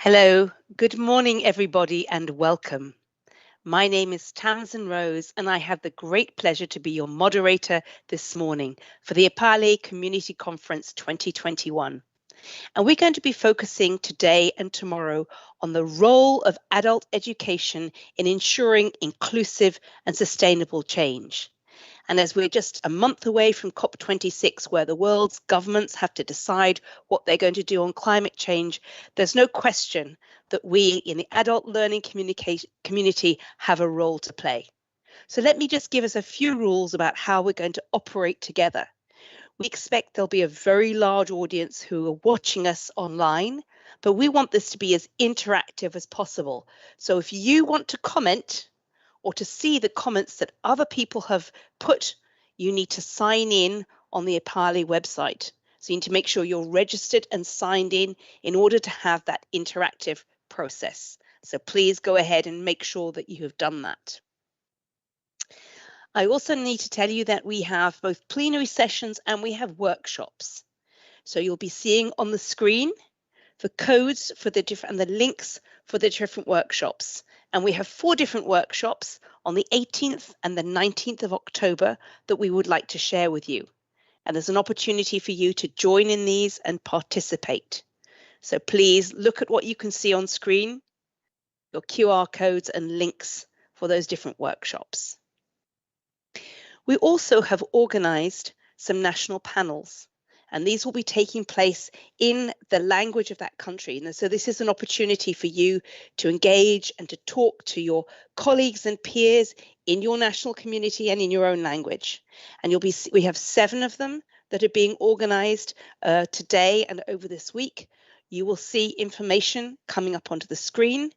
Hello, good morning, everybody, and welcome. My name is Tamsin Rose, and I have the great pleasure to be your moderator this morning for the EPALE Community Conference 2021. And we're going to be focusing today and tomorrow on the role of adult education in ensuring inclusive and sustainable change. And as we're just a month away from COP26, where the world's governments have to decide what they're going to do on climate change, there's no question that we in the adult learning community have a role to play. So let me just give us a few rules about how we're going to operate together. We expect there'll be a very large audience who are watching us online, but we want this to be as interactive as possible. So if you want to comment, or to see the comments that other people have put, you need to sign in on the EPALE website. So you need to make sure you're registered and signed in order to have that interactive process. So please go ahead and make sure that you have done that. I also need to tell you that we have both plenary sessions and we have workshops. So you'll be seeing on the screen the codes for the different and the links for the different workshops. And we have 4 different workshops on the 18th and the 19th of October that we would like to share with you. And there's an opportunity for you to join in these and participate. So please look at what you can see on screen, your QR codes and links for those different workshops. We also have organized some national panels, and these will be taking place in the language of that country. And so this is an opportunity for you to engage and to talk to your colleagues and peers in your national community and in your own language. And we have 7 of them that are being organized today and over this week. You will see information coming up onto the screen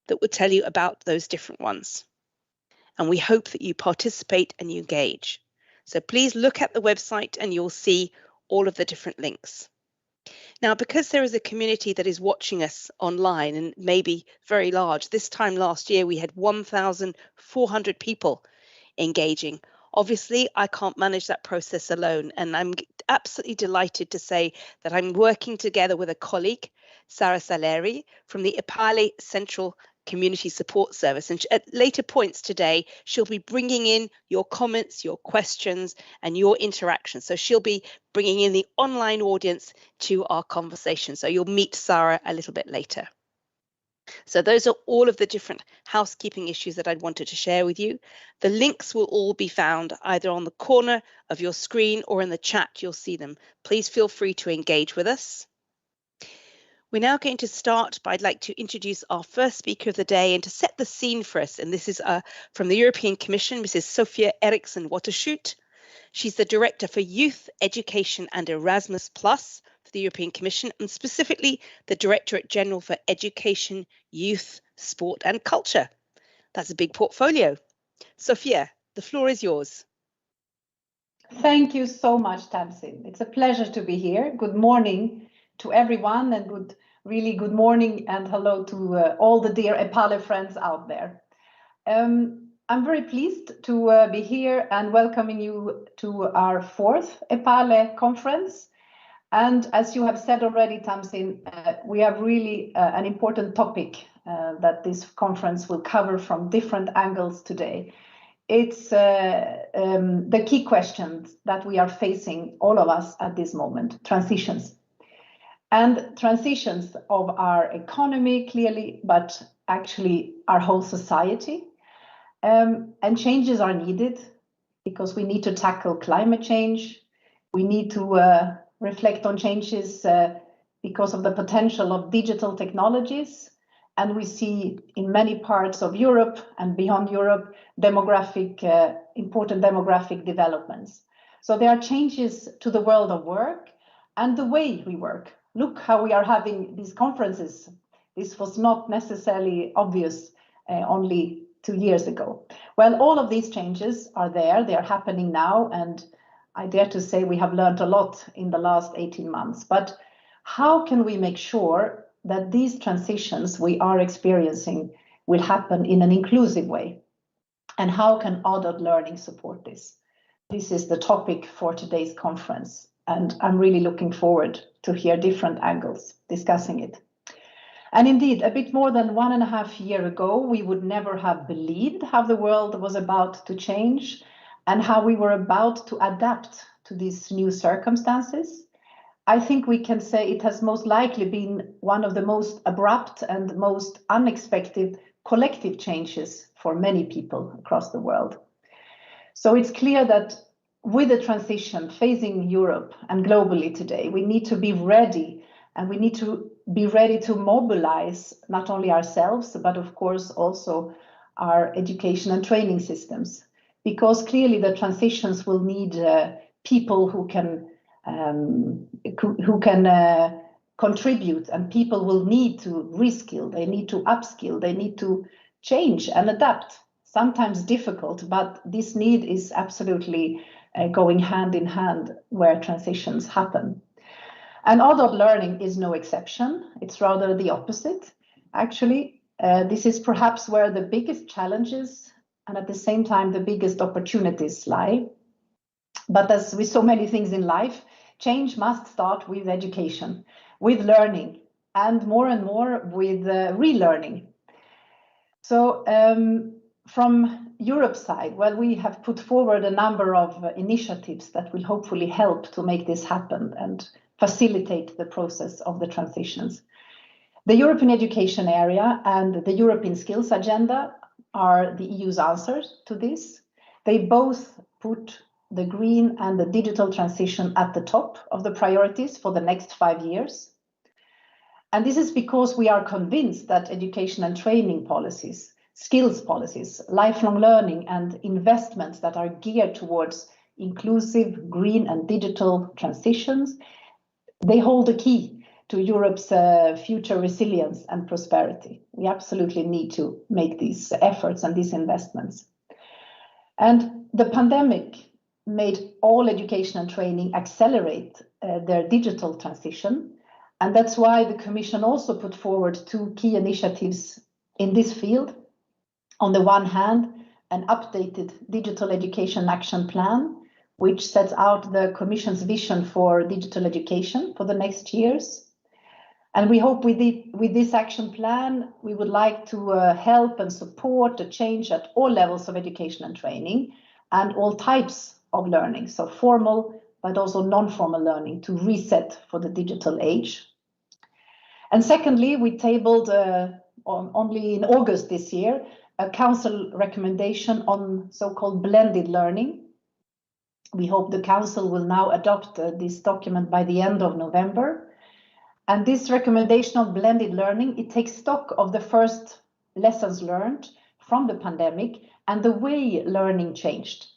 that will tell you about those different ones. And we hope that you participate and you engage. So please look at the website and you'll see all of the different links. Now, because there is a community that is watching us online and maybe very large, this time last year we had 1,400 people engaging. Obviously, I can't manage that process alone, and I'm absolutely delighted to say that I'm working together with a colleague, Sarah Saleri, from the EPALE Central Community Support Service. And at later points today, she'll be bringing in your comments, your questions, and your interactions. So she'll be bringing in the online audience to our conversation. So you'll meet Sarah a little bit later. So those are all of the different housekeeping issues that I wanted to share with you. The links will all be found either on the corner of your screen or in the chat, you'll see them. Please feel free to engage with us. We're now going to start, but I'd like to introduce our first speaker of the day and to set the scene for us. And this is from the European Commission, Mrs. Sofia Eriksson-Watershoot. She's the Director for Youth, Education and Erasmus Plus for the European Commission, and specifically the Directorate General for Education, Youth, Sport and Culture. That's a big portfolio. Sofia, the floor is yours. Thank you so much, Tamsin. It's a pleasure to be here. Good morning to everyone, and really good morning and hello to all the dear EPALE friends out there. I'm very pleased to be here and welcoming you to our 4th EPALE conference. And as you have said already, Tamsin, we have really an important topic that this conference will cover from different angles today. It's the key questions that we are facing, all of us at this moment, transitions. And transitions of our economy, clearly, but actually our whole society. And changes are needed because we need to tackle climate change. We need to reflect on changes because of the potential of digital technologies. And we see in many parts of Europe and beyond Europe, important demographic developments. So there are changes to the world of work and the way we work. Look how we are having these conferences. This was not necessarily obvious only 2 years ago. Well, all of these changes are there. They are happening now. And I dare to say we have learned a lot in the last 18 months. But how can we make sure that these transitions we are experiencing will happen in an inclusive way? And how can adult learning support this? This is the topic for today's conference. And I'm really looking forward to hear different angles discussing it. And indeed, a bit more than 1.5 years ago, we would never have believed how the world was about to change and how we were about to adapt to these new circumstances. I think we can say it has most likely been one of the most abrupt and most unexpected collective changes for many people across the world. So it's clear that with the transition facing Europe and globally today, we need to be ready, and we need to be ready to mobilize not only ourselves, but of course also our education and training systems, because clearly the transitions will need people who can contribute, and people will need to reskill, they need to upskill, they need to change and adapt. Sometimes difficult, but this need is absolutely going hand in hand where transitions happen. And adult learning is no exception. It's rather the opposite. Actually, this is perhaps where the biggest challenges and at the same time the biggest opportunities lie. But as with so many things in life, change must start with education, with learning, and more with relearning. So from Europe's side, well, we have put forward a number of initiatives that will hopefully help to make this happen and facilitate the process of the transitions. The European Education Area and the European Skills Agenda are the EU's answers to this. They both put the green and the digital transition at the top of the priorities for the next 5 years. And this is because we are convinced that education and training policies, skills policies, lifelong learning, and investments that are geared towards inclusive green and digital transitions, they hold the key to Europe's future resilience and prosperity. We absolutely need to make these efforts and these investments. And the pandemic made all education and training accelerate their digital transition. And that's why the Commission also put forward 2 key initiatives in this field. On the one hand, an updated digital education action plan, which sets out the Commission's vision for digital education for the next years. And we hope with this action plan, we would like to help and support the change at all levels of education and training and all types of learning, so formal but also non-formal learning, to reset for the digital age. And secondly, we tabled only in August this year a Council recommendation on so-called blended learning. We hope the Council will now adopt this document by the end of November. And this recommendation on blended learning, it takes stock of the first lessons learned from the pandemic and the way learning changed.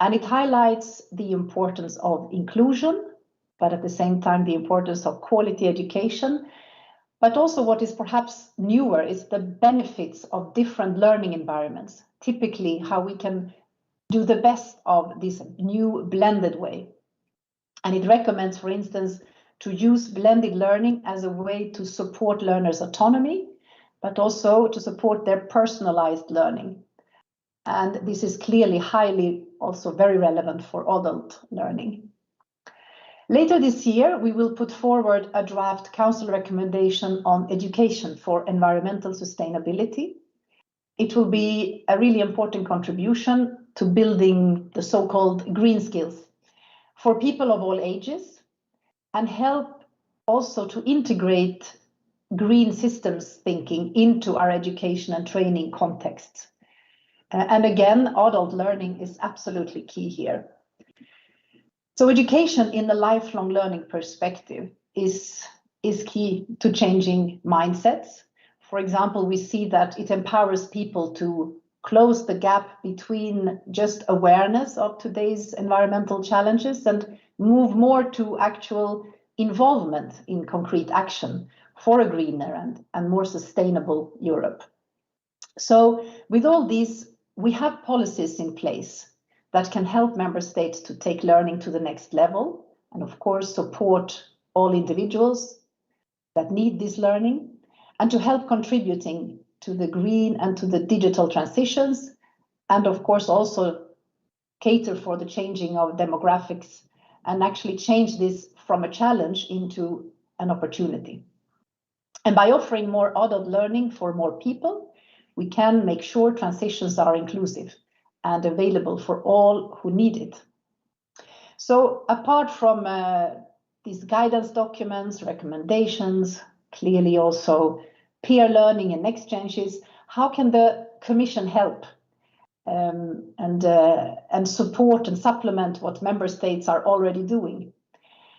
And it highlights the importance of inclusion, but at the same time, the importance of quality education. But also what is perhaps newer is the benefits of different learning environments, typically how we can do the best of this new blended way. And it recommends, for instance, to use blended learning as a way to support learners' autonomy, but also to support their personalized learning. And this is clearly highly also very relevant for adult learning. Later this year, we will put forward a draft Council recommendation on education for environmental sustainability. It will be a really important contribution to building the so-called green skills for people of all ages and help also to integrate green systems thinking into our education and training contexts. And again, adult learning is absolutely key here. So education in the lifelong learning perspective is key to changing mindsets. For example, we see that it empowers people to close the gap between just awareness of today's environmental challenges and move more to actual involvement in concrete action for a greener and more sustainable Europe. So with all these, we have policies in place that can help member states to take learning to the next level and of course support all individuals that need this learning and to help contributing to the green and to the digital transitions and of course also cater for the changing of demographics and actually change this from a challenge into an opportunity. And by offering more adult learning for more people, we can make sure transitions are inclusive and available for all who need it. So apart from these guidance documents, recommendations, clearly also peer learning and exchanges, how can the Commission help and support and supplement what member states are already doing?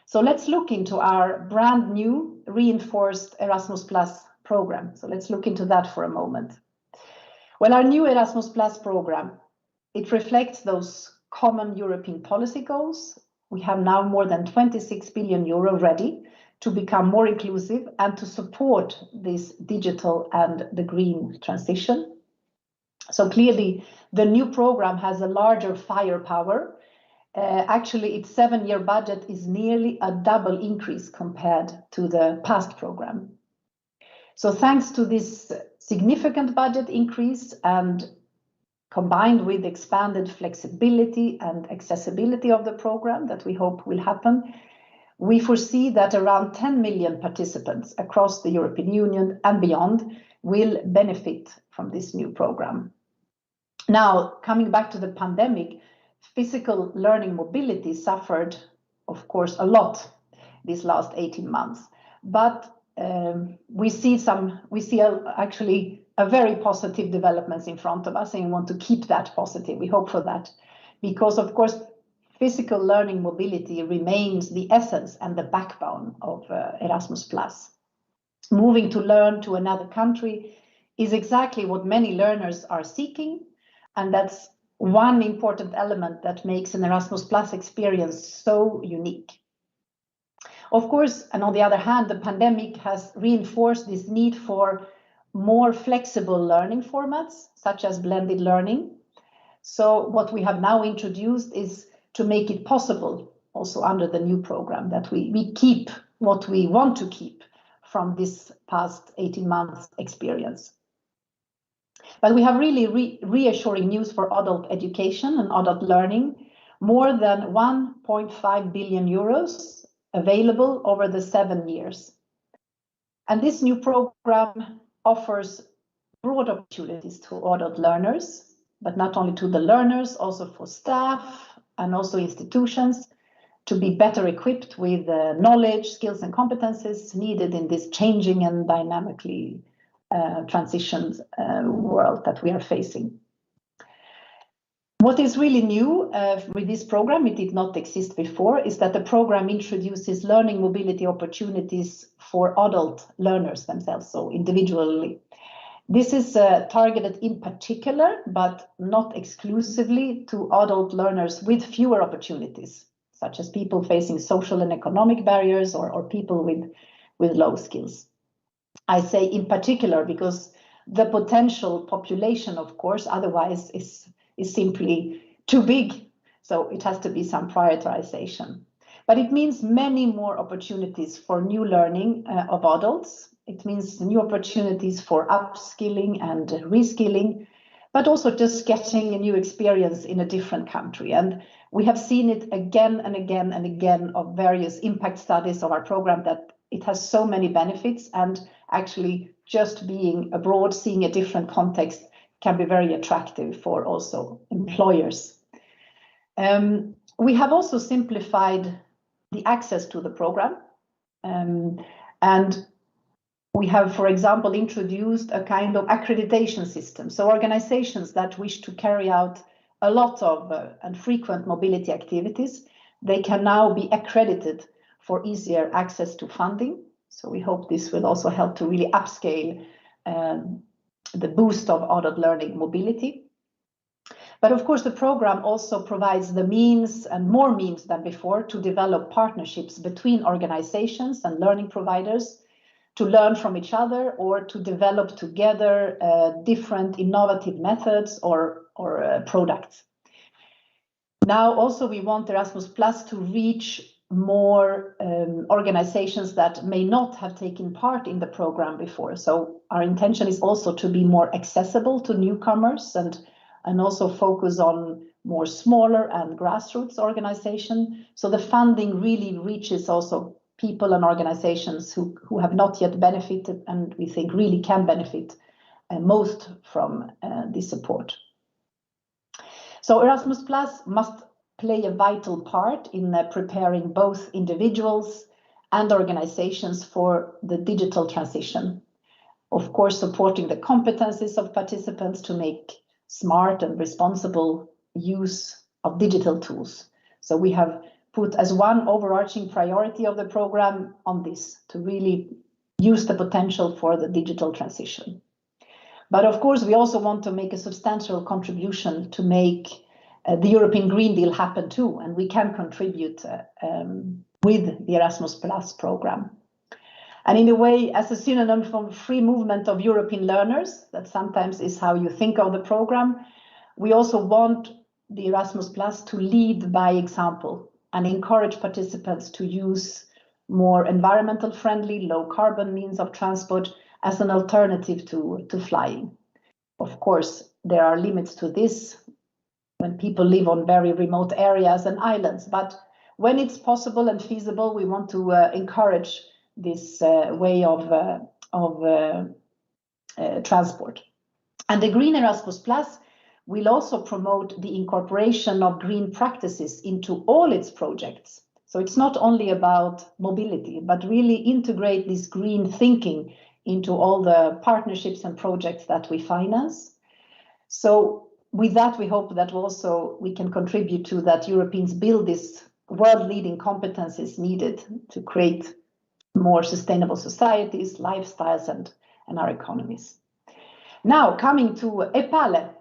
So let's look into our brand new reinforced Erasmus Plus program. So let's look into that for a moment. Well, our new Erasmus Plus program, it reflects those common European policy goals. We have now more than 26 billion euro ready to become more inclusive and to support this digital and the green transition. So clearly, the new program has a larger firepower. Actually, its 7-year budget is nearly a double increase compared to the past program. So thanks to this significant budget increase and combined with expanded flexibility and accessibility of the program that we hope will happen, we foresee that around 10 million participants across the European Union and beyond will benefit from this new program. Now, coming back to the pandemic, physical learning mobility suffered, of course, a lot these last 18 months. But we see actually a very positive developments in front of us, and we want to keep that positive. We hope for that, because of course, physical learning mobility remains the essence and the backbone of Erasmus+. Moving to learn to another country is exactly what many learners are seeking, and that's one important element that makes an Erasmus Plus experience so unique. Of course, and on the other hand, the pandemic has reinforced this need for more flexible learning formats, such as blended learning. So what we have now introduced is to make it possible, also under the new program, that we keep what we want to keep from this past 18 months experience. But we have really reassuring news for adult education and adult learning. More than 1.5 billion euros available over the 7 years. And this new program offers broad opportunities to adult learners, but not only to the learners, also for staff and also institutions to be better equipped with knowledge, skills and competences needed in this changing and dynamically transitions world that we are facing. What is really new with this program, it did not exist before, is that the program introduces learning mobility opportunities for adult learners themselves, so individually. This is targeted in particular, but not exclusively, to adult learners with fewer opportunities, such as people facing social and economic barriers or people with low skills. I say in particular because the potential population, of course, otherwise is simply too big. So it has to be some prioritization. But it means many more opportunities for new learning of adults. It means new opportunities for upskilling and reskilling, but also just getting a new experience in a different country. And we have seen it again and again and again of various impact studies of our program that it has so many benefits, and actually just being abroad, seeing a different context can be very attractive for also employers. We have also simplified the access to the program. And we have, for example, introduced a kind of accreditation system. So organizations that wish to carry out a lot of and frequent mobility activities, they can now be accredited for easier access to funding. So we hope this will also help to really upscale the boost of adult learning mobility. But of course, the program also provides the means and more means than before to develop partnerships between organizations and learning providers to learn from each other or to develop together different innovative methods or products. Now also we want Erasmus Plus to reach more organizations that may not have taken part in the program before. So our intention is also to be more accessible to newcomers and also focus on more smaller and grassroots organization. So the funding really reaches also people and organizations who have not yet benefited and we think really can benefit most from this support. So Erasmus Plus must play a vital part in preparing both individuals and organizations for the digital transition. Of course, supporting the competencies of participants to make smart and responsible use of digital tools. So we have put as one overarching priority of the program on this, to really use the potential for the digital transition. But of course, we also want to make a substantial contribution to make the European Green Deal happen too, and we can contribute with the Erasmus Plus program. And in a way, as a synonym for free movement of European learners, that sometimes is how you think of the program, we also want the Erasmus Plus to lead by example and encourage participants to use more environmental friendly, low carbon means of transport as an alternative to flying. Of course, there are limits to this when people live on very remote areas and islands, but when it's possible and feasible, we want to encourage this way of transport. And the Green Erasmus Plus will also promote the incorporation of green practices into all its projects. So it's not only about mobility, but really integrate this green thinking into all the partnerships and projects that we finance. So with that, we hope that also we can contribute to that Europeans build this world-leading competencies needed to create more sustainable societies, lifestyles, and our economies. Now, coming to EPALE.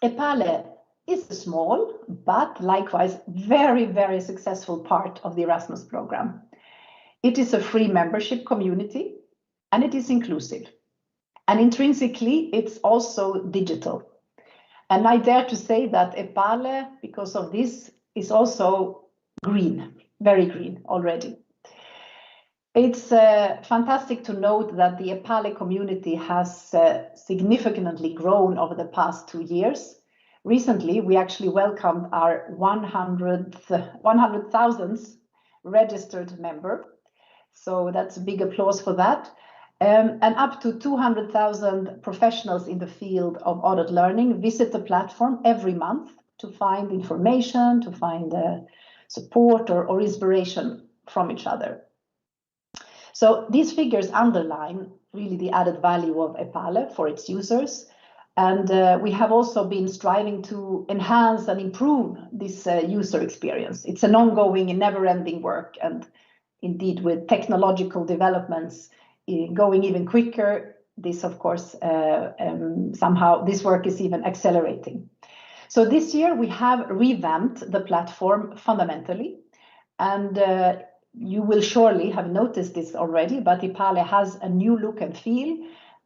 EPALE is a small, but likewise very, very successful part of the Erasmus program. It is a free membership community, and it is inclusive. And intrinsically, it's also digital. And I dare to say that EPALE, because of this, is also green, very green already. It's fantastic to note that the EPALE community has significantly grown over the past 2 years. Recently, we actually welcomed our 100,000th registered member. So that's a big applause for that. And up to 200,000 professionals in the field of adult learning visit the platform every month to find information, to find support or inspiration from each other. So these figures underline really the added value of EPALE for its users. And we have also been striving to enhance and improve this user experience. It's an ongoing and never-ending work. And indeed, with technological developments going even quicker, this, of course, somehow this work is even accelerating. So this year, we have revamped the platform fundamentally. And you will surely have noticed this already, but EPALE has a new look and feel,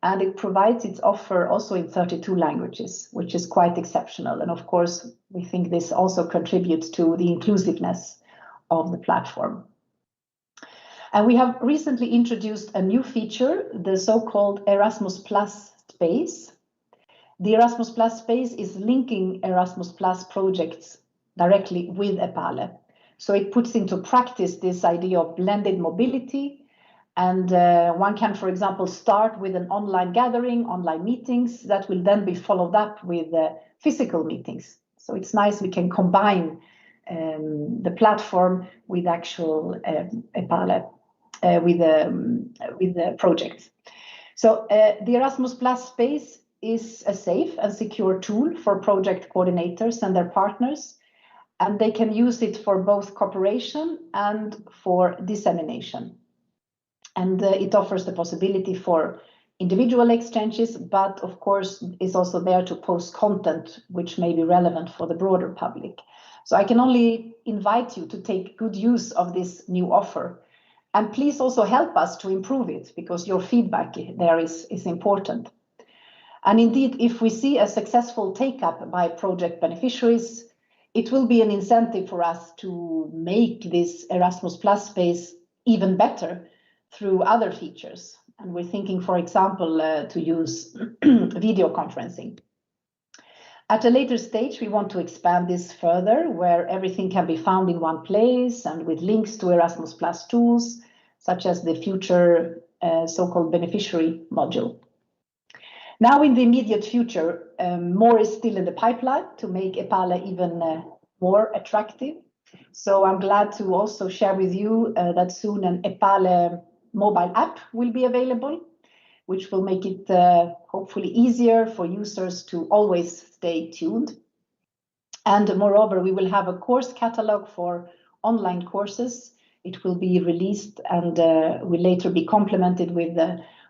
and it provides its offer also in 32 languages, which is quite exceptional. And of course, we think this also contributes to the inclusiveness of the platform. And we have recently introduced a new feature, the so-called Erasmus Plus space. The Erasmus Plus space is linking Erasmus Plus projects directly with EPALE. So it puts into practice this idea of blended mobility. And one can, for example, start with an online gathering, online meetings that will then be followed up with physical meetings. So it's nice we can combine the platform with actual EPALE, with the projects. So the Erasmus Plus space is a safe and secure tool for project coordinators and their partners. And they can use it for both cooperation and for dissemination. And it offers the possibility for individual exchanges, but of course is also there to post content which may be relevant for the broader public. So I can only invite you to take good use of this new offer. And please also help us to improve it, because your feedback there is important. And indeed, if we see a successful take-up by project beneficiaries, it will be an incentive for us to make this Erasmus Plus space even better through other features. And we're thinking, for example, to use video conferencing. At a later stage, we want to expand this further, where everything can be found in one place and with links to Erasmus Plus tools, such as the future so-called beneficiary module. Now, in the immediate future, more is still in the pipeline to make EPALE even more attractive. So I'm glad to also share with you that soon an EPALE mobile app will be available, which will make it hopefully easier for users to always stay tuned. And moreover, we will have a course catalog for online courses. It will be released and will later be complemented with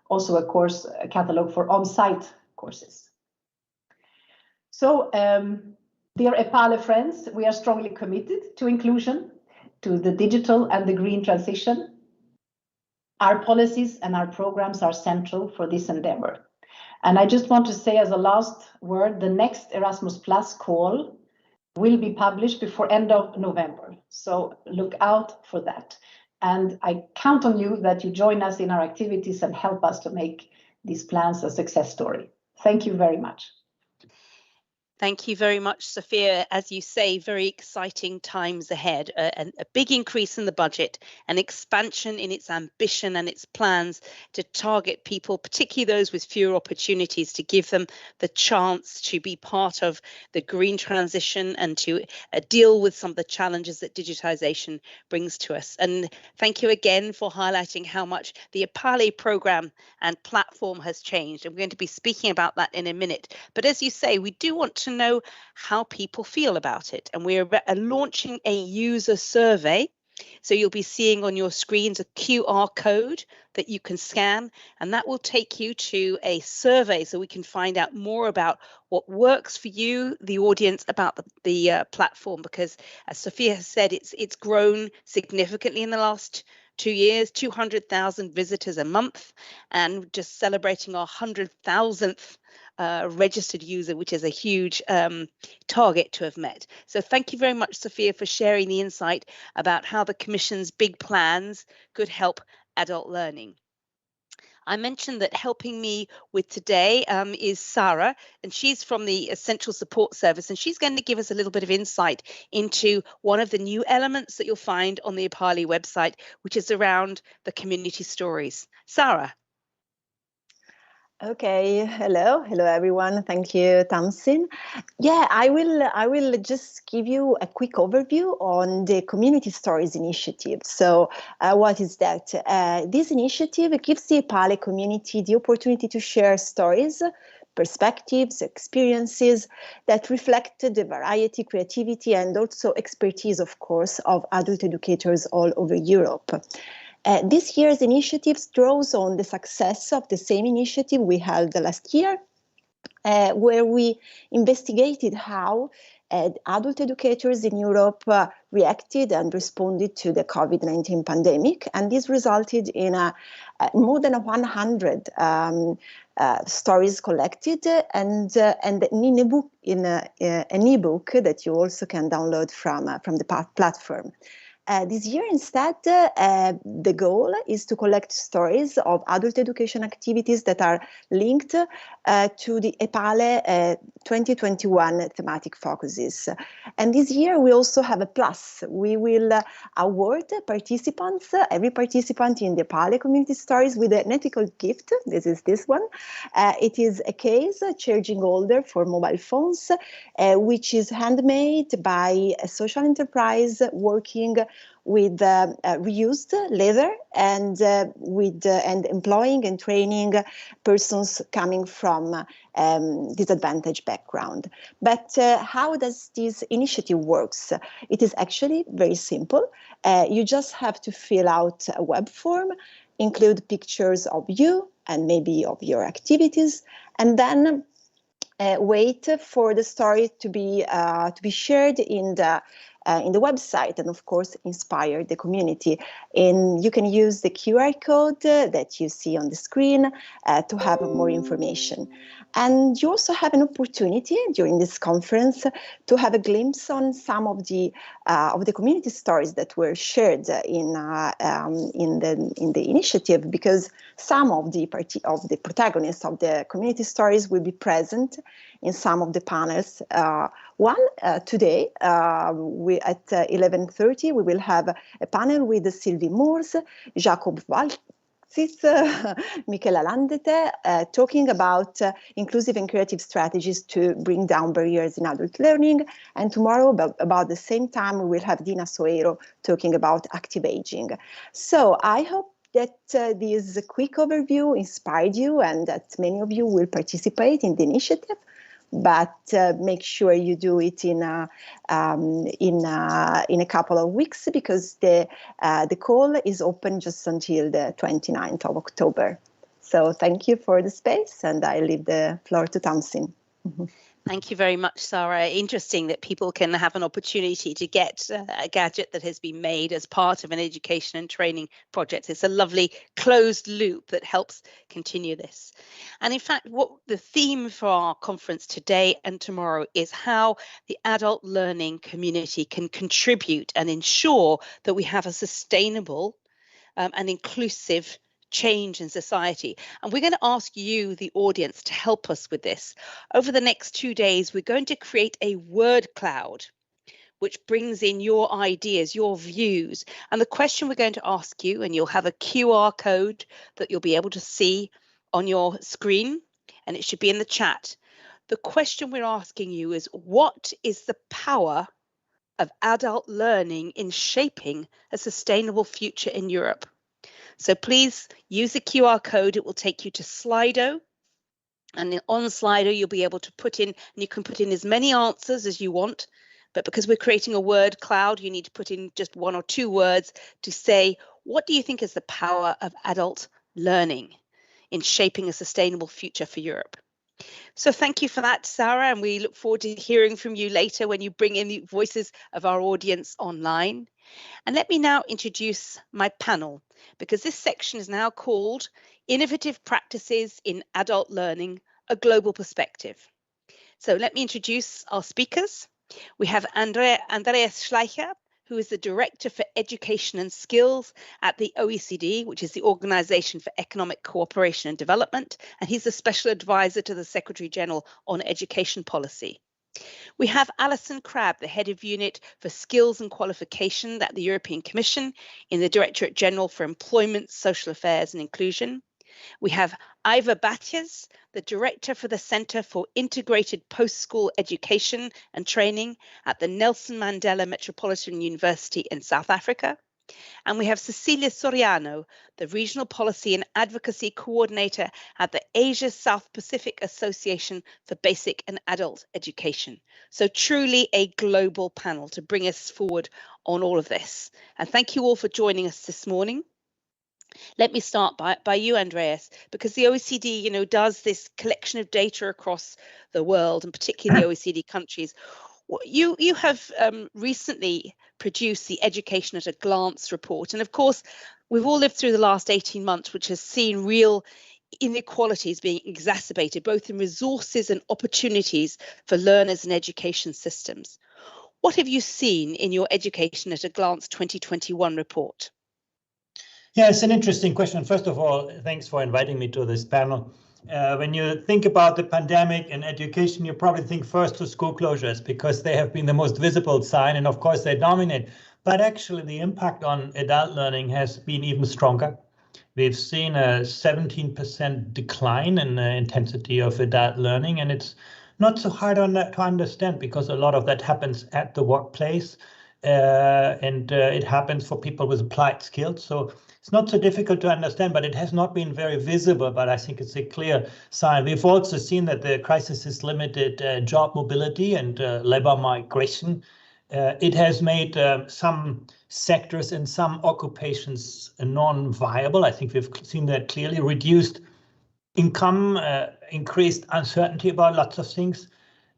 also a course catalog for on-site courses. So, dear EPALE friends, we are strongly committed to inclusion, to the digital and the green transition. Our policies and our programs are central for this endeavor. And I just want to say as a last word, the next Erasmus Plus call will be published before end of November. So look out for that. And I count on you that you join us in our activities and help us to make these plans a success story. Thank you very much. Thank you very much, Sophia. As you say, very exciting times ahead, a big increase in the budget, an expansion in its ambition and its plans to target people, particularly those with fewer opportunities, to give them the chance to be part of the green transition and to deal with some of the challenges that digitization brings to us. And thank you again for highlighting how much the EPALE program and platform has changed. I'm going to be speaking about that in a minute. But as you say, we do want to know how people feel about it. And we're launching a user survey. So you'll be seeing on your screens a QR code that you can scan, and that will take you to a survey so we can find out more about what works for you, the audience, about the platform, because as Sophia has said, it's grown significantly in the last 2 years, 200,000 visitors a month, and just celebrating our 100,000th registered user, which is a huge target to have met. So thank you very much, Sophia, for sharing the insight about how the Commission's big plans could help adult learning. I mentioned that helping me with today is Sarah, and she's from the Essential Support Service, and she's going to give us a little bit of insight into one of the new elements that you'll find on the EPALE website, which is around the community stories. Sarah. Okay, hello everyone. Thank you, Tamsin. Yeah, I will just give you a quick overview on the Community Stories Initiative. So what is that? This initiative gives the EPALE community the opportunity to share stories, perspectives, experiences that reflect the variety, creativity, and also expertise, of course, of adult educators all over Europe. This year's initiative draws on the success of the same initiative we held last year, where we investigated how adult educators in Europe reacted and responded to the COVID-19 pandemic. And this resulted in more than 100 stories collected and an ebook that you also can download from the platform. This year, instead, the goal is to collect stories of adult education activities that are linked to the EPALE 2021 thematic focuses. And this year, we also have a plus. We will award participants, every participant in the EPALE Community Stories, with an ethical gift. This is this one. It is a case, a charging holder for mobile phones, which is handmade by a social enterprise working with reused leather and and employing and training persons coming from disadvantaged background. But how does this initiative works? It is actually very simple. You just have to fill out a web form, include pictures of you and maybe of your activities, and then wait for the story to be shared in the website, and of course inspire the community. And you can use the QR code that you see on the screen to have more information. And you also have an opportunity during this conference to have a glimpse on some of the community stories that were shared in the initiative, because some of the protagonists of the community stories will be present in some of the panels. Today, we at 11:30, we will have a panel with Sylvie Moors, Jacob Waltzis, Michela Landete, talking about inclusive and creative strategies to bring down barriers in adult learning. And tomorrow, about the same time, we will have Dina Soeiro talking about active aging. So I hope that this quick overview inspired you and that many of you will participate in the initiative. But make sure you do it in a couple of weeks, because the call is open just until the 29th of October. So thank you for the space, and I leave the floor to Tamsin. Thank you very much, Sarah. Interesting that people can have an opportunity to get a gadget that has been made as part of an education and training project. It's a lovely closed loop that helps continue this. And in fact, what the theme for our conference today and tomorrow is how the adult learning community can contribute and ensure that we have a sustainable and inclusive change in society. And we're going to ask you, the audience, to help us with this. Over the next 2 days, we're going to create a word cloud which brings in your ideas, your views. And the question we're going to ask you, and you'll have a QR code that you'll be able to see on your screen, and it should be in the chat. The question we're asking you is, what is the power of adult learning in shaping a sustainable future in Europe? So please use the QR code. It will take you to Slido. And on Slido, you'll be able to put in, and you can put in as many answers as you want. But because we're creating a word cloud, you need to put in just 1 or 2 words to say, what do you think is the power of adult learning in shaping a sustainable future for Europe? So thank you for that, Sarah, and we look forward to hearing from you later when you bring in the voices of our audience online. And let me now introduce my panel, because this section is now called Innovative Practices in Adult Learning, a Global Perspective. So let me introduce our speakers. We have Andreas Schleicher, who is the Director for Education and Skills at the OECD, which is the Organization for Economic Cooperation and Development, and he's the Special Advisor to the Secretary General on Education Policy. We have Alison Crabb, the Head of Unit for Skills and Qualification at the European Commission in the Directorate General for Employment, Social Affairs and Inclusion. We have Iva Batjes, the Director for the Centre for Integrated Post-School Education and Training at the Nelson Mandela Metropolitan University in South Africa. And we have Cecilia Soriano, the Regional Policy and Advocacy Coordinator at the Asia South Pacific Association for Basic and Adult Education. So truly a global panel to bring us forward on all of this. And thank you all for joining us this morning. Let me start by you, Andreas, because the OECD, does this collection of data across the world, and particularly the OECD countries. You have recently produced the Education at a Glance report. And of course, we've all lived through the last 18 months, which has seen real inequalities being exacerbated, both in resources and opportunities for learners and education systems. What have you seen in your Education at a Glance 2021 report? Yeah, it's an interesting question. First of all, thanks for inviting me to this panel. When you think about the pandemic and education, you probably think first to school closures because they have been the most visible sign, and of course they dominate. But actually the impact on adult learning has been even stronger. We've seen a 17% decline in the intensity of adult learning, and it's not so hard to understand because a lot of that happens at the workplace, and it happens for people with applied skills. So it's not so difficult to understand, but it has not been very visible, but I think it's a clear sign. We've also seen that the crisis has limited job mobility and labor migration. It has made some sectors and some occupations non-viable. I think we've seen that clearly. Reduced income, increased uncertainty about lots of things.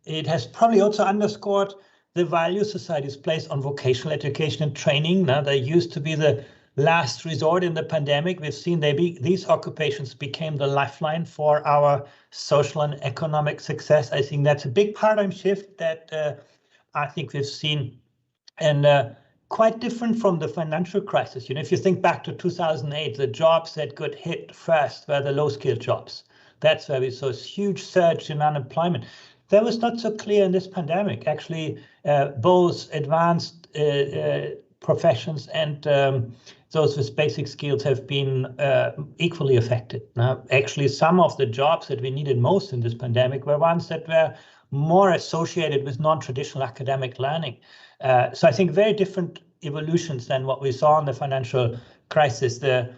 It has probably also underscored the value societies place on vocational education and training. Now, they used to be the last resort in the pandemic. We've seen these occupations became the lifeline for our social and economic success. I think that's a big paradigm shift that I think we've seen, and quite different from the financial crisis. If you think back to 2008, the jobs that got hit first were the low-skilled jobs. That's where we saw a huge surge in unemployment. that was not so clear in this pandemic. Actually, both advanced professions and those with basic skills have been equally affected. Now, actually, some of the jobs that we needed most in this pandemic were ones that were more associated with non-traditional academic learning. So I think very different evolutions than what we saw in the financial crisis. The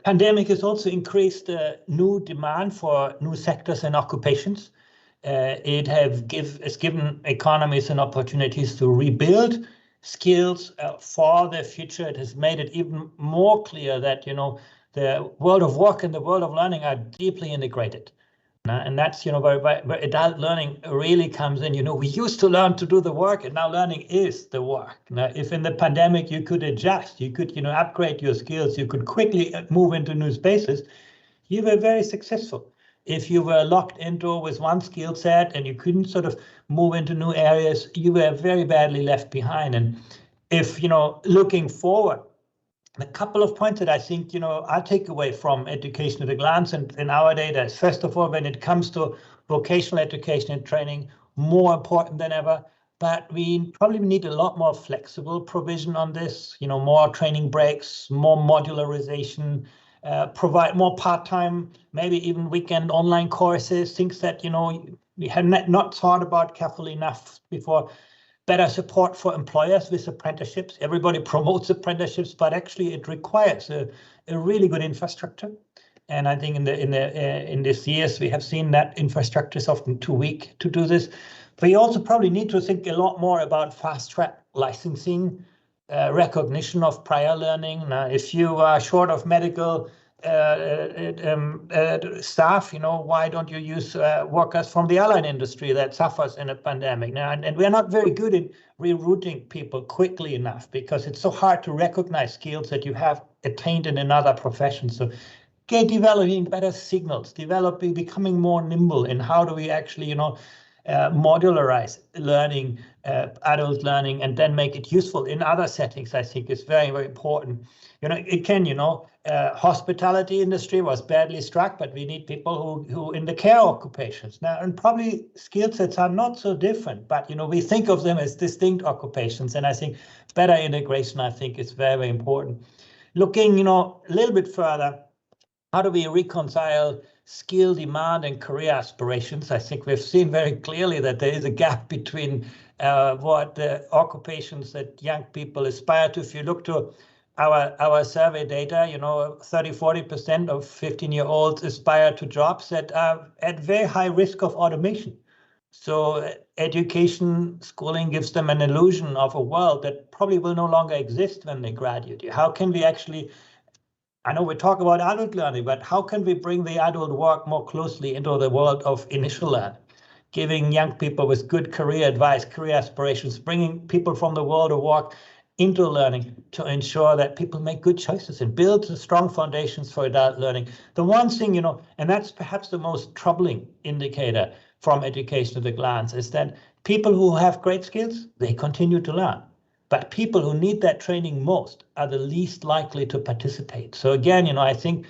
pandemic has also increased new demand for new sectors and occupations. It has given economies and opportunities to rebuild skills for the future. It has made it even more clear that, the world of work and the world of learning are deeply integrated. And that's, where adult learning really comes in. We used to learn to do the work, and now learning is the work. Now, if in the pandemic you could adjust, you could, upgrade your skills, you could quickly move into new spaces, you were very successful. If you were locked into with one skill set and you couldn't sort of move into new areas, you were very badly left behind. And if, looking forward, a couple of points that I think, I take away from education at a glance and in our data is, first of all, when it comes to vocational education and training, more important than ever. But we probably need a lot more flexible provision on this, more training breaks, more modularization, provide more part-time, maybe even weekend online courses, things that, we had not thought about carefully enough before. Better support for employers with apprenticeships. Everybody promotes apprenticeships, but actually it requires a really good infrastructure. And I think in these years we have seen that infrastructure is often too weak to do this. But you also probably need to think a lot more about fast-track licensing, recognition of prior learning. Now, if you are short of medical staff, why don't you use workers from the airline industry that suffers in a pandemic now? And we're not very good at rerouting people quickly enough because it's so hard to recognize skills that you have attained in another profession. So developing better signals, becoming more nimble in how do we actually, modularize learning, adult learning, and then make it useful in other settings, I think is very, very important. Hospitality industry was badly struck, but we need people who in the care occupations now, and probably skill sets are not so different, but we think of them as distinct occupations, and I think better integration, I think, is very, very important. Looking, a little bit further, how do we reconcile skill demand and career aspirations? I think we've seen very clearly that there is a gap between what the occupations that young people aspire to. If you look to our survey data, 30-40% of 15-year-olds aspire to jobs that are at very high risk of automation. So education, schooling gives them an illusion of a world that probably will no longer exist when they graduate. How can we actually, I know we talk about adult learning, but how can we bring the adult work more closely into the world of initial learning? Giving young people with good career advice, career aspirations, bringing people from the world of work into learning to ensure that people make good choices and build strong foundations for adult learning. The one thing, and that's perhaps the most troubling indicator from education at a glance, is that people who have great skills, they continue to learn. But people who need that training most are the least likely to participate. So again, I think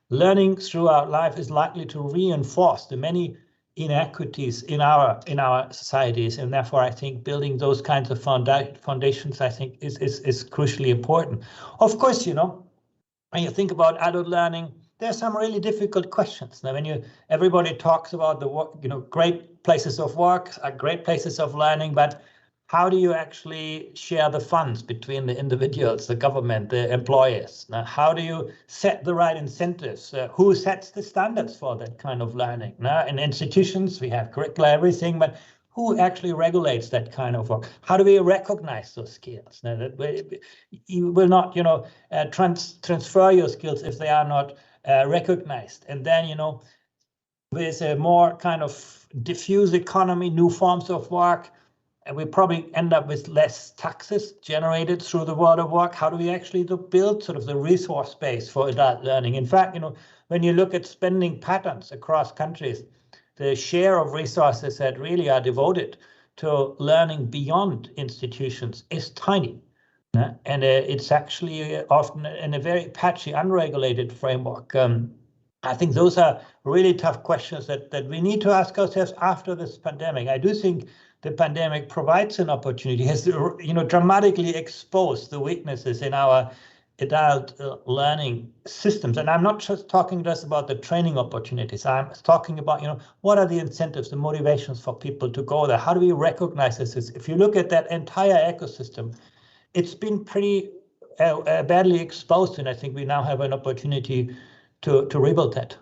learning throughout life is likely to reinforce the many inequities in our societies, and therefore I think building those kinds of foundations, I think, is crucially important. Of course, when you think about adult learning, there's some really difficult questions. Now, when everybody talks about the work, great places of work are great places of learning, but how do you actually share the funds between the individuals, the government, the employers? Now, how do you set the right incentives? Who sets the standards for that kind of learning? Now, in institutions, we have curricula, everything, but who actually regulates that kind of work? How do we recognize those skills? Now, that you will not, transfer your skills if they are not recognized. And then, with a more kind of diffuse economy, new forms of work, and we probably end up with less taxes generated through the world of work. How do we actually build sort of the resource base for adult learning? In fact, when you look at spending patterns across countries, the share of resources that really are devoted to learning beyond institutions is tiny. And it's actually often in a very patchy, unregulated framework. I think those are really tough questions that we need to ask ourselves after this pandemic. I do think the pandemic provides an opportunity, has dramatically exposed the weaknesses in our adult learning systems. And I'm not just talking about the training opportunities. I'm talking about, what are the incentives, the motivations for people to go there? How do we recognize this? If you look at that entire ecosystem, it's been pretty badly exposed, and I think we now have an opportunity to rebuild that.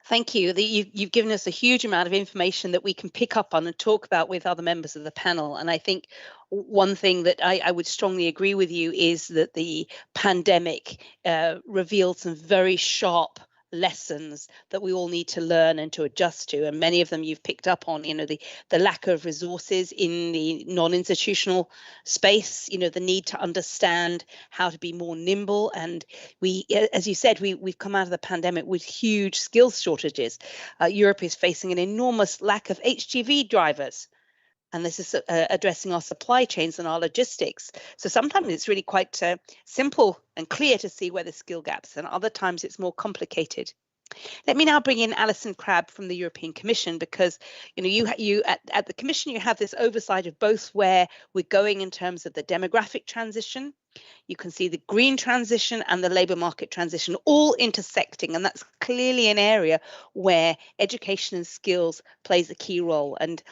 Thank you. You've given us a huge amount of information that we can pick up on and talk about with other members of the panel. And I think one thing that I would strongly agree with you is that the pandemic revealed some very sharp lessons that we all need to learn and to adjust to, and many of them you've picked up on. The lack of resources in the non-institutional space, the need to understand how to be more nimble, and we, as you said, we've come out of the pandemic with huge skills shortages. Europe is facing an enormous lack of HGV drivers. And this is addressing our supply chains and our logistics. So sometimes it's really quite simple and clear to see where the skill gaps, and other times it's more complicated. Let me now bring in Alison Crabb from the European Commission, because you at the Commission, you have this oversight of both where we're going in terms of the demographic transition. You can see the green transition and the labour market transition all intersecting, and that's clearly an area where education and skills plays a key role. And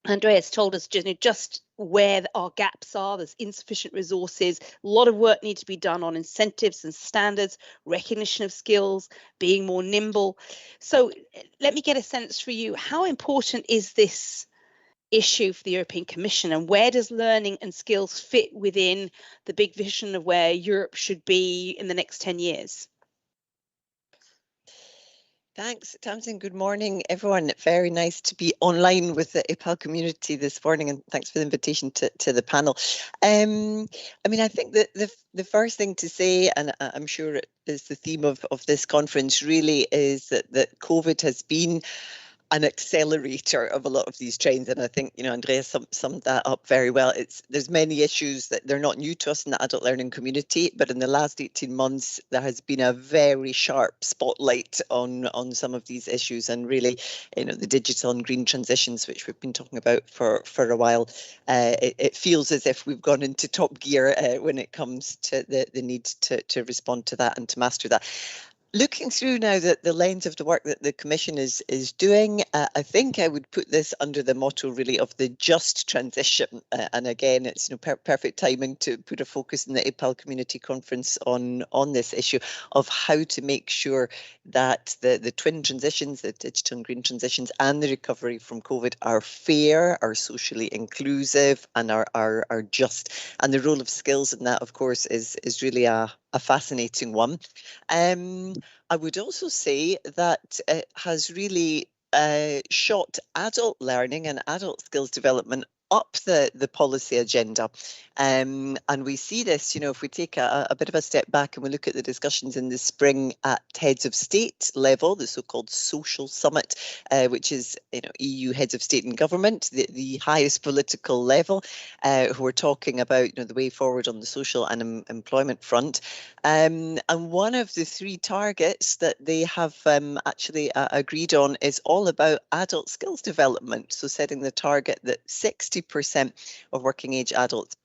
Andreas told us just where our gaps are. There's insufficient resources. A lot of work needs to be done on incentives and standards, recognition of skills, being more nimble. So let me get a sense for you. How important is this issue for the European Commission, and where does learning and skills fit within the big vision of where Europe should be in the next 10 years? Thanks, Tamsin. Good morning, everyone. Very nice to be online with the EPALE community this morning, and thanks for the invitation to the panel. I think that the first thing to say, and I'm sure it is the theme of this conference, really is that COVID has been an accelerator of a lot of these trends, and I think Andreas summed that up very well. There's many issues that they're not new to us in the adult learning community, but in the last 18 months there has been a very sharp spotlight on some of these issues, and really the digital and green transitions, which we've been talking about for a while. It feels as if we've gone into top gear when it comes to the need to respond to that and to master that. Looking through now the lens of the work that the Commission is doing, I think I would put this under the motto really of the just transition. And again, it's perfect timing to put a focus in the EPALE Community Conference on this issue of how to make sure that the twin transitions, the digital and green transitions, and the recovery from COVID are fair, are socially inclusive, and are just. And the role of skills in that, of course, is really a fascinating one. I would also say that it has really shot adult learning and adult skills development up the policy agenda. And we see this, if we take a bit of a step back and we look at the discussions in the spring at heads of state level, the so-called social summit, which is EU heads of state and government, the highest political level, who are talking about the way forward on the social and employment front. And one of the three targets that they have actually agreed on is all about adult skills development. So setting the target that 60% of working age adults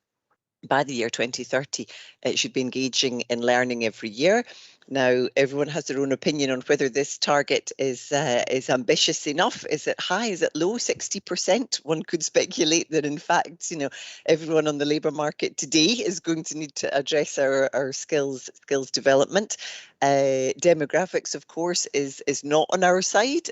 by the year 2030 should be engaging in learning every year. Now, everyone has their own opinion on whether this target is ambitious enough. Is it high? Is it low? 60%? One could speculate that, in fact, everyone on the labour market today is going to need to address our skills development. Demographics, of course, is not on our side.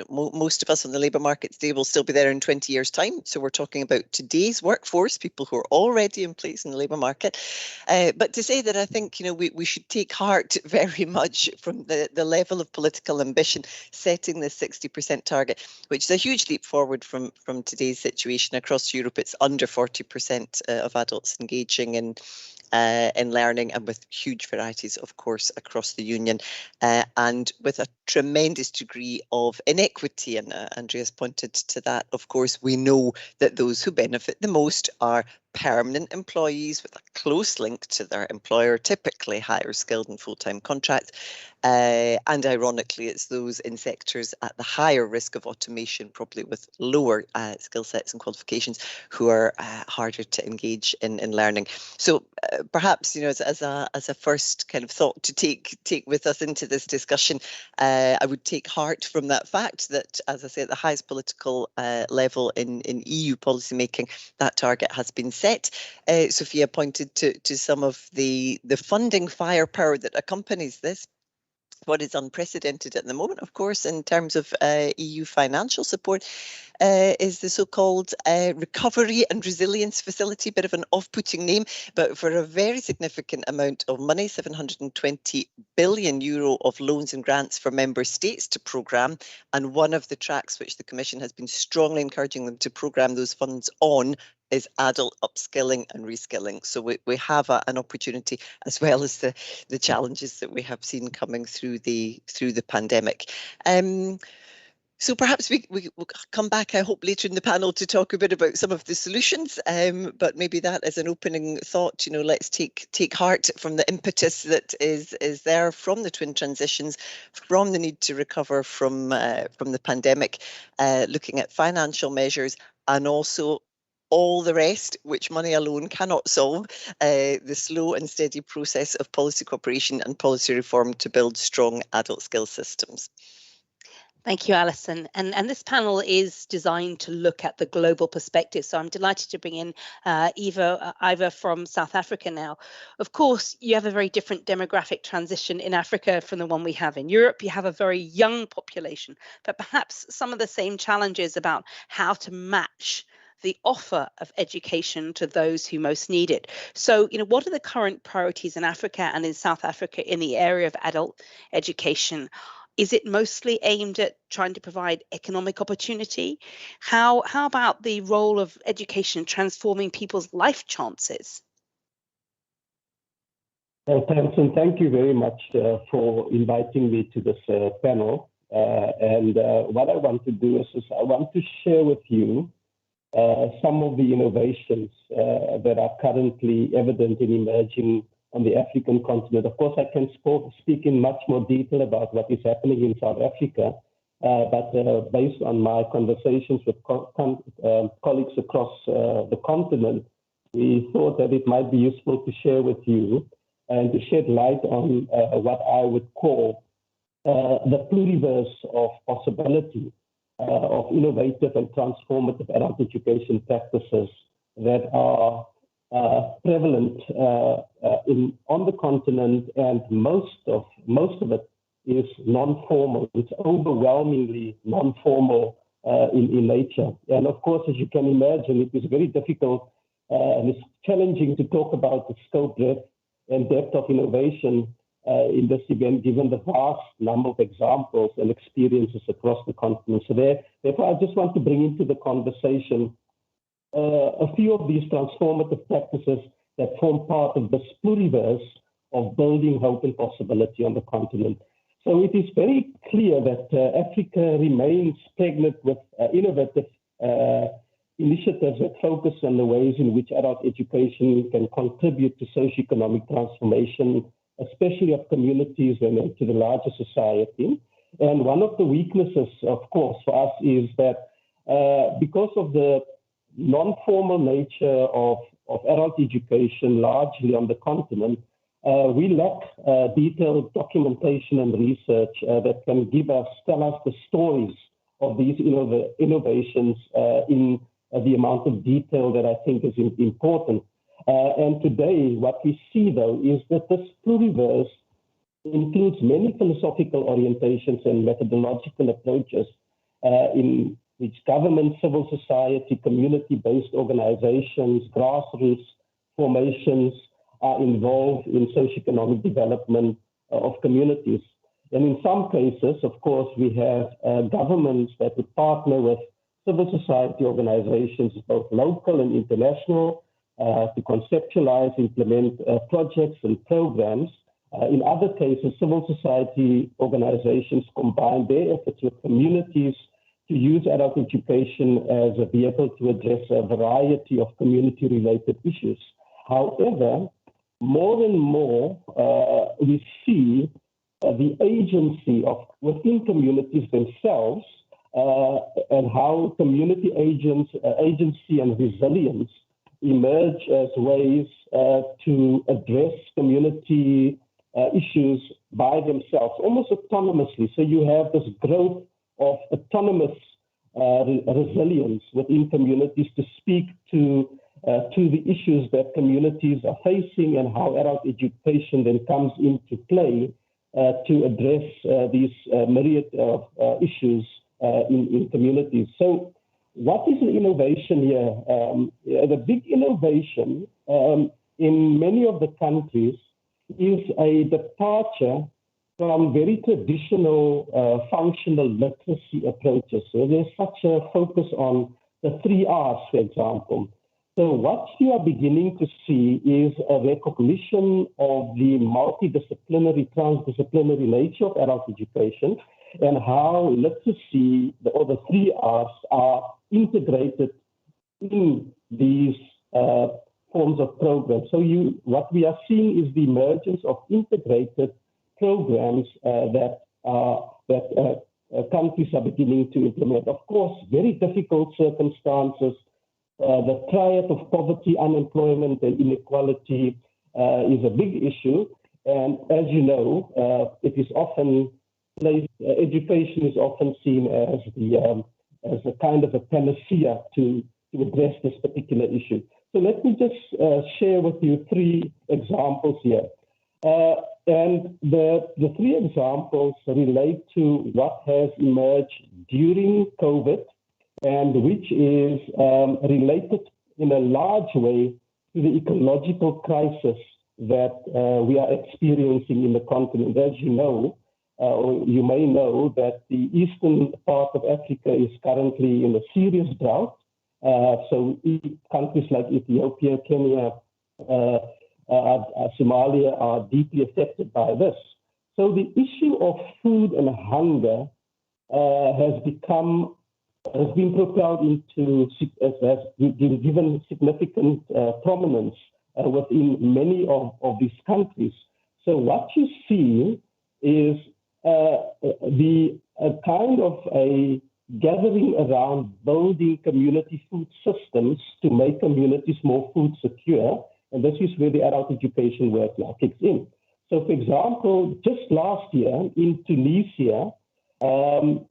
Most of us on the labour market today will still be there in 20 years' time. So we're talking about today's workforce, people who are already in place in the labour market. But to say that I think we should take heart very much from the level of political ambition setting the 60% target, which is a huge leap forward from today's situation across Europe. It's under 40% of adults engaging in learning, and with huge varieties, of course, across the Union, and with a tremendous degree of inequity. And Andreas pointed to that. Of course, we know that those who benefit the most are permanent employees with a close link to their employer, typically higher skilled and full-time contracts. And ironically, it's those in sectors at the higher risk of automation, probably with lower skill sets and qualifications, who are harder to engage in learning. So perhaps, as a first kind of thought to take with us into this discussion, I would take heart from that fact that, as I say, at the highest political level in EU policymaking, that target has been set. Sophia pointed to some of the funding firepower that accompanies this. What is unprecedented at the moment, of course, in terms of EU financial support, is the so-called Recovery and Resilience Facility, bit of an off-putting name, but for a very significant amount of money, 720 billion euro of loans and grants for member states to programme. And one of the tracks which the Commission has been strongly encouraging them to programme those funds on is adult upskilling and reskilling. So we have an opportunity, as well as the challenges that we have seen coming through the pandemic. So perhaps we will come back, I hope, later in the panel to talk a bit about some of the solutions. But maybe that as an opening thought, let's take heart from the impetus that is there from the twin transitions, from the need to recover from the pandemic, looking at financial measures, and also all the rest, which money alone cannot solve, the slow and steady process of policy cooperation and policy reform to build strong adult skills systems. Thank you, Alison. And this panel is designed to look at the global perspective. So I'm delighted to bring in Iva from South Africa now. Of course, you have a very different demographic transition in Africa from the one we have in Europe. You have a very young population, but perhaps some of the same challenges about how to match the offer of education to those who most need it. So, what are the current priorities in Africa and in South Africa in the area of adult education? Is it mostly aimed at trying to provide economic opportunity? How about the role of education transforming people's life chances? Well, Tamsin, thank you very much for inviting me to this panel. And what I want to do is I want to share with you some of the innovations that are currently evident and emerging on the African continent. Of course, I can speak in much more detail about what is happening in South Africa, but based on my conversations with colleagues across the continent, we thought that it might be useful to share with you and to shed light on what I would call the pluriverse of possibility of innovative and transformative adult education practices that are prevalent on the continent, and most of it is non-formal. It's overwhelmingly non-formal in nature. And of course, as you can imagine, it is very difficult and it's challenging to talk about the scope, breadth, and depth of innovation in this event, given the vast number of examples and experiences across the continent. So therefore, I just want to bring into the conversation a few of these transformative practices that form part of the pluriverse of building hope and possibility on the continent. So it is very clear that Africa remains pregnant with innovative initiatives that focus on the ways in which adult education can contribute to socioeconomic transformation, especially of communities and to the larger society. And one of the weaknesses, of course, for us is that because of the non-formal nature of adult education, largely on the continent, we lack detailed documentation and research that can tell us the stories of these innovations in the amount of detail that I think is important. And today, what we see, though, is that this pluriverse includes many philosophical orientations and methodological approaches in which government, civil society, community-based organizations, grassroots formations are involved in socioeconomic development of communities. And in some cases, of course, we have governments that would partner with civil society organizations, both local and international, to conceptualize, implement projects and programs. In other cases, civil society organizations combine their efforts with communities to use adult education as a vehicle to address a variety of community-related issues. However, more and more we see the agency of within communities themselves and how community agency and resilience emerge as ways to address community issues by themselves, almost autonomously. So you have this growth of autonomous resilience within communities to speak to the issues that communities are facing, and how adult education then comes into play to address these myriad of issues in communities. So what is the innovation here? The big innovation in many of the countries is a departure from very traditional functional literacy approaches. So there's such a focus on the 3 R's, for example. So what you are beginning to see is a recognition of the multidisciplinary, transdisciplinary nature of adult education, and how literacy, or the 3 R's, are integrated in these forms of programs. So what we are seeing is the emergence of integrated programs that countries are beginning to implement. Of course, very difficult circumstances. The triad of poverty, unemployment, and inequality is a big issue. And as you know, it is often education is often seen as a kind of a panacea to address this particular issue. So let me just share with you 3 examples here. And the 3 examples relate to what has emerged during COVID, and which is related in a large way to the ecological crisis that we are experiencing in the continent. As you know, or you may know, that the eastern part of Africa is currently in a serious drought. So countries like Ethiopia, Kenya, Somalia are deeply affected by this. So the issue of food and hunger has been propelled into, has been given significant prominence within many of these countries. So what you see is the kind of a gathering around building community food systems to make communities more food secure. And this is where the adult education work now kicks in. So, for example, just last year in Tunisia, the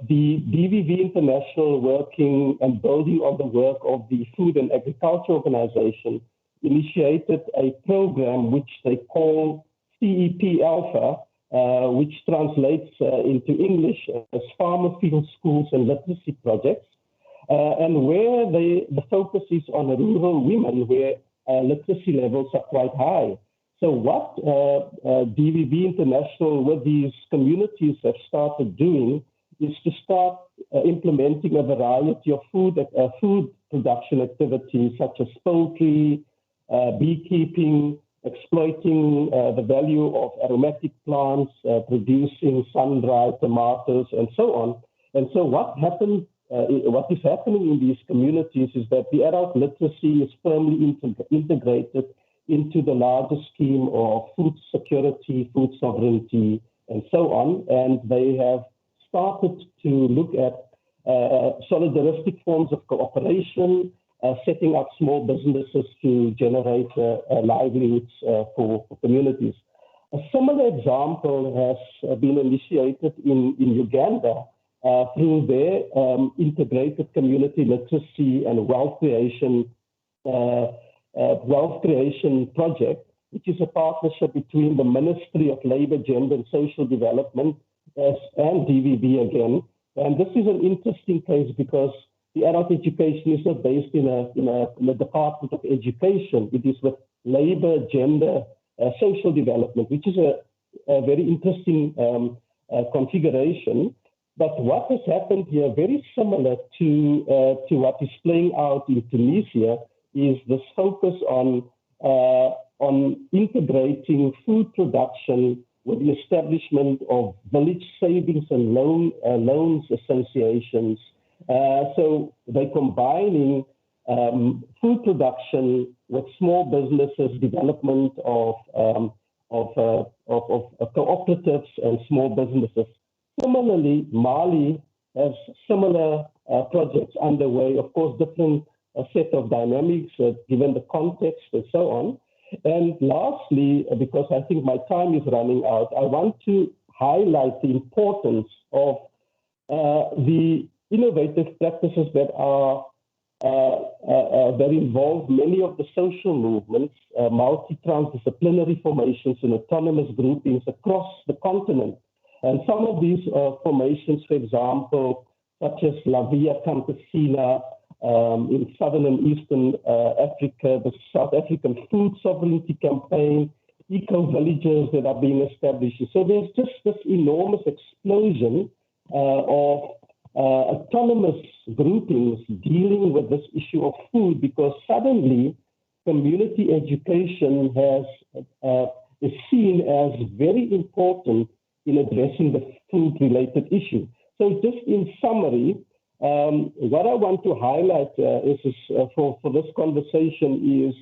DVV International, working and building on the work of the Food and Agriculture Organization, initiated a program which they call CEP Alpha, which translates into English as Farmer Field Schools and Literacy Projects, and where the focus is on rural women, where literacy levels are quite high. So what DVV International with these communities have started doing is to start implementing a variety of food production activities such as poultry, beekeeping, exploiting the value of aromatic plants, producing sun-dried tomatoes, and so on. And so what is happening in these communities is that the adult literacy is firmly integrated into the larger scheme of food security, food sovereignty, and so on. And they have started to look at solidaristic forms of cooperation, setting up small businesses to generate livelihoods for communities. A similar example has been initiated in Uganda through their integrated community literacy and wealth creation project, which is a partnership between the Ministry of Labour, Gender and Social Development and DVB again. And this is an interesting case because the adult education is not based in a Department of Education. It is with Labour, Gender, Social Development, which is a very interesting configuration. But what has happened here, very similar to what is playing out in Tunisia, is this focus on integrating food production with the establishment of village savings and loans associations. So they're combining food production with small businesses, development of cooperatives and small businesses. Similarly, Mali has similar projects underway, of course, different set of dynamics given the context and so on. And lastly, because I think my time is running out, I want to highlight the importance of the innovative practices that involve many of the social movements, multi-transdisciplinary formations and autonomous groupings across the continent. And some of these formations, for example, such as La Via Campesina in southern and eastern Africa, the South African Food Sovereignty Campaign, eco-villages that are being established. So there's just this enormous explosion of autonomous groupings dealing with this issue of food, because suddenly community education is seen as very important in addressing the food-related issue. So just in summary, what I want to highlight for this conversation is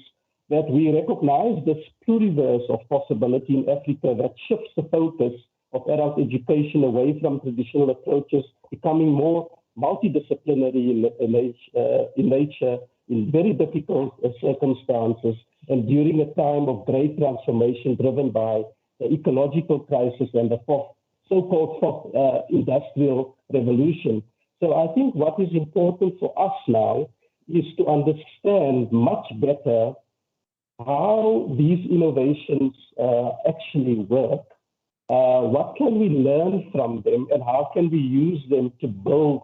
that we recognize this pluriverse of possibility in Africa that shifts the focus of adult education away from traditional approaches, becoming more multidisciplinary in nature, in very difficult circumstances, and during a time of great transformation driven by the ecological crisis and the so-called fourth industrial revolution. So I think what is important for us now is to understand much better how these innovations actually work. What can we learn from them, and how can we use them to build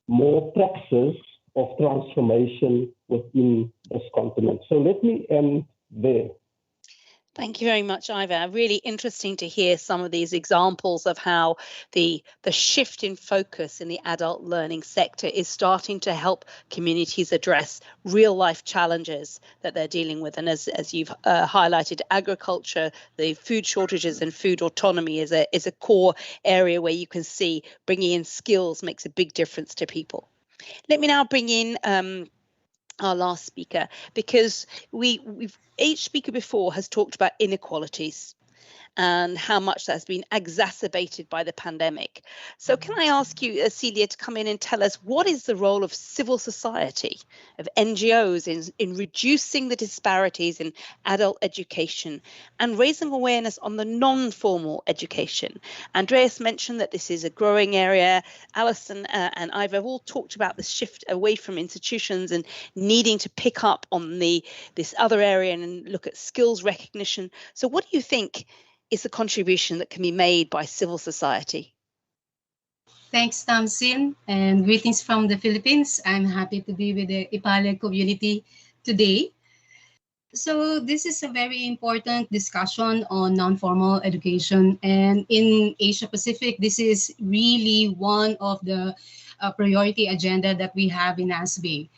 more praxis of transformation within this continent? So let me end there. Thank you very much, Iva. Really interesting to hear some of these examples of how the shift in focus in the adult learning sector is starting to help communities address real life challenges that they're dealing with. And as you've highlighted, agriculture, the food shortages and food autonomy is a core area where you can see bringing in skills makes a big difference to people. Let me now bring in our last speaker, because each speaker before has talked about inequalities and how much that's been exacerbated by the pandemic. So can I ask you, Celia, to come in and tell us what is the role of civil society, of NGOs in reducing the disparities in adult education and raising awareness on the non-formal education? Andreas mentioned that this is a growing area. Alison and Iva have all talked about the shift away from institutions and needing to pick up on this other area and look at skills recognition. So what do you think is the contribution that can be made by civil society? Thanks, Tamsin, and greetings from the Philippines. I'm happy to be with the EPALE community today. So this is a very important discussion on non-formal education, and in Asia Pacific, this is really one of the priority agenda that we have in ASBE.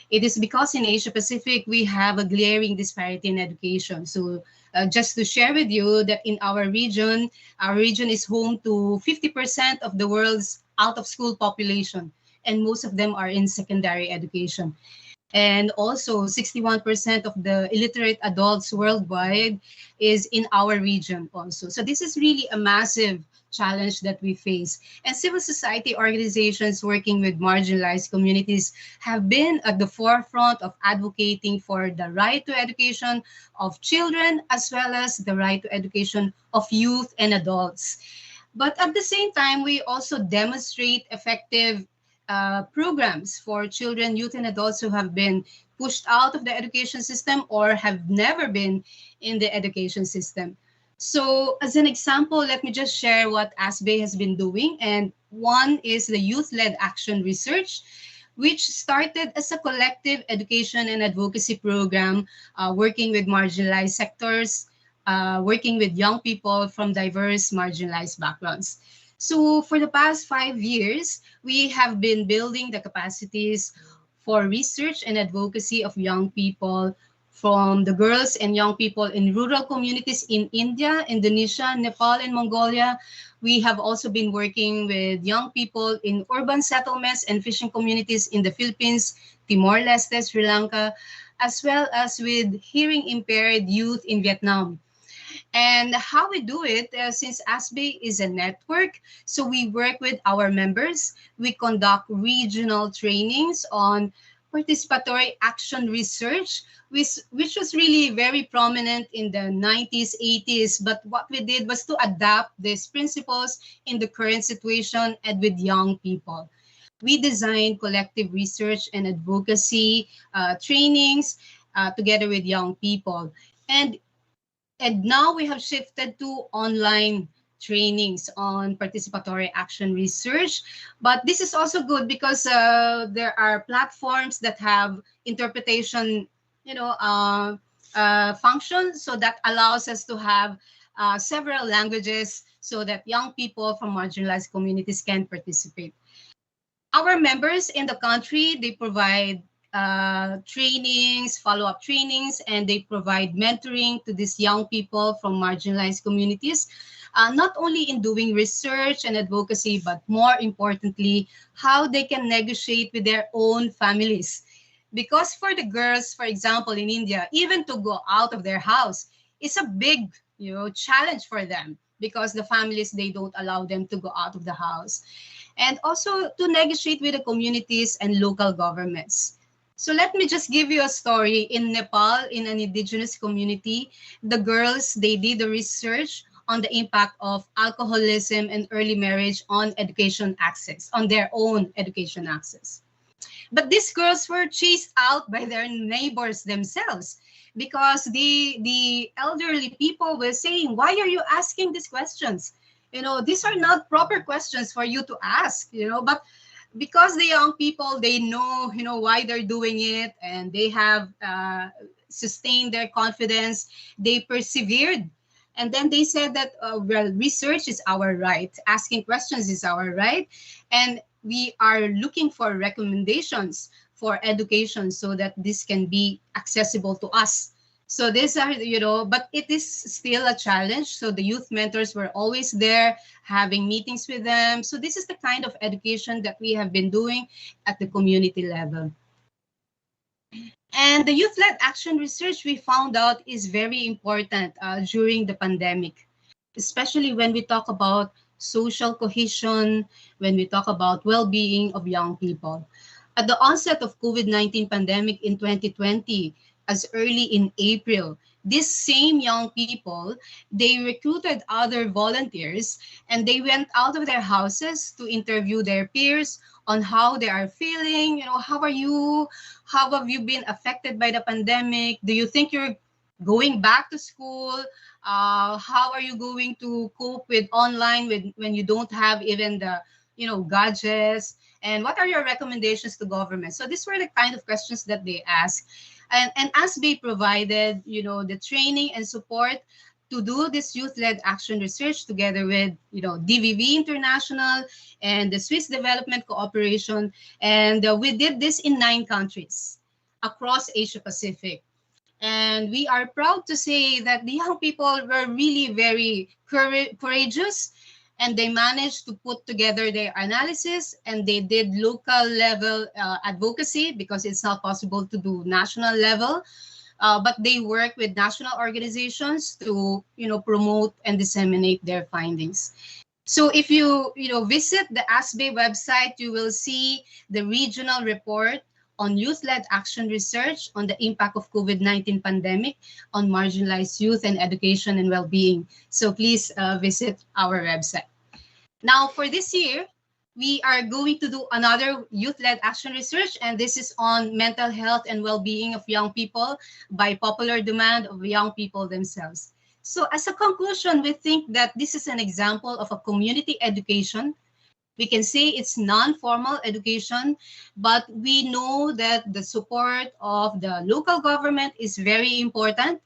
It is because in Asia Pacific, we have a glaring disparity in education. So just to share with you that in our region is home to 50% of the world's out-of-school population, and most of them are in secondary education. And also 61% of the illiterate adults worldwide is in our region also. So this is really a massive challenge that we face. And civil society organizations working with marginalized communities have been at the forefront of advocating for the right to education of children, as well as the right to education of youth and adults. But at the same time, we also demonstrate effective programs for children, youth, and adults who have been pushed out of the education system or have never been in the education system. So as an example, let me just share what ASBE has been doing. And one is the Youth-Led Action Research, which started as a collective education and advocacy program working with marginalized sectors, working with young people from diverse marginalized backgrounds. So for the past 5 years, we have been building the capacities for research and advocacy of young people from the girls and young people in rural communities in India, Indonesia, Nepal, and Mongolia. We have also been working with young people in urban settlements and fishing communities in the Philippines, Timor-Leste, Sri Lanka, as well as with hearing impaired youth in Vietnam. And how we do it, since ASBE is a network, so we work with our members. We conduct regional trainings on participatory action research, which was really very prominent in the 90s, 80s. But what we did was to adapt these principles in the current situation and with young people. We designed collective research and advocacy trainings together with young people. And now we have shifted to online trainings on participatory action research. But this is also good because there are platforms that have interpretation, function, so that allows us to have several languages so that young people from marginalized communities can participate. Our members in the country, they provide trainings, follow-up trainings, and they provide mentoring to these young people from marginalized communities, not only in doing research and advocacy, but more importantly, how they can negotiate with their own families. Because for the girls, for example, in India, even to go out of their house is a big, challenge for them, because the families, they don't allow them to go out of the house. And also to negotiate with the communities and local governments. So let me just give you a story. In Nepal, in an indigenous community, the girls, they did the research on the impact of alcoholism and early marriage on education access, on their own education access. But these girls were chased out by their neighbors themselves, because the elderly people were saying, why are you asking these questions? These are not proper questions for you to ask, but because the young people, they know, why they're doing it, and they have sustained their confidence, they persevered. And then they said that, well, research is our right, asking questions is our right, and we are looking for recommendations for education so that this can be accessible to us. So these are, but it is still a challenge. So the youth mentors were always there, having meetings with them. So this is the kind of education that we have been doing at the community level. And the youth-led action research, we found out, is very important during the pandemic, especially when we talk about social cohesion, when we talk about well-being of young people. At the onset of COVID-19 pandemic in 2020, as early in April, these same young people, they recruited other volunteers, and they went out of their houses to interview their peers on how they are feeling. How are you? How have you been affected by the pandemic? Do you think you're going back to school? How are you going to cope with online when you don't have even the gadgets? And what are your recommendations to government? So these were the kind of questions that they asked. And ASBE provided, the training and support to do this youth-led action research together with, DVV International and the Swiss Development Cooperation. And we did this in 9 countries across Asia Pacific. And we are proud to say that the young people were really very courageous, and they managed to put together their analysis, and they did local level advocacy, because it's not possible to do national level, but they work with national organizations to promote and disseminate their findings. So if you visit the ASBE website, you will see the regional report on youth-led action research on the impact of COVID-19 pandemic on marginalized youth and education and well-being. So please visit our website. Now for this year, we are going to do another youth-led action research, and this is on mental health and well-being of young people by popular demand of young people themselves. So as a conclusion, we think that this is an example of a community education. We can say it's non-formal education, but we know that the support of the local government is very important.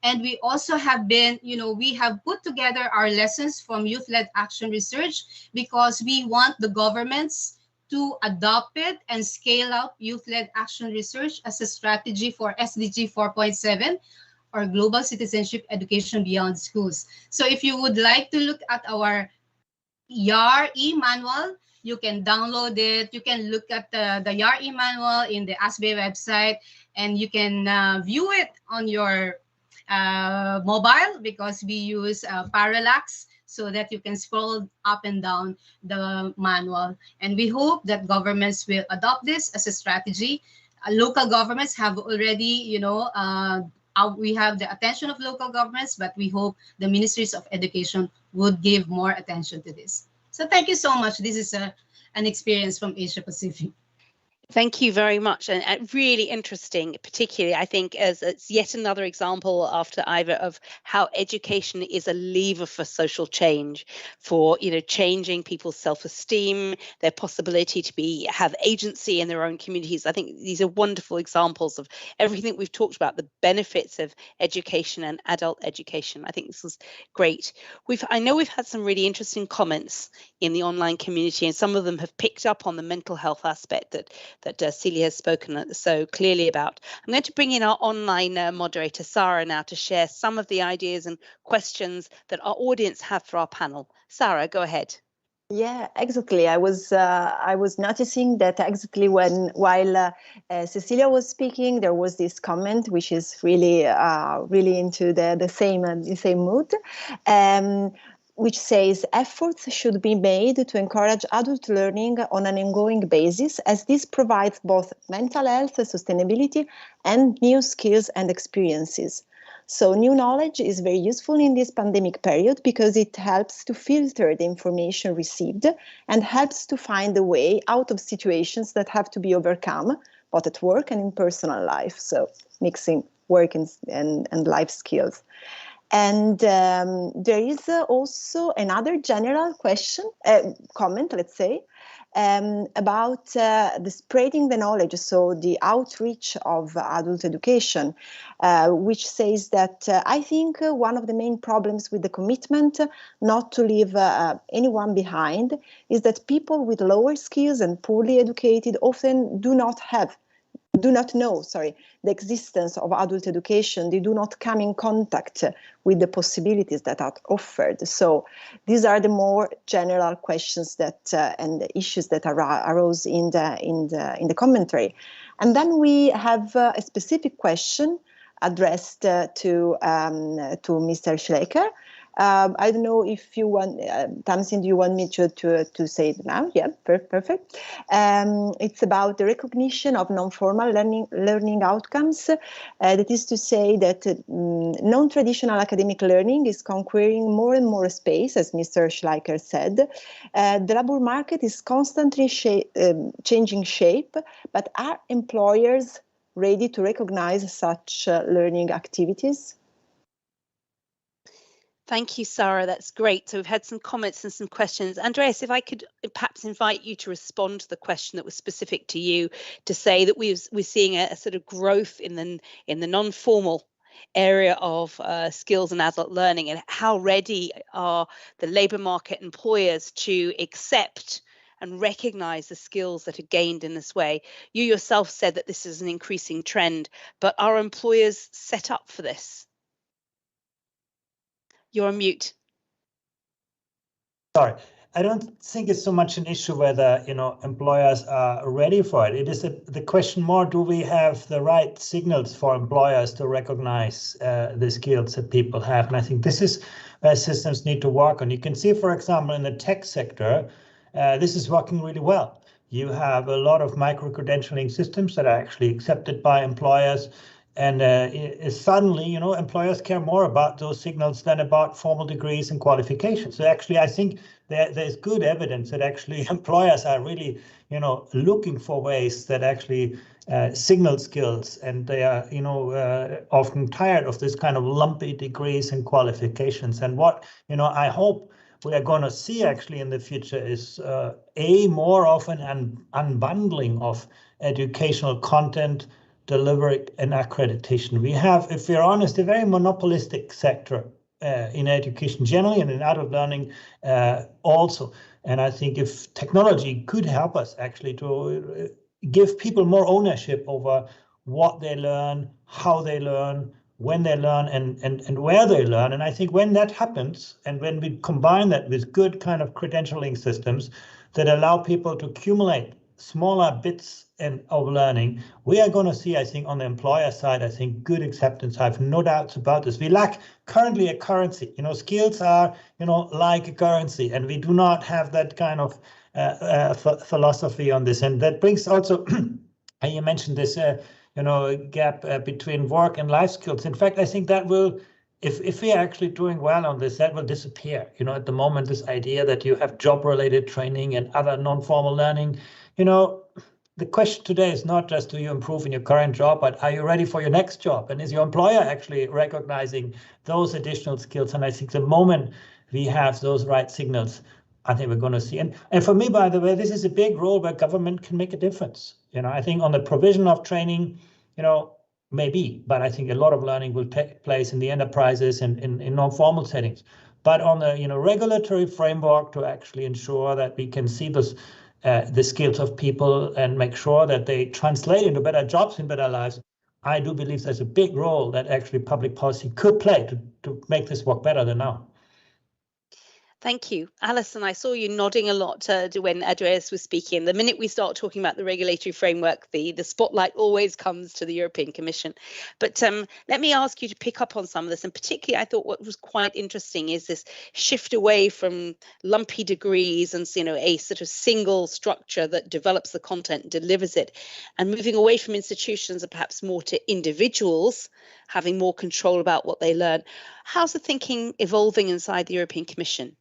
And we also have been, we have put together our lessons from youth-led action research, because we want the governments to adopt it and scale up youth-led action research as a strategy for SDG 4.7, or Global Citizenship Education Beyond Schools. So if you would like to look at our YAR e-manual, you can download it. You can look at the YAR e-manual in the ASBE website, and you can view it on your mobile, because we use parallax, so that you can scroll up and down the manual. And we hope that governments will adopt this as a strategy. Local governments have already, we have the attention of local governments, but we hope the ministries of education would give more attention to this. So thank you so much. This is an experience from Asia Pacific. Thank you very much, and really interesting, particularly I think as it's yet another example after Iva of how education is a lever for social change, for changing people's self-esteem, their possibility to have agency in their own communities. I think these are wonderful examples of everything we've talked about, the benefits of education and adult education. I think this was great. I know we've had some really interesting comments in the online community, and some of them have picked up on the mental health aspect that Celia has spoken so clearly about. I'm going to bring in our online moderator, Sarah, now to share some of the ideas and questions that our audience have for our panel. Sarah, go ahead. Yeah, exactly. I was noticing that exactly while Cecilia was speaking, there was this comment which is really into the same mood. Which says efforts should be made to encourage adult learning on an ongoing basis, as this provides both mental health, sustainability, and new skills and experiences. So new knowledge is very useful in this pandemic period because it helps to filter the information received and helps to find a way out of situations that have to be overcome, both at work and in personal life. So mixing work and life skills. And there is also another general comment, let's say, about the spreading the knowledge, so the outreach of adult education, which says that I think one of the main problems with the commitment not to leave anyone behind is that people with lower skills and poorly educated often do not know the existence of adult education. They do not come in contact with the possibilities that are offered. So these are the more general questions that and the issues that arose in the commentary. And then we have a specific question addressed to Mr. Schleicher. I don't know if you want, Tamsin, do you want me to say it now? Yeah, perfect. It's about the recognition of non-formal learning outcomes. That is to say that non-traditional academic learning is conquering more and more space, as Mr. Schleicher said. The labor market is constantly changing shape, but are employers ready to recognize such learning activities? Thank you, Sarah. That's great. So we've had some comments and some questions. Andreas, if I could perhaps invite you to respond to the question that was specific to you, to say that we're seeing a sort of growth in the non-formal area of skills and adult learning, and how ready are the labour market employers to accept and recognise the skills that are gained in this way. You yourself said that this is an increasing trend, but are employers set up for this? You're on mute. Sorry, I don't think it's so much an issue whether employers are ready for it. It is the question more: do we have the right signals for employers to recognize the skills that people have? And I think this is where systems need to work on. You can see, for example, in the tech sector, this is working really well. You have a lot of micro-credentialing systems that are actually accepted by employers. And suddenly, employers care more about those signals than about formal degrees and qualifications. So actually, I think there's good evidence that actually employers are really, looking for ways that actually signal skills, and they are, often tired of this kind of lumpy degrees and qualifications. And what, I hope we are going to see actually in the future is more often an unbundling of educational content, delivery, and accreditation. We have, if we're honest, a very monopolistic sector in education generally, and in adult learning also. And I think if technology could help us actually to give people more ownership over what they learn, how they learn, when they learn, and where they learn. And I think when that happens, and when we combine that with good kind of credentialing systems that allow people to accumulate smaller bits of learning, we are going to see, I think, on the employer side, I think, good acceptance. I have no doubts about this. We lack currently a currency. Skills are, like a currency, and we do not have that kind of philosophy on this. And that brings also, you mentioned this, gap between work and life skills. In fact, I think that will, if we are actually doing well on this, that will disappear. At the moment, this idea that you have job-related training and other non-formal learning, the question today is not just do you improve in your current job, but are you ready for your next job? And is your employer actually recognizing those additional skills? And I think the moment we have those right signals, I think we're going to see. And for me, by the way, this is a big role where government can make a difference. I think on the provision of training, maybe, but I think a lot of learning will take place in the enterprises and in non-formal settings. But on the regulatory framework to actually ensure that we can see this, the skills of people and make sure that they translate into better jobs and better lives, I do believe there's a big role that actually public policy could play to make this work better than now. Thank you. Alison, I saw you nodding a lot when Andreas was speaking. The minute we start talking about the regulatory framework, the spotlight always comes to the European Commission. But let me ask you to pick up on some of this. And particularly, I thought what was quite interesting is this shift away from lumpy degrees and a sort of single structure that develops the content and delivers it, and moving away from institutions and perhaps more to individuals having more control about what they learn. How's the thinking evolving inside the European Commission?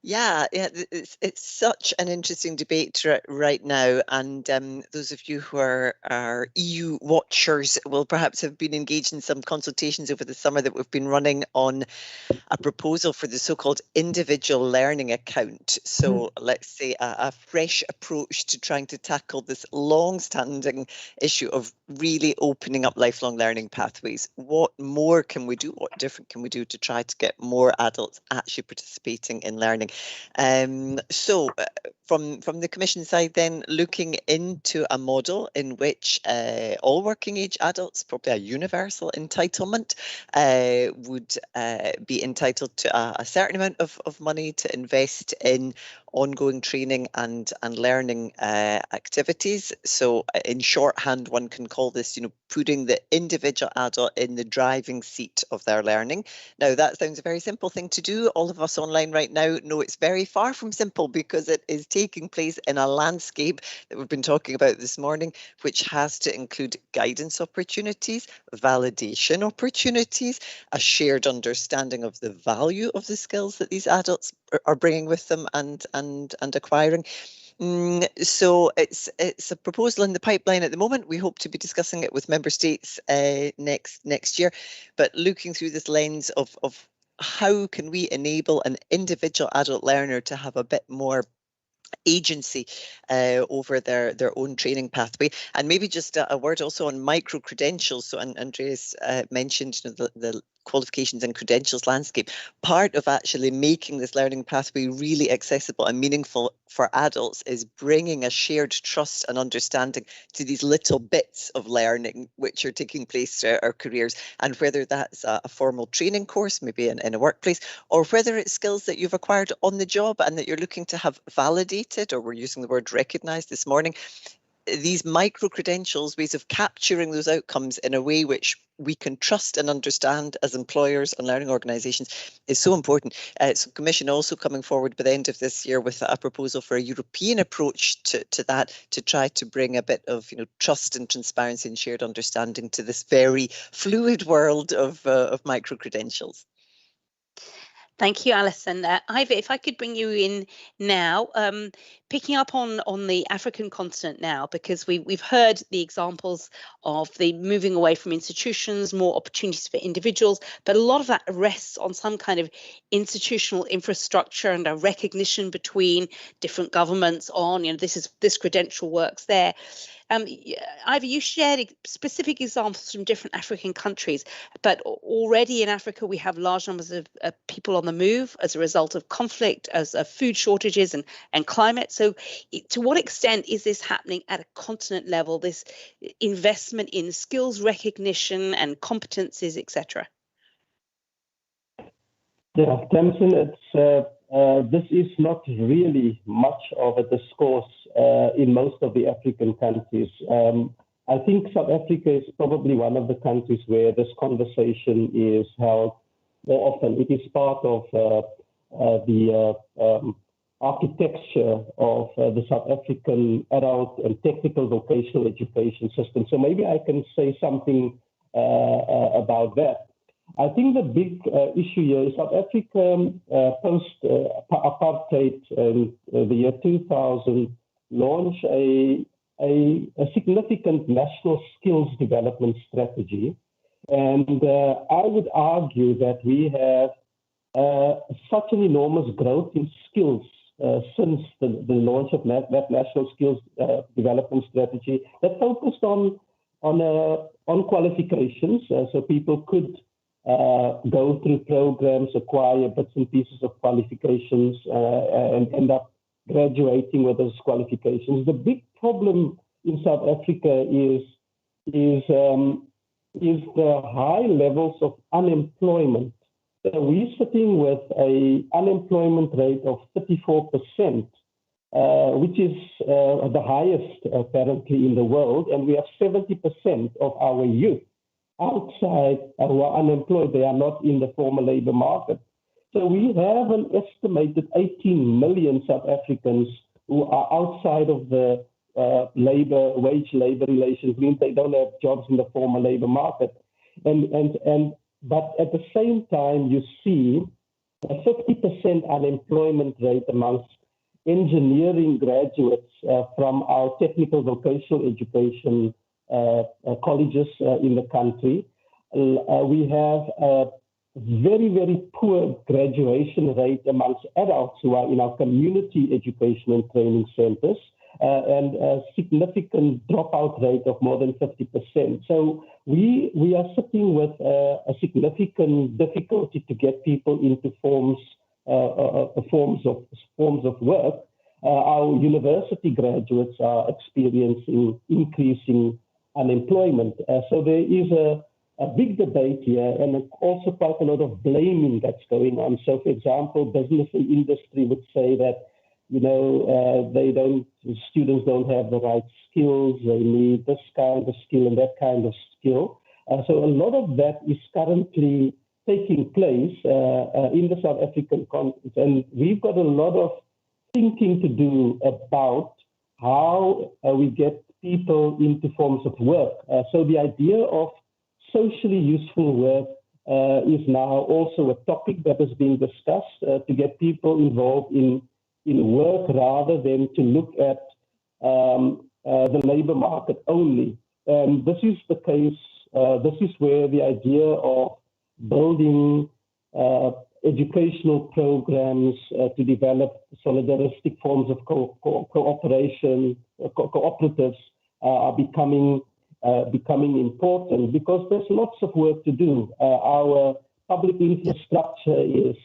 Yeah, it's such an interesting debate right now, and those of you who are EU watchers will perhaps have been engaged in some consultations over the summer that we've been running on a proposal for the so-called individual learning account. So let's say a fresh approach to trying to tackle this long-standing issue of really opening up lifelong learning pathways. What more can we do? What different can we do to try to get more adults actually participating in learning? So from the Commission side then, looking into a model in which all working age adults, probably a universal entitlement, would be entitled to a certain amount of money to invest in ongoing training and learning activities. So in shorthand, one can call this, putting the individual adult in the driving seat of their learning. Now, that sounds a very simple thing to do. All of us online right now know it's very far from simple, because it is taking place in a landscape that we've been talking about this morning, which has to include guidance opportunities, validation opportunities, a shared understanding of the value of the skills that these adults are bringing with them and acquiring. So it's a proposal in the pipeline at the moment. We hope to be discussing it with member states next year, but looking through this lens of how can we enable an individual adult learner to have a bit more agency over their own training pathway. And maybe just a word also on micro credentials. So Andreas mentioned the qualifications and credentials landscape. Part of actually making this learning pathway really accessible and meaningful for adults is bringing a shared trust and understanding to these little bits of learning which are taking place throughout our careers, and whether that's a formal training course, maybe in a workplace, or whether it's skills that you've acquired on the job and that you're looking to have validated, or we're using the word recognised this morning. These micro credentials, ways of capturing those outcomes in a way which we can trust and understand as employers and learning organisations, is so important. So Commission also coming forward by the end of this year with a proposal for a European approach to that, to try to bring a bit of trust and transparency and shared understanding to this very fluid world of micro credentials. Thank you, Alison. Ivy, if I could bring you in now, picking up on the African continent now, because we've heard the examples of the moving away from institutions, more opportunities for individuals, but a lot of that rests on some kind of institutional infrastructure and a recognition between different governments on, this credential works there. Ivy, you shared specific examples from different African countries, but already in Africa we have large numbers of people on the move as a result of conflict, as of food shortages and climate. So to what extent is this happening at a continent level, this investment in skills recognition and competencies, etc.? Yeah, Tamsin, this is not really much of a discourse in most of the African countries. I think South Africa is probably one of the countries where this conversation is held more often. It is part of the architecture of the South African adult and technical vocational education system. So maybe I can say something about that. I think the big issue here is South Africa post-apartheid in the year 2000 launched a significant national skills development strategy. And I would argue that we have such an enormous growth in skills since the launch of that national skills development strategy that focused on qualifications, so people could go through programs, acquire bits and pieces of qualifications, and end up graduating with those qualifications. The big problem in South Africa is the high levels of unemployment. So we're sitting with an unemployment rate of 34%, which is the highest apparently in the world, and we have 70% of our youth outside who are unemployed. They are not in the formal labor market. So we have an estimated 18 million South Africans who are outside of the wage labor relations, means they don't have jobs in the formal labor market. But at the same time, you see a 50% unemployment rate amongst engineering graduates from our technical vocational education colleges in the country. We have a very, very poor graduation rate amongst adults who are in our community education and training centers, and a significant dropout rate of more than 50%. So we are sitting with a significant difficulty to get people into forms of work. Our university graduates are experiencing increasing unemployment. So there is a big debate here, and also quite a lot of blaming that's going on. So, for example, business and industry would say that, students don't have the right skills, they need this kind of skill and that kind of skill. So a lot of that is currently taking place in the South African context, and we've got a lot of thinking to do about how we get people into forms of work. So the idea of socially useful work is now also a topic that is being discussed to get people involved in work rather than to look at the labor market only. And this is the case, this is where the idea of building educational programs to develop solidaristic forms of cooperation, cooperatives are becoming important, because there's lots of work to do. Our public infrastructure is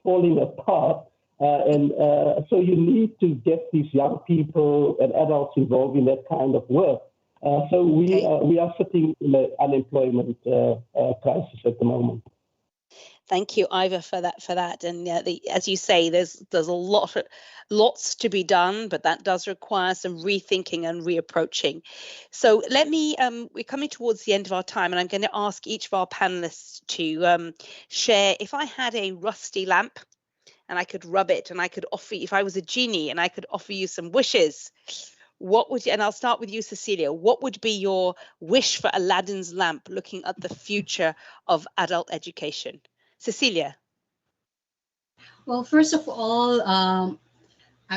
falling apart, and so you need to get these young people and adults involved in that kind of work. So we are sitting in an unemployment crisis at the moment. Thank you, Ivor, for that. And as you say, there's lots to be done, but that does require some rethinking and reapproaching. So let me, we're coming towards the end of our time, and I'm going to ask each of our panelists to share, if I had a rusty lamp and I could rub it and I could offer, if I was a genie and I could offer you some wishes, what would you, and I'll start with you, Cecilia, what would be your wish for Aladdin's lamp looking at the future of adult education? Cecilia. Well, first of all,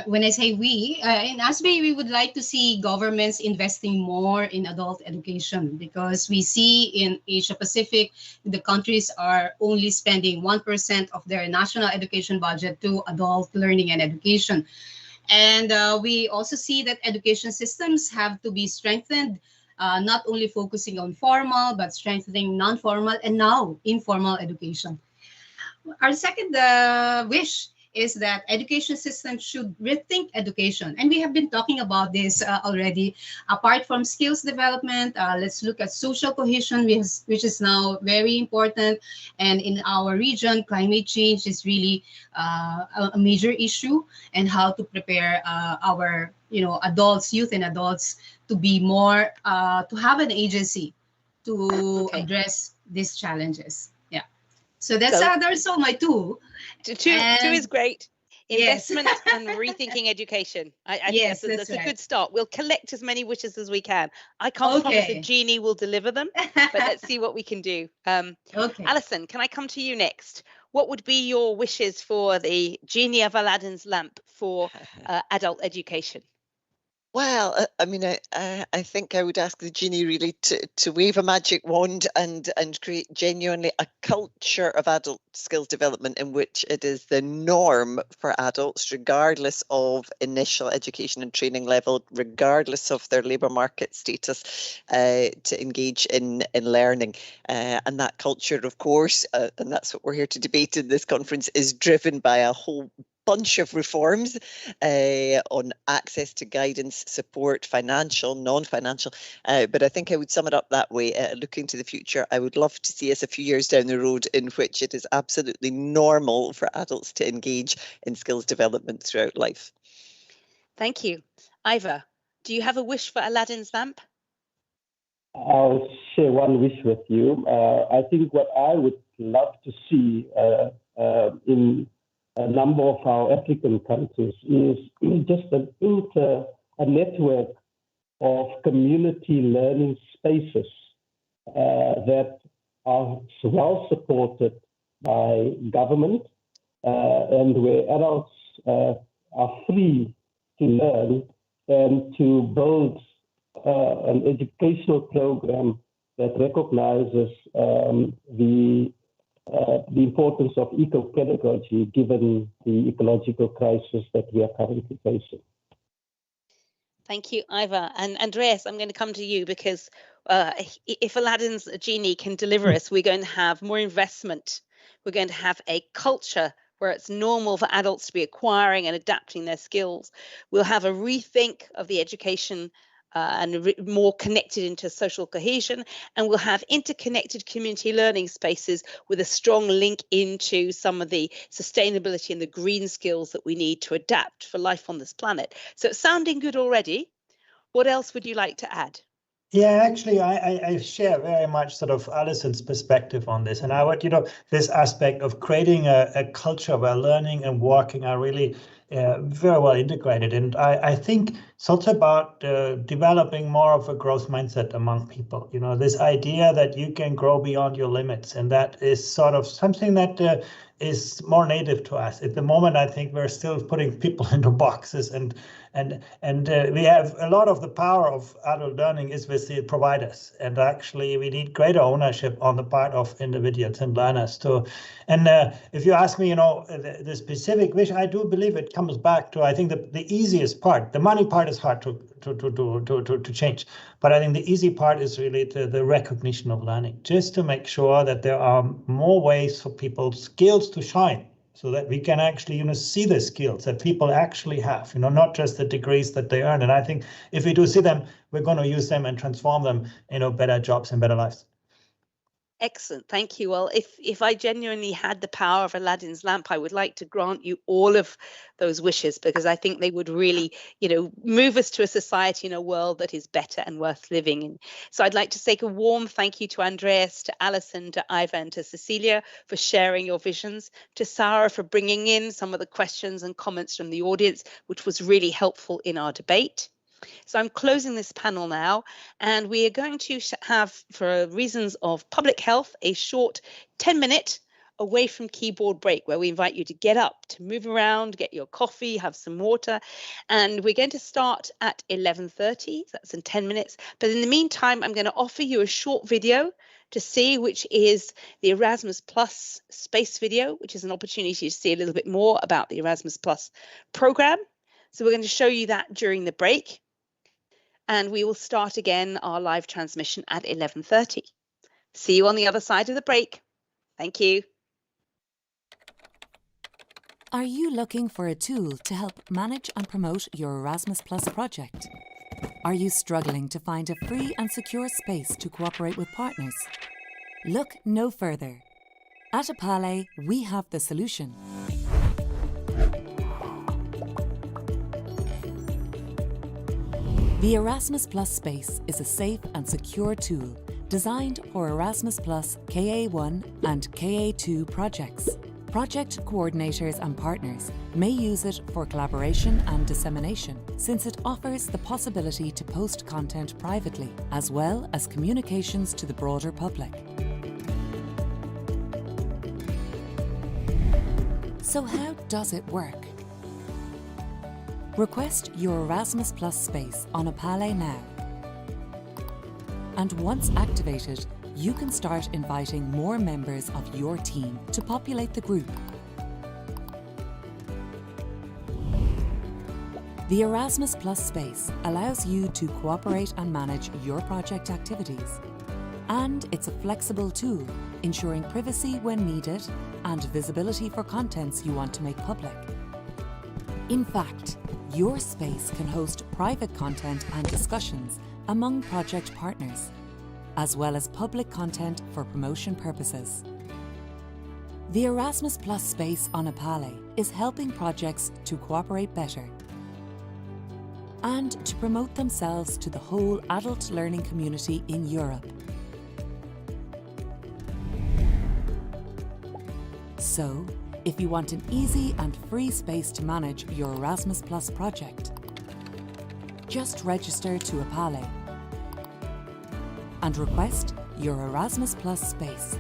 when I say we, in ASBE, we would like to see governments investing more in adult education, because we see in Asia Pacific, the countries are only spending 1% of their national education budget to adult learning and education. And we also see that education systems have to be strengthened, not only focusing on formal, but strengthening non-formal and now informal education. Our second wish is that education systems should rethink education. And we have been talking about this already. Apart from skills development, let's look at social cohesion, which is now very important. And in our region, climate change is really a major issue, and how to prepare our adults, youth and adults, to be more, to have an agency to address these challenges. So that's all my two. Two is great. Investment Yes. and rethinking education. I think that's a good start. We'll collect as many wishes as we can. I can't promise a genie will deliver them, but let's see what we can do. Alison, can I come to you next? What would be your wishes for the genie of Aladdin's lamp for adult education? Well, I mean, I think I would ask the genie really to wave a magic wand and create genuinely a culture of adult skills development in which it is the norm for adults, regardless of initial education and training level, regardless of their labour market status, to engage in learning. And that culture, of course, and that's what we're here to debate in this conference, is driven by a whole bunch of reforms on access to guidance, support, financial, non-financial. But I think I would sum it up that way. Looking to the future, I would love to see us a few years down the road in which it is absolutely normal for adults to engage in skills development throughout life. Thank you. Iva, do you have a wish for Aladdin's lamp? I'll share one wish with you. I think what I would love to see in a number of our African countries is just a network of community learning spaces that are well supported by government and where adults are free to learn and to build an educational program that recognizes the importance of eco-pedagogy given the ecological crisis that we are currently facing. Thank you, Iva. And Andreas, I'm going to come to you because if Aladdin's genie can deliver us, we're going to have more investment. We're going to have a culture where it's normal for adults to be acquiring and adapting their skills. We'll have a rethink of the education and more connected into social cohesion, and we'll have interconnected community learning spaces with a strong link into some of the sustainability and the green skills that we need to adapt for life on this planet. So it's sounding good already. What else would you like to add? Yeah, actually, I share very much sort of Alison's perspective on this. And I would, this aspect of creating a culture where learning and working are really very well integrated. And I think it's also about developing more of a growth mindset among people. This idea that you can grow beyond your limits. And that is sort of something that is more native to us. At the moment, I think we're still putting people into boxes, and we have a lot of the power of adult learning is with the providers, and actually we need greater ownership on the part of individuals and learners too. And if you ask me, the specific wish, I do believe it comes back to, I think the easiest part. The money part is hard to change, but I think the easy part is really the recognition of learning, just to make sure that there are more ways for people's skills to shine, so that we can actually, see the skills that people actually have, not just the degrees that they earn. And I think if we do see them, we're going to use them and transform them, better jobs and better lives. Excellent. Thank you. Well, if I genuinely had the power of Aladdin's lamp, I would like to grant you all of those wishes, because I think they would really, move us to a society and a world that is better and worth living in. So I'd like to say a warm thank you to Andreas, to Alison, to Iva, and to Cecilia for sharing your visions, to Sarah for bringing in some of the questions and comments from the audience, which was really helpful in our debate. So I'm closing this panel now, and we are going to have, for reasons of public health, a short 10-minute away from keyboard break, where we invite you to get up, to move around, get your coffee, have some water. And we're going to start at 11:30, so that's in 10 minutes. But in the meantime, I'm going to offer you a short video to see, which is the Erasmus Plus space video, which is an opportunity to see a little bit more about the Erasmus Plus program. So we're going to show you that during the break. And we will start again our live transmission at 11:30. See you on the other side of the break. Thank you. Are you looking for a tool to help manage and promote your Erasmus Plus project? Are you struggling to find a free and secure space to cooperate with partners? Look no further. At EPALE, we have the solution. The Erasmus Plus space is a safe and secure tool designed for Erasmus Plus KA1 and KA2 projects. Project coordinators and partners may use it for collaboration and dissemination, since it offers the possibility to post content privately, as well as communications to the broader public. So how does it work? Request your Erasmus Plus space on EPALE now. And once activated, you can start inviting more members of your team to populate the group. The Erasmus Plus space allows you to cooperate and manage your project activities. And it's a flexible tool, ensuring privacy when needed and visibility for contents you want to make public. In fact, your space can host private content and discussions among project partners, as well as public content for promotion purposes. The Erasmus Plus space on EPALE is helping projects to cooperate better and to promote themselves to the whole adult learning community in Europe. So, if you want an easy and free space to manage your Erasmus Plus project, just register to EPALE and request your Erasmus Plus space.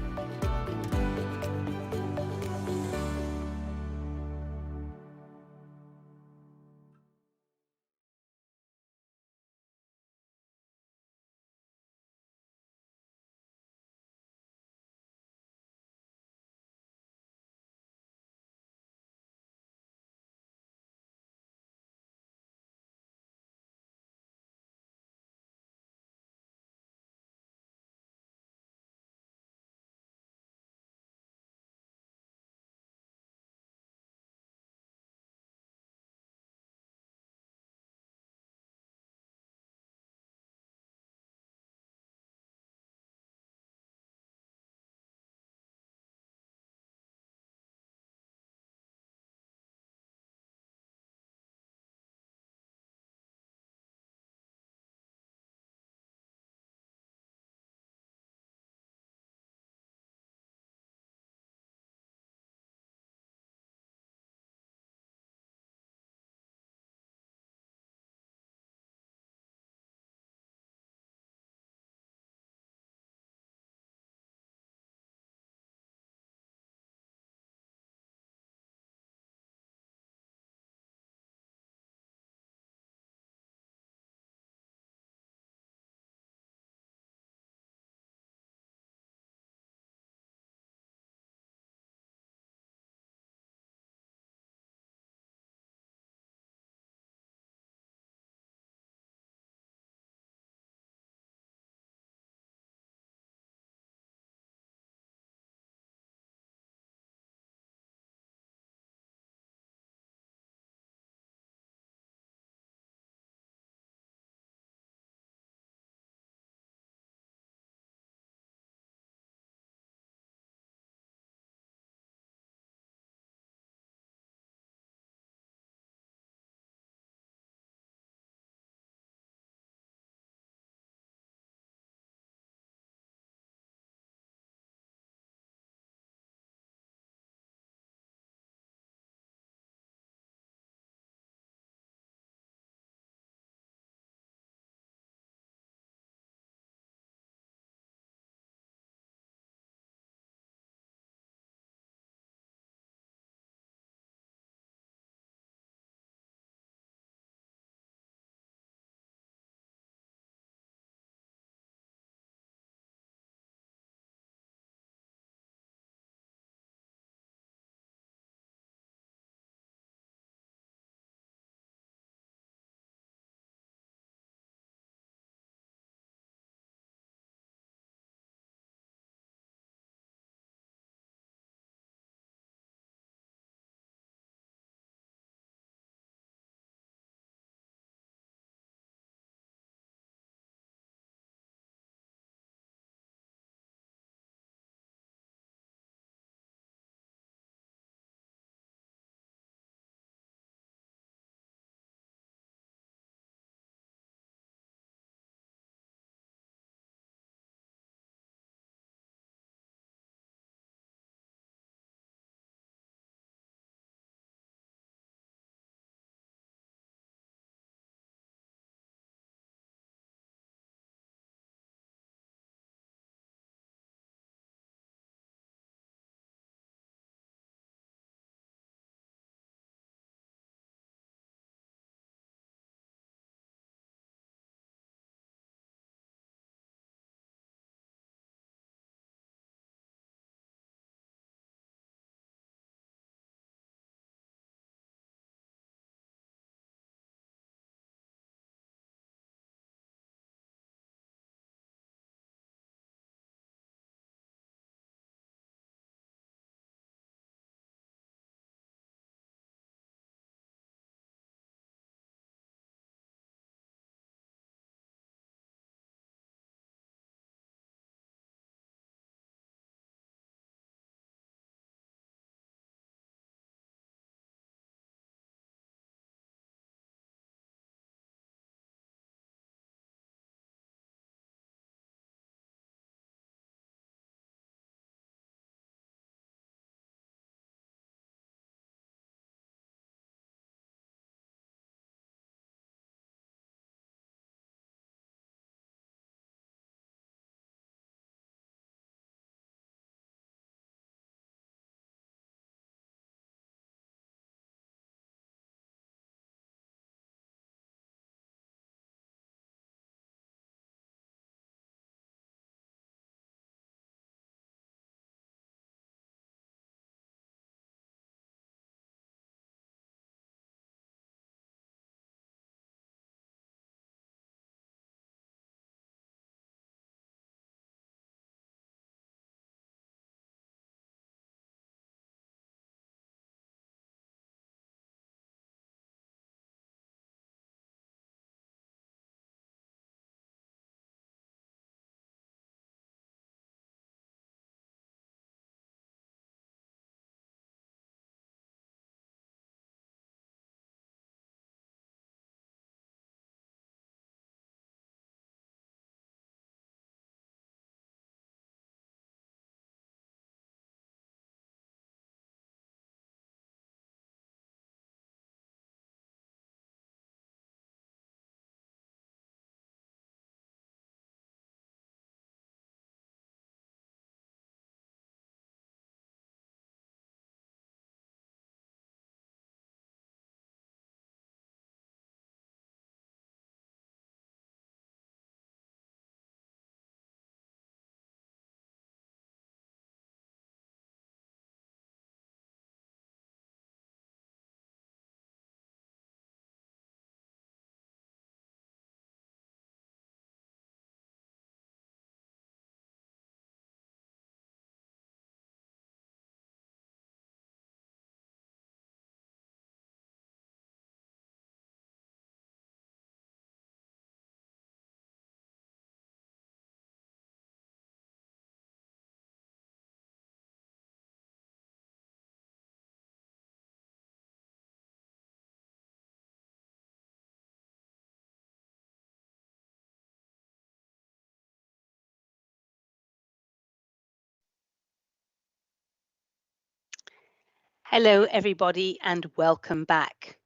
Hello, everybody, and welcome back.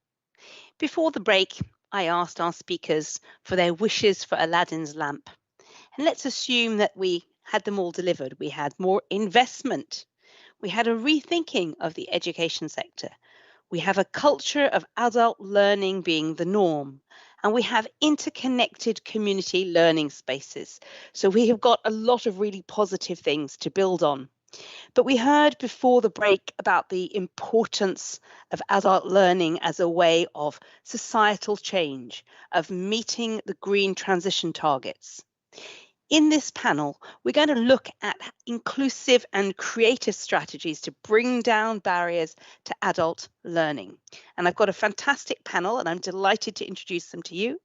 Before the break, I asked our speakers for their wishes for Aladdin's lamp. And let's assume that we had them all delivered. We had more investment. We had a rethinking of the education sector. We have a culture of adult learning being the norm. And we have interconnected community learning spaces. So we have got a lot of really positive things to build on. But we heard before the break about the importance of adult learning as a way of societal change, of meeting the green transition targets. In this panel, we're going to look at inclusive and creative strategies to bring down barriers to adult learning. And I've got a fantastic panel, and I'm delighted to introduce them to you.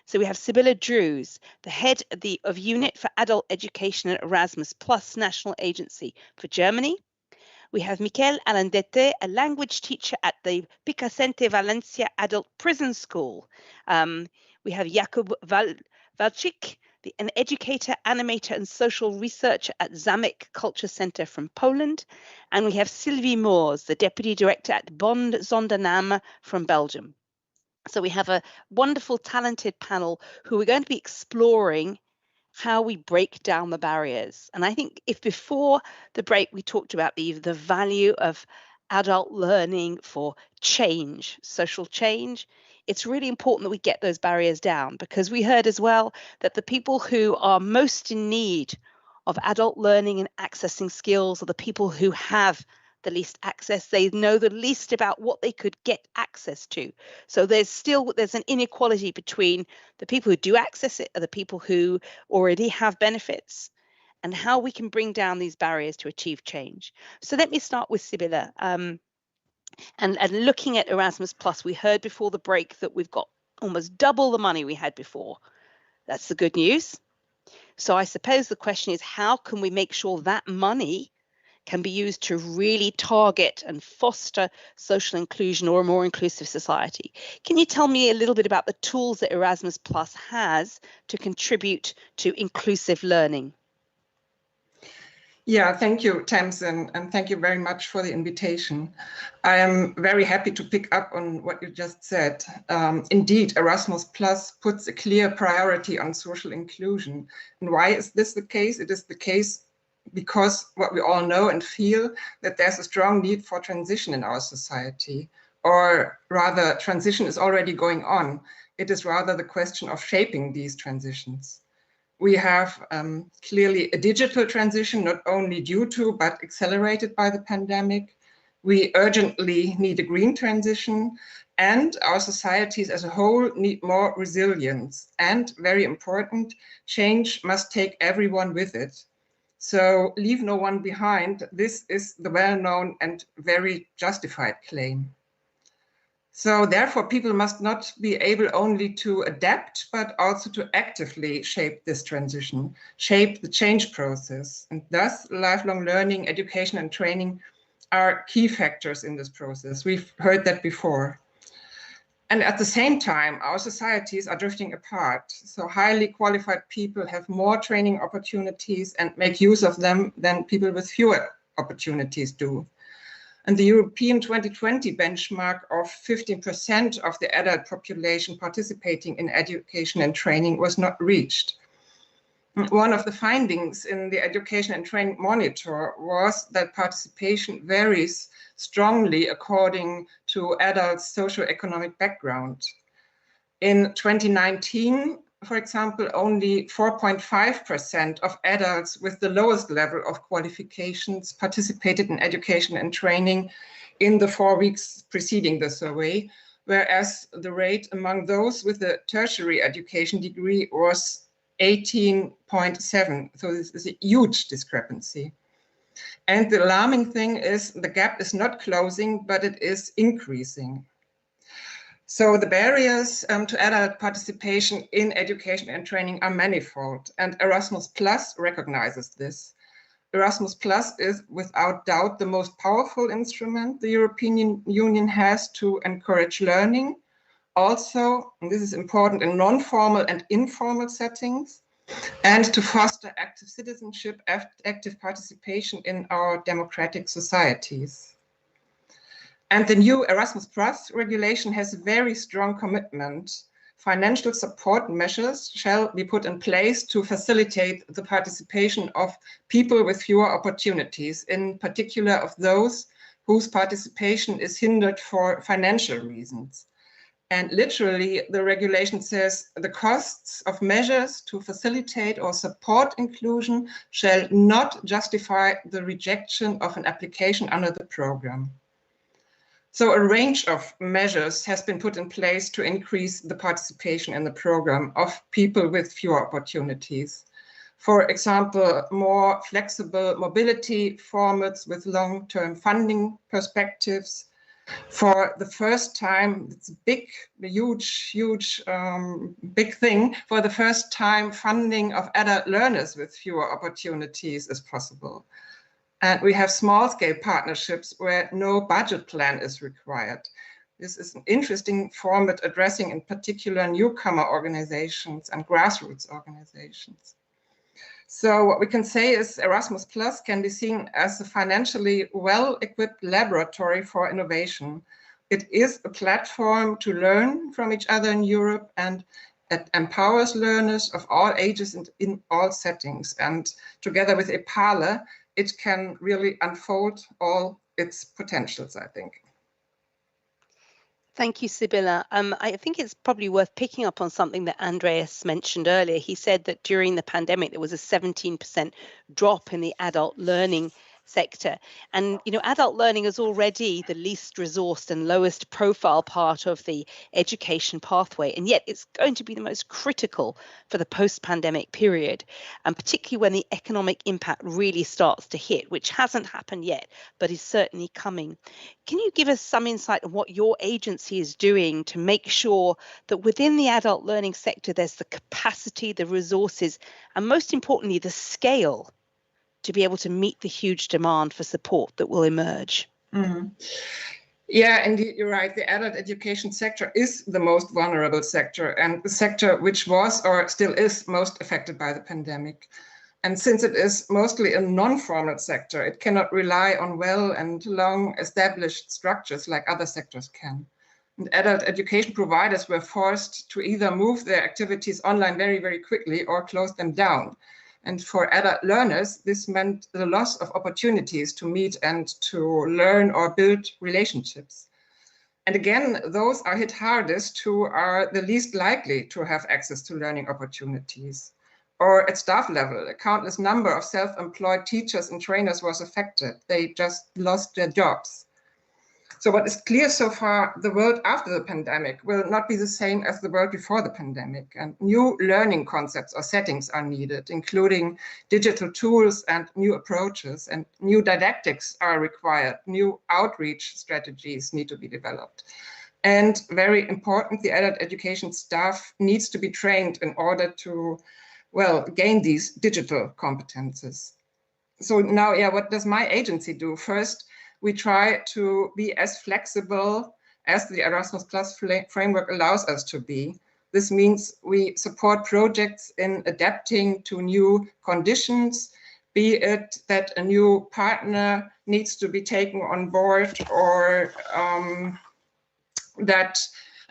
So we have Sibylla Drews, the head of Unit for Adult Education at Erasmus Plus National Agency for Germany. We have Miquel Alandete, a language teacher at the Picasente Valencia Adult Prison School. We have Jakub Walczyk, an educator, animator, and social researcher at Zamek Culture Center from Poland. And we have Sylvie Moors, the deputy director at Bond Zondernamen from Belgium. So we have a wonderful, talented panel who are going to be exploring how we break down the barriers. And I think if before the break we talked about the value of adult learning for change, social change, it's really important that we get those barriers down, because we heard as well that the people who are most in need of adult learning and accessing skills are the people who have the least access. They know the least about what they could get access to. So there's an inequality between the people who do access it and the people who already have benefits, and how we can bring down these barriers to achieve change. So let me start with Sibylla. And looking at Erasmus Plus, we heard before the break that we've got almost double the money we had before. That's the good news. So I suppose the question is, how can we make sure that money can be used to really target and foster social inclusion or a more inclusive society? Can you tell me a little bit about the tools that Erasmus Plus has to contribute to inclusive learning? Yeah, thank you, Tamsin, and thank you very much for the invitation. I am very happy to pick up on what you just said. Indeed, Erasmus Plus puts a clear priority on social inclusion. And why is this the case? It is the case because what we all know and feel, that there's a strong need for transition in our society, or rather, transition is already going on. It is rather the question of shaping these transitions. We have clearly a digital transition, not only due to, but accelerated by the pandemic. We urgently need a green transition, and our societies as a whole need more resilience. And very important, change must take everyone with it. So leave no one behind. This is the well-known and very justified claim. So therefore, people must not be able only to adapt, but also to actively shape this transition, shape the change process. And thus, lifelong learning, education, and training are key factors in this process. We've heard that before. And at the same time, our societies are drifting apart. So highly qualified people have more training opportunities and make use of them than people with fewer opportunities do. And the European 2020 benchmark of 15% of the adult population participating in education and training was not reached. One of the findings in the Education and Training Monitor was that participation varies strongly according to adults' socioeconomic background. In 2019, for example, only 4.5% of adults with the lowest level of qualifications participated in education and training in the 4 weeks preceding the survey, whereas the rate among those with a tertiary education degree was 18.7. So this is a huge discrepancy. And the alarming thing is the gap is not closing, but it is increasing. So the barriers to adult participation in education and training are manifold, and Erasmus Plus recognizes this. Erasmus Plus is without doubt the most powerful instrument the European Union has to encourage learning. Also, and this is important, in non-formal and informal settings, and to foster active citizenship, active participation in our democratic societies. And the new Erasmus Plus regulation has a very strong commitment. Financial support measures shall be put in place to facilitate the participation of people with fewer opportunities, in particular of those whose participation is hindered for financial reasons. And literally, the regulation says the costs of measures to facilitate or support inclusion shall not justify the rejection of an application under the program. So a range of measures has been put in place to increase the participation in the program of people with fewer opportunities. For example, more flexible mobility formats with long-term funding perspectives. For the first time, it's a big, huge big thing. For the first time, funding of adult learners with fewer opportunities is possible. And we have small-scale partnerships where no budget plan is required. This is an interesting format addressing in particular newcomer organizations and grassroots organizations. So what we can say is Erasmus Plus can be seen as a financially well-equipped laboratory for innovation. It is a platform to learn from each other in Europe, and it empowers learners of all ages and in all settings. And together with EPALE, it can really unfold all its potentials, I think. Thank you, Sibylla. I think it's probably worth picking up on something that Andreas mentioned earlier. He said that during the pandemic, there was a 17% drop in the adult learning sector. And, you know, adult learning is already the least resourced and lowest profile part of the education pathway. And yet it's going to be the most critical for the post-pandemic period, and particularly when the economic impact really starts to hit, which hasn't happened yet, but is certainly coming. Can you give us some insight on what your agency is doing to make sure that within the adult learning sector, there's the capacity, the resources, and most importantly, the scale to be able to meet the huge demand for support that will emerge? Mm-hmm. Yeah, indeed, you're right. The adult education sector is the most vulnerable sector, and the sector which was or still is most affected by the pandemic. And since it is mostly a non-formal sector, it cannot rely on well and long established structures like other sectors can. And adult education providers were forced to either move their activities online very, very quickly or close them down. And for adult learners, this meant the loss of opportunities to meet and to learn or build relationships. And again, those are hit hardest who are the least likely to have access to learning opportunities. Or at staff level, a countless number of self-employed teachers and trainers was affected. They just lost their jobs. So what is clear so far, the world after the pandemic will not be the same as the world before the pandemic, and new learning concepts or settings are needed, including digital tools and new approaches, and new didactics are required. New outreach strategies need to be developed. And very important, the adult education staff needs to be trained in order to, well, gain these digital competences. So now, yeah, what does my agency do? First, we try to be as flexible as the Erasmus Plus framework allows us to be. This means we support projects in adapting to new conditions, be it that a new partner needs to be taken on board, or that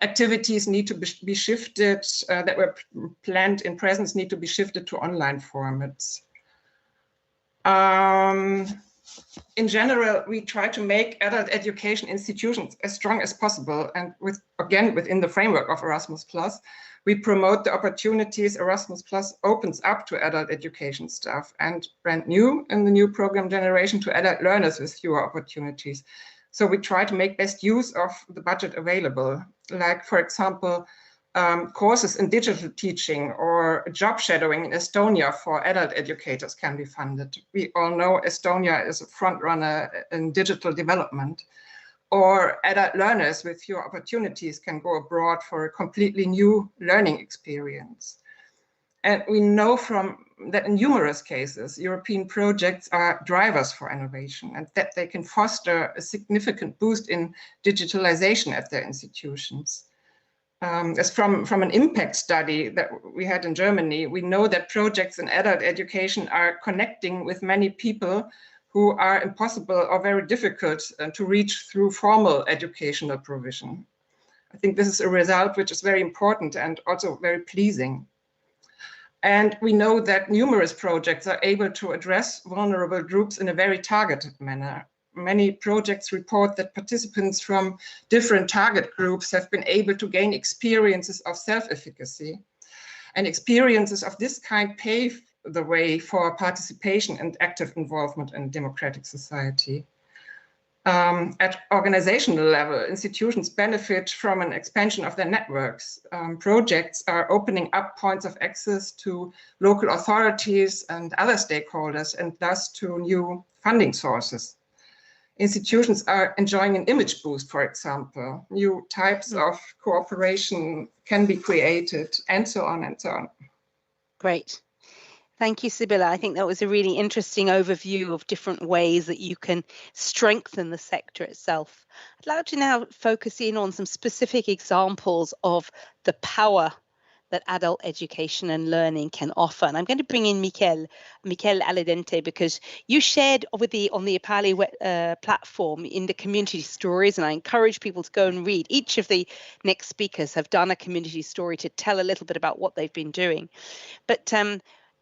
activities need to be shifted, that were planned in presence need to be shifted to online formats. In general, we try to make adult education institutions as strong as possible. And within the framework of Erasmus+, we promote the opportunities Erasmus+ opens up to adult education staff, and brand new in the new program generation to adult learners with fewer opportunities. So we try to make best use of the budget available, like, for example, courses in digital teaching or job shadowing in Estonia for adult educators can be funded. We all know Estonia is a front runner in digital development. Or adult learners with fewer opportunities can go abroad for a completely new learning experience. And we know from that in numerous cases, European projects are drivers for innovation, and that they can foster a significant boost in digitalization at their institutions. As from an impact study that we had in Germany, we know that projects in adult education are connecting with many people who are impossible or very difficult to reach through formal educational provision. I think this is a result which is very important and also very pleasing. And we know that numerous projects are able to address vulnerable groups in a very targeted manner. Many projects report that participants from different target groups have been able to gain experiences of self-efficacy. And experiences of this kind pave the way for participation and active involvement in democratic society. At organizational level, institutions benefit from an expansion of their networks. Projects are opening up points of access to local authorities and other stakeholders, and thus to new funding sources. Institutions are enjoying an image boost, for example. New types of cooperation can be created, and so on and so on. Great. Thank you, Sibylla. I think that was a really interesting overview of different ways that you can strengthen the sector itself. I'd like to now focus in on some specific examples of the power that adult education and learning can offer. And I'm going to bring in Miquel Aledente, because you shared on the EPALE platform in the community stories, and I encourage people to go and read. Each of the next speakers have done a community story to tell a little bit about what they've been doing. But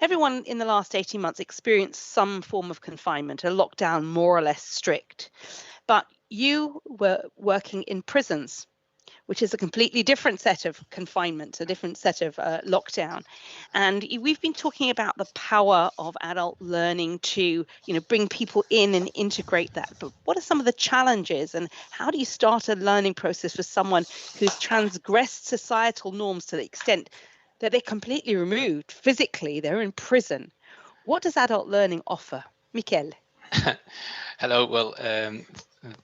everyone in the last 18 months experienced some form of confinement, a lockdown more or less strict. But you were working in prisons, which is a completely different set of confinement, a different set of lockdown. And we've been talking about the power of adult learning to, bring people in and integrate that. But what are some of the challenges, and how do you start a learning process for someone who's transgressed societal norms to the extent that they're completely removed physically, they're in prison? What does adult learning offer? Miquel. Hello. Well,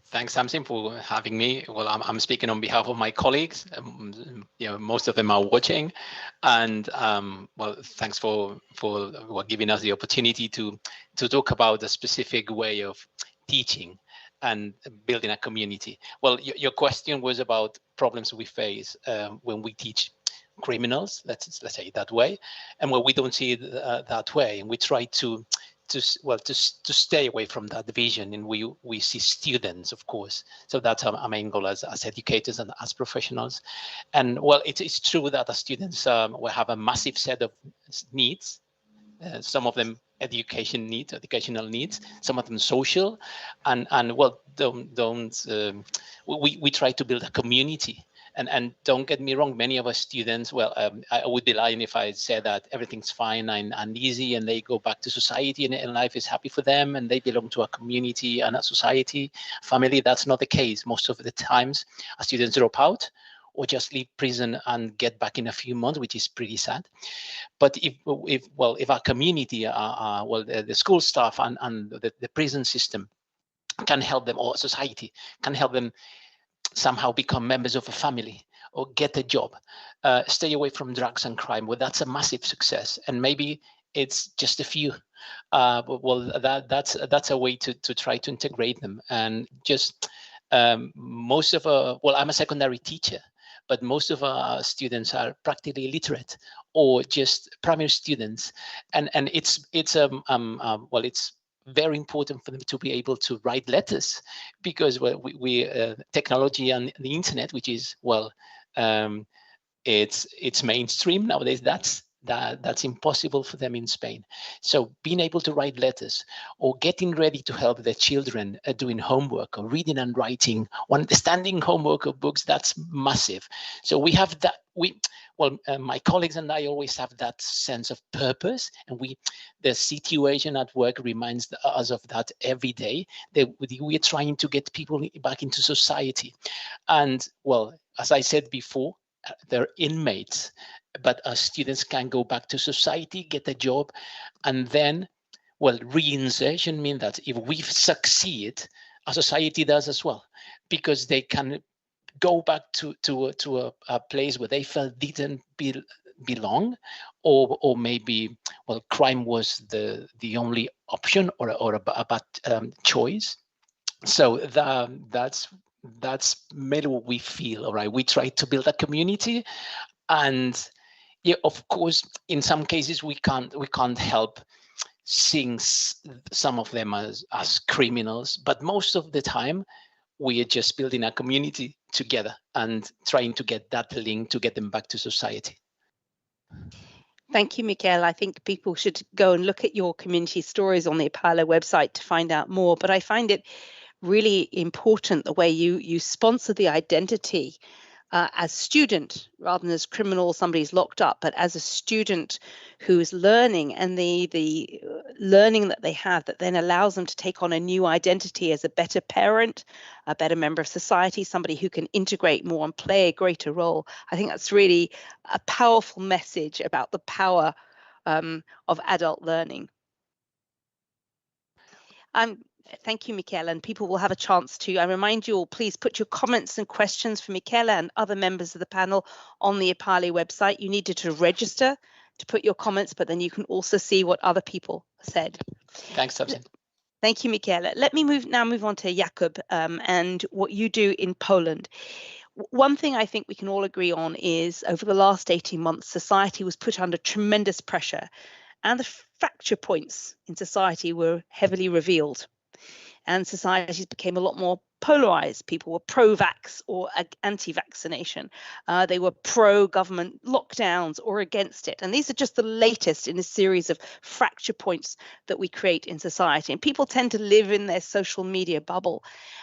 thanks, Tamsin, for having me. Well, I'm speaking on behalf of my colleagues. Most of them are watching, and well, thanks for giving us the opportunity to talk about a specific way of teaching and building a community. Well, your question was about problems we face when we teach criminals, let's say it that way, and well, we don't see it that way, and we try to stay away from that vision, and we see students, of course. So that's our main goal as educators and as professionals. And well, it's true that as students we have a massive set of needs. Some of them educational needs, some of them social, and well, we try to build a community. And don't get me wrong, many of our students, well, I would be lying if I said that everything's fine and easy and they go back to society and life is happy for them and they belong to a community and a society, family. That's not the case. Most of the times, our students drop out or just leave prison and get back in a few months, which is pretty sad. But if our community, the school staff and the prison system can help them, or society can help them somehow become members of a family or get a job, stay away from drugs and crime, well, that's a massive success. And maybe it's just a few. Well, that's a way to try to integrate them. And just most of I'm a secondary teacher, but most of our students are practically illiterate or just primary students, and it's very important for them to be able to write letters, because we technology and the internet, which is it's mainstream nowadays, that's impossible for them in Spain. So being able to write letters or getting ready to help their children doing homework or reading and writing or understanding homework or books, that's massive. So we have that. My colleagues and I always have that sense of purpose, and the situation at work reminds us of that every day. We're trying to get people back into society. And well, as I said before, they're inmates, but our students can go back to society, get a job, and then, reinsertion means that if we succeed, our society does as well, because they can go back to a place where they felt didn't belong, or maybe crime was the only option or a bad choice. So that's mainly what we feel. All right, we try to build a community, and of course, in some cases we can't help seeing some of them as criminals, but most of the time we are just building a community together and trying to get that link to get them back to society. Thank you, Michael. I think people should go and look at your community stories on the EPALE website to find out more, but I find it really important the way you sponsor the identity as student rather than as criminal, somebody's locked up, but as a student who's learning, and the learning that they have that then allows them to take on a new identity as a better parent, a better member of society, somebody who can integrate more and play a greater role. I think that's really a powerful message about the power of adult learning. Thank you, Michele, and people will have a chance to, I remind you all, please put your comments and questions for Michele and other members of the panel on the EPALE website. You needed to register to put your comments, but then you can also see what other people said. Thanks, Tamsin. Thank you, Michele. Let me move on to Jakub and what you do in Poland. One thing I think we can all agree on is over the last 18 months, society was put under tremendous pressure, and the fracture points in society were heavily revealed. And societies became a lot more polarized. People were pro-vax or anti-vaccination. They were pro-government lockdowns or against it. And these are just the latest in a series of fracture points that we create in society. And people tend to live in their social media bubble.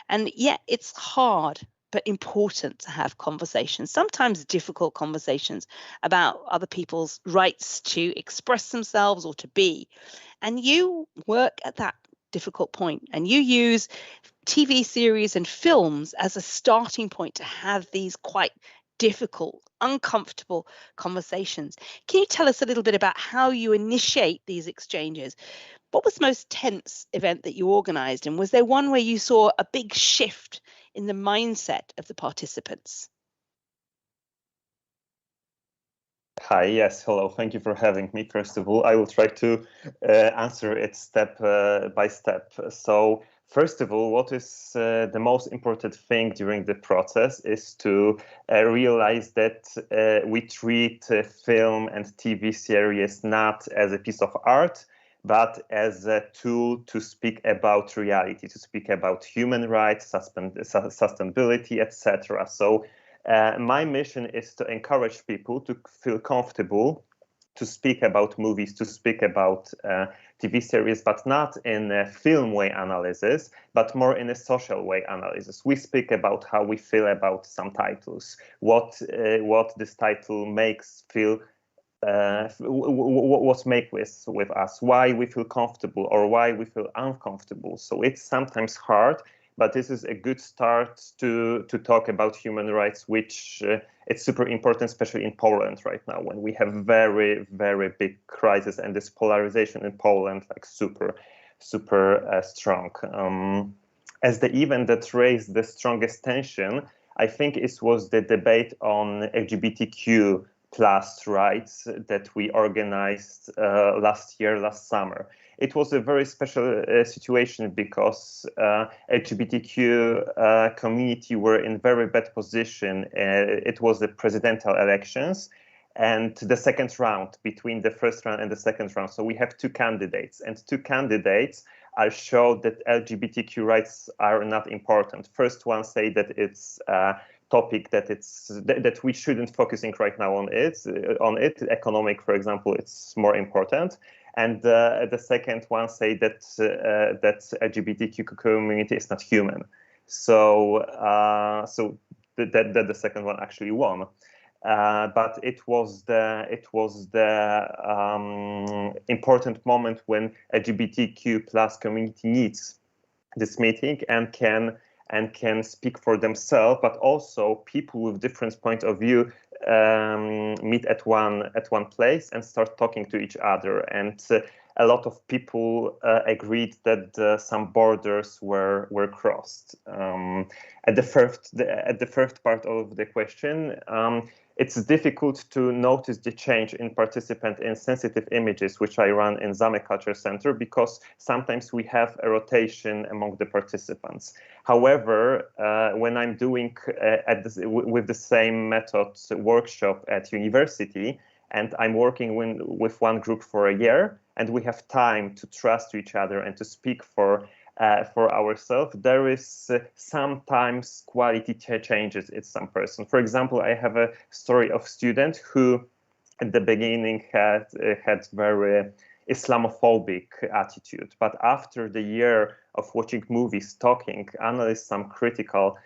And yet it's hard but important to have conversations, sometimes difficult conversations about other people's rights to express themselves or to be. And you work at that difficult point, and you use TV series and films as a starting point to have these quite difficult, uncomfortable conversations. Can you tell us a little bit about how you initiate these exchanges? What was the most tense event that you organized, and was there one where you saw a big shift in the mindset of the participants? Hi, yes, hello. Thank you for having me. First of all, I will try to answer it step by step. So, first of all, what is the most important thing during the process is to realize that we treat film and TV series not as a piece of art, but as a tool to speak about reality, to speak about human rights, sustainability, etc. So, my mission is to encourage people to feel comfortable to speak about movies, to speak about TV series, but not in a film way analysis, but more in a social way analysis. We speak about how we feel about some titles, what this title makes feel, what's make with us, why we feel comfortable or why we feel uncomfortable. So it's sometimes hard, but this is a good start to talk about human rights, which it's super important, especially in Poland right now, when we have very, very big crisis and this polarization in Poland, like super strong. As the event that raised the strongest tension, I think it was the debate on LGBTQ plus rights that we organized last summer. It was a very special situation because LGBTQ community were in very bad position. It was the presidential elections and the second round, between the first round and the second round. So we have two candidates, and two candidates are showed that LGBTQ rights are not important. First one say that it's topic that we shouldn't focusing right now on it. Economic, for example, it's more important. And the second one say that LGBTQ community is not human. So the second one actually won. But it was the important moment when LGBTQ plus community needs this meeting and can speak for themselves, but also people with different point of view meet at one place and start talking to each other. And a lot of people agreed that some borders were crossed. At the first part of the question, it's difficult to notice the change in participant in sensitive images, which I run in Zamek Culture Center, because sometimes we have a rotation among the participants. However, when I'm doing with the same method workshop at university, and I'm working with one group for a year, and we have time to trust each other and to speak for ourselves, there is sometimes quality changes in some person. For example, I have a story of student who at the beginning had very Islamophobic attitude, but after the year of watching movies, talking, analyze some critical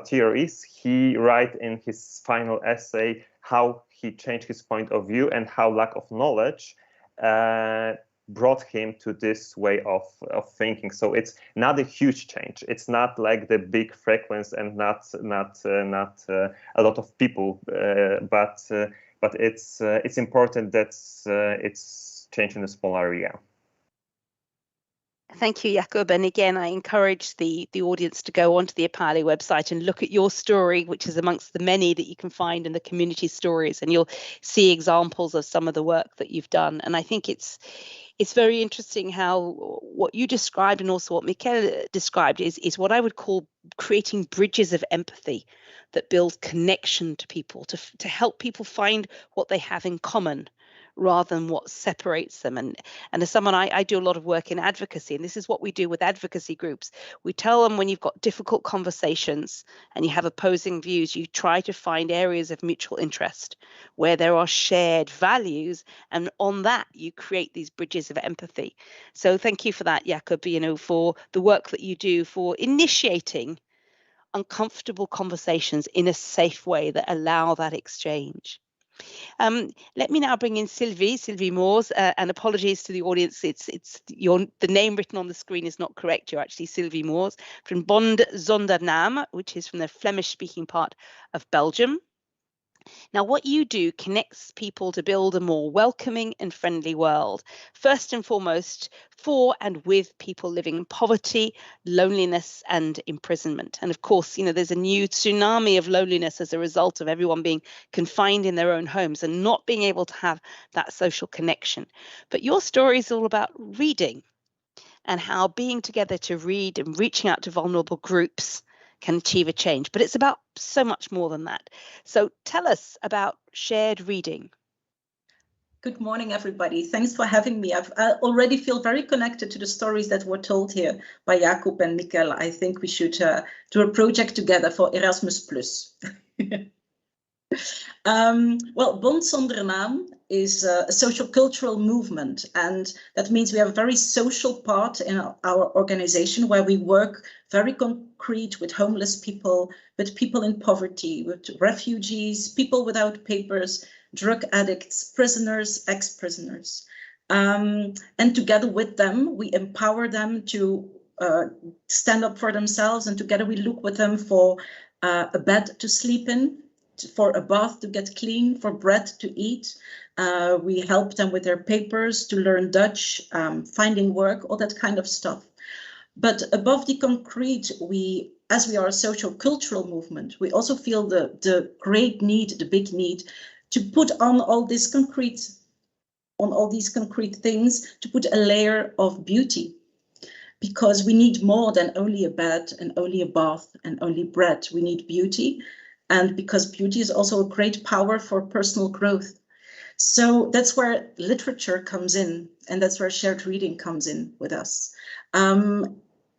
theories, he write in his final essay how he changed his point of view and how lack of knowledge brought him to this way of thinking. So it's not a huge change. It's not like the big frequency and not a lot of people, but it's important that it's changed in a small area. Thank you, Jakub. And again, I encourage the audience to go onto the EPALE website and look at your story, which is amongst the many that you can find in the community stories, and you'll see examples of some of the work that you've done. And I think it's very interesting how what you described and also what Michael described is what I would call creating bridges of empathy that build connection to people, to help people find what they have in common rather than what separates them. And as someone, I do a lot of work in advocacy, and this is what we do with advocacy groups. We tell them when you've got difficult conversations and you have opposing views, you try to find areas of mutual interest where there are shared values, and on that you create these bridges of empathy. So thank you for that, Jakub, for the work that you do for initiating uncomfortable conversations in a safe way that allow that exchange. Let me now bring in Sylvie Moors, and apologies to the audience. The name written on the screen is not correct. You're actually Sylvie Moors from Bond zonder Naam, which is from the Flemish-speaking part of Belgium. Now, what you do connects people to build a more welcoming and friendly world, first and foremost for and with people living in poverty, loneliness and imprisonment. And of course, there's a new tsunami of loneliness as a result of everyone being confined in their own homes and not being able to have that social connection. But your story is all about reading and how being together to read and reaching out to vulnerable groups can achieve a change, but it's about so much more than that. So tell us about shared reading. Good morning, everybody. Thanks for having me. I already feel very connected to the stories that were told here by Jakub and Michael. I think we should do a project together for Erasmus+. Well, Bond zonder Naam is a social cultural movement, and that means we have a very social part in our organization where we work very concrete with homeless people, with people in poverty, with refugees, people without papers, drug addicts, prisoners, ex-prisoners. And together with them, we empower them to stand up for themselves, and together we look with them for a bed to sleep in, for a bath to get clean, for bread to eat. We help them with their papers, to learn Dutch, finding work, all that kind of stuff. But above the concrete, as we are a social cultural movement, we also feel the great need, the big need to put on all these concrete things, to put a layer of beauty. Because we need more than only a bed and only a bath and only bread. We need beauty. And because beauty is also a great power for personal growth. So that's where literature comes in, and that's where shared reading comes in with us.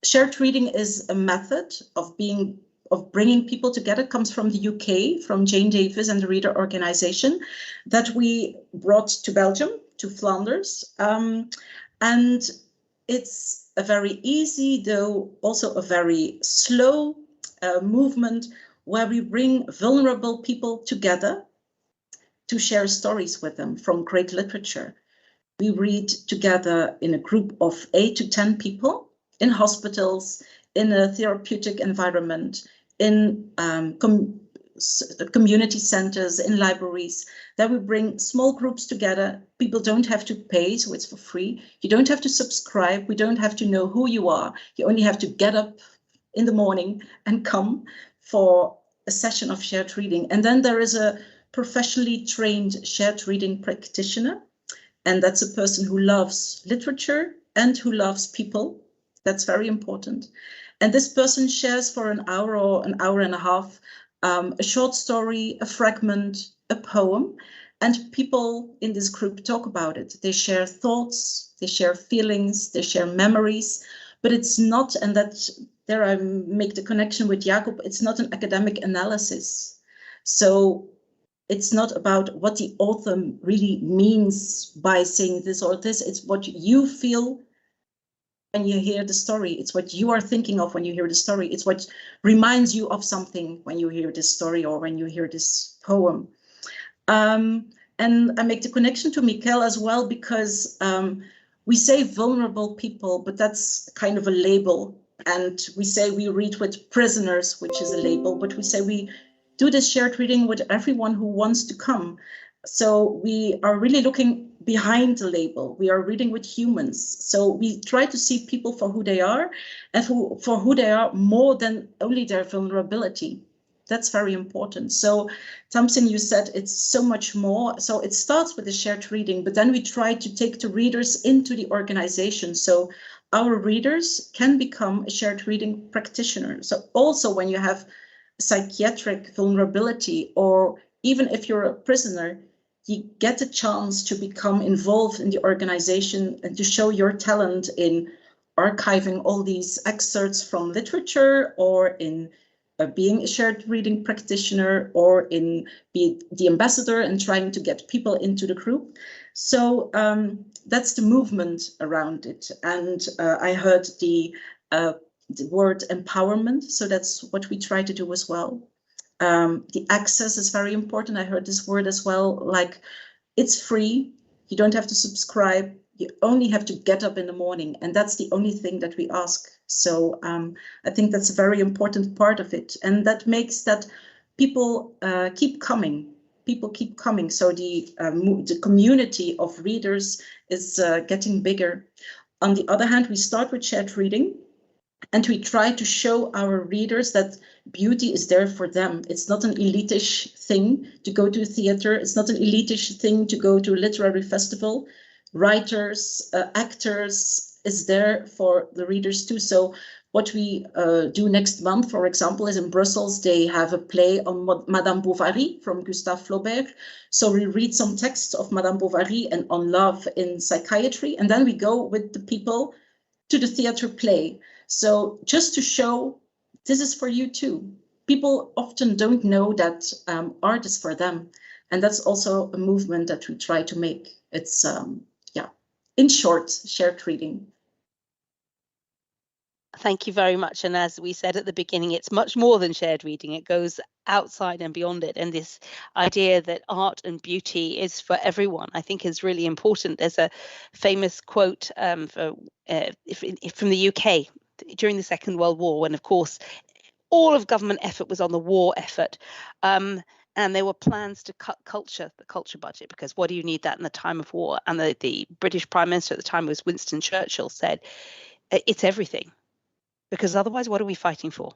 Shared reading is a method of bringing people together. It comes from the UK, from Jane Davis and the Reader Organization, that we brought to Belgium, to Flanders. And it's a very easy, though also a very slow movement, where we bring vulnerable people together to share stories with them from great literature. We read together in a group of 8 to 10 people in hospitals, in a therapeutic environment, in community centers, in libraries. Then we bring small groups together. People don't have to pay, so it's for free. You don't have to subscribe. We don't have to know who you are. You only have to get up in the morning and come for a session of shared reading. And then there is a professionally trained shared reading practitioner. And that's a person who loves literature and who loves people. That's very important. And this person shares for an hour or an hour and a half a short story, a fragment, a poem. And people in this group talk about it. They share thoughts, they share feelings, they share memories, but it's not, and that there I make the connection with Jacob, it's not an academic analysis. So it's not about what the author really means by saying this or this, it's what you feel when you hear the story. It's what you are thinking of when you hear the story. It's what reminds you of something when you hear this story or when you hear this poem. And I make the connection to Michael as well, because we say vulnerable people, but that's kind of a label. And we say we read with prisoners, which is a label, but we say we do this shared reading with everyone who wants to come. So we are really looking behind the label. We are reading with humans. So we try to see people for who they are and for who they are more than only their vulnerability. That's very important. So Tamsin, you said it's so much more. So it starts with the shared reading, but then we try to take the readers into the organization. So our readers can become a shared reading practitioner. So also when you have psychiatric vulnerability, or even if you're a prisoner, you get a chance to become involved in the organization and to show your talent in archiving all these excerpts from literature, or in being a shared reading practitioner, or in being the ambassador and trying to get people into the group. So that's the movement around it. And I heard the word empowerment. So that's what we try to do as well. The access is very important. I heard this word as well, like it's free. You don't have to subscribe. You only have to get up in the morning. And that's the only thing that we ask. So I think that's a very important part of it. And that makes that people keep coming. People keep coming. So the community of readers is getting bigger. On the other hand, we start with shared reading. And we try to show our readers that beauty is there for them. It's not an elitish thing to go to a theater. It's not an elitish thing to go to a literary festival. Writers, actors is there for the readers too. So what we do next month, for example, is in Brussels, they have a play on Madame Bovary from Gustave Flaubert. So we read some texts of Madame Bovary and on love in psychiatry. And then we go with the people to the theater play. So just to show this is for you too. People often don't know that art is for them. And that's also a movement that we try to make. It's, in short, shared reading. Thank you very much. And as we said at the beginning, it's much more than shared reading. It goes outside and beyond it. And this idea that art and beauty is for everyone, I think is really important. There's a famous quote from the UK during the Second World War, when, of course, all of government effort was on the war effort. And there were plans to cut the culture budget, because what do you need that in the time of war? And the British Prime Minister at the time was Winston Churchill, said, it's everything. Because otherwise, what are we fighting for?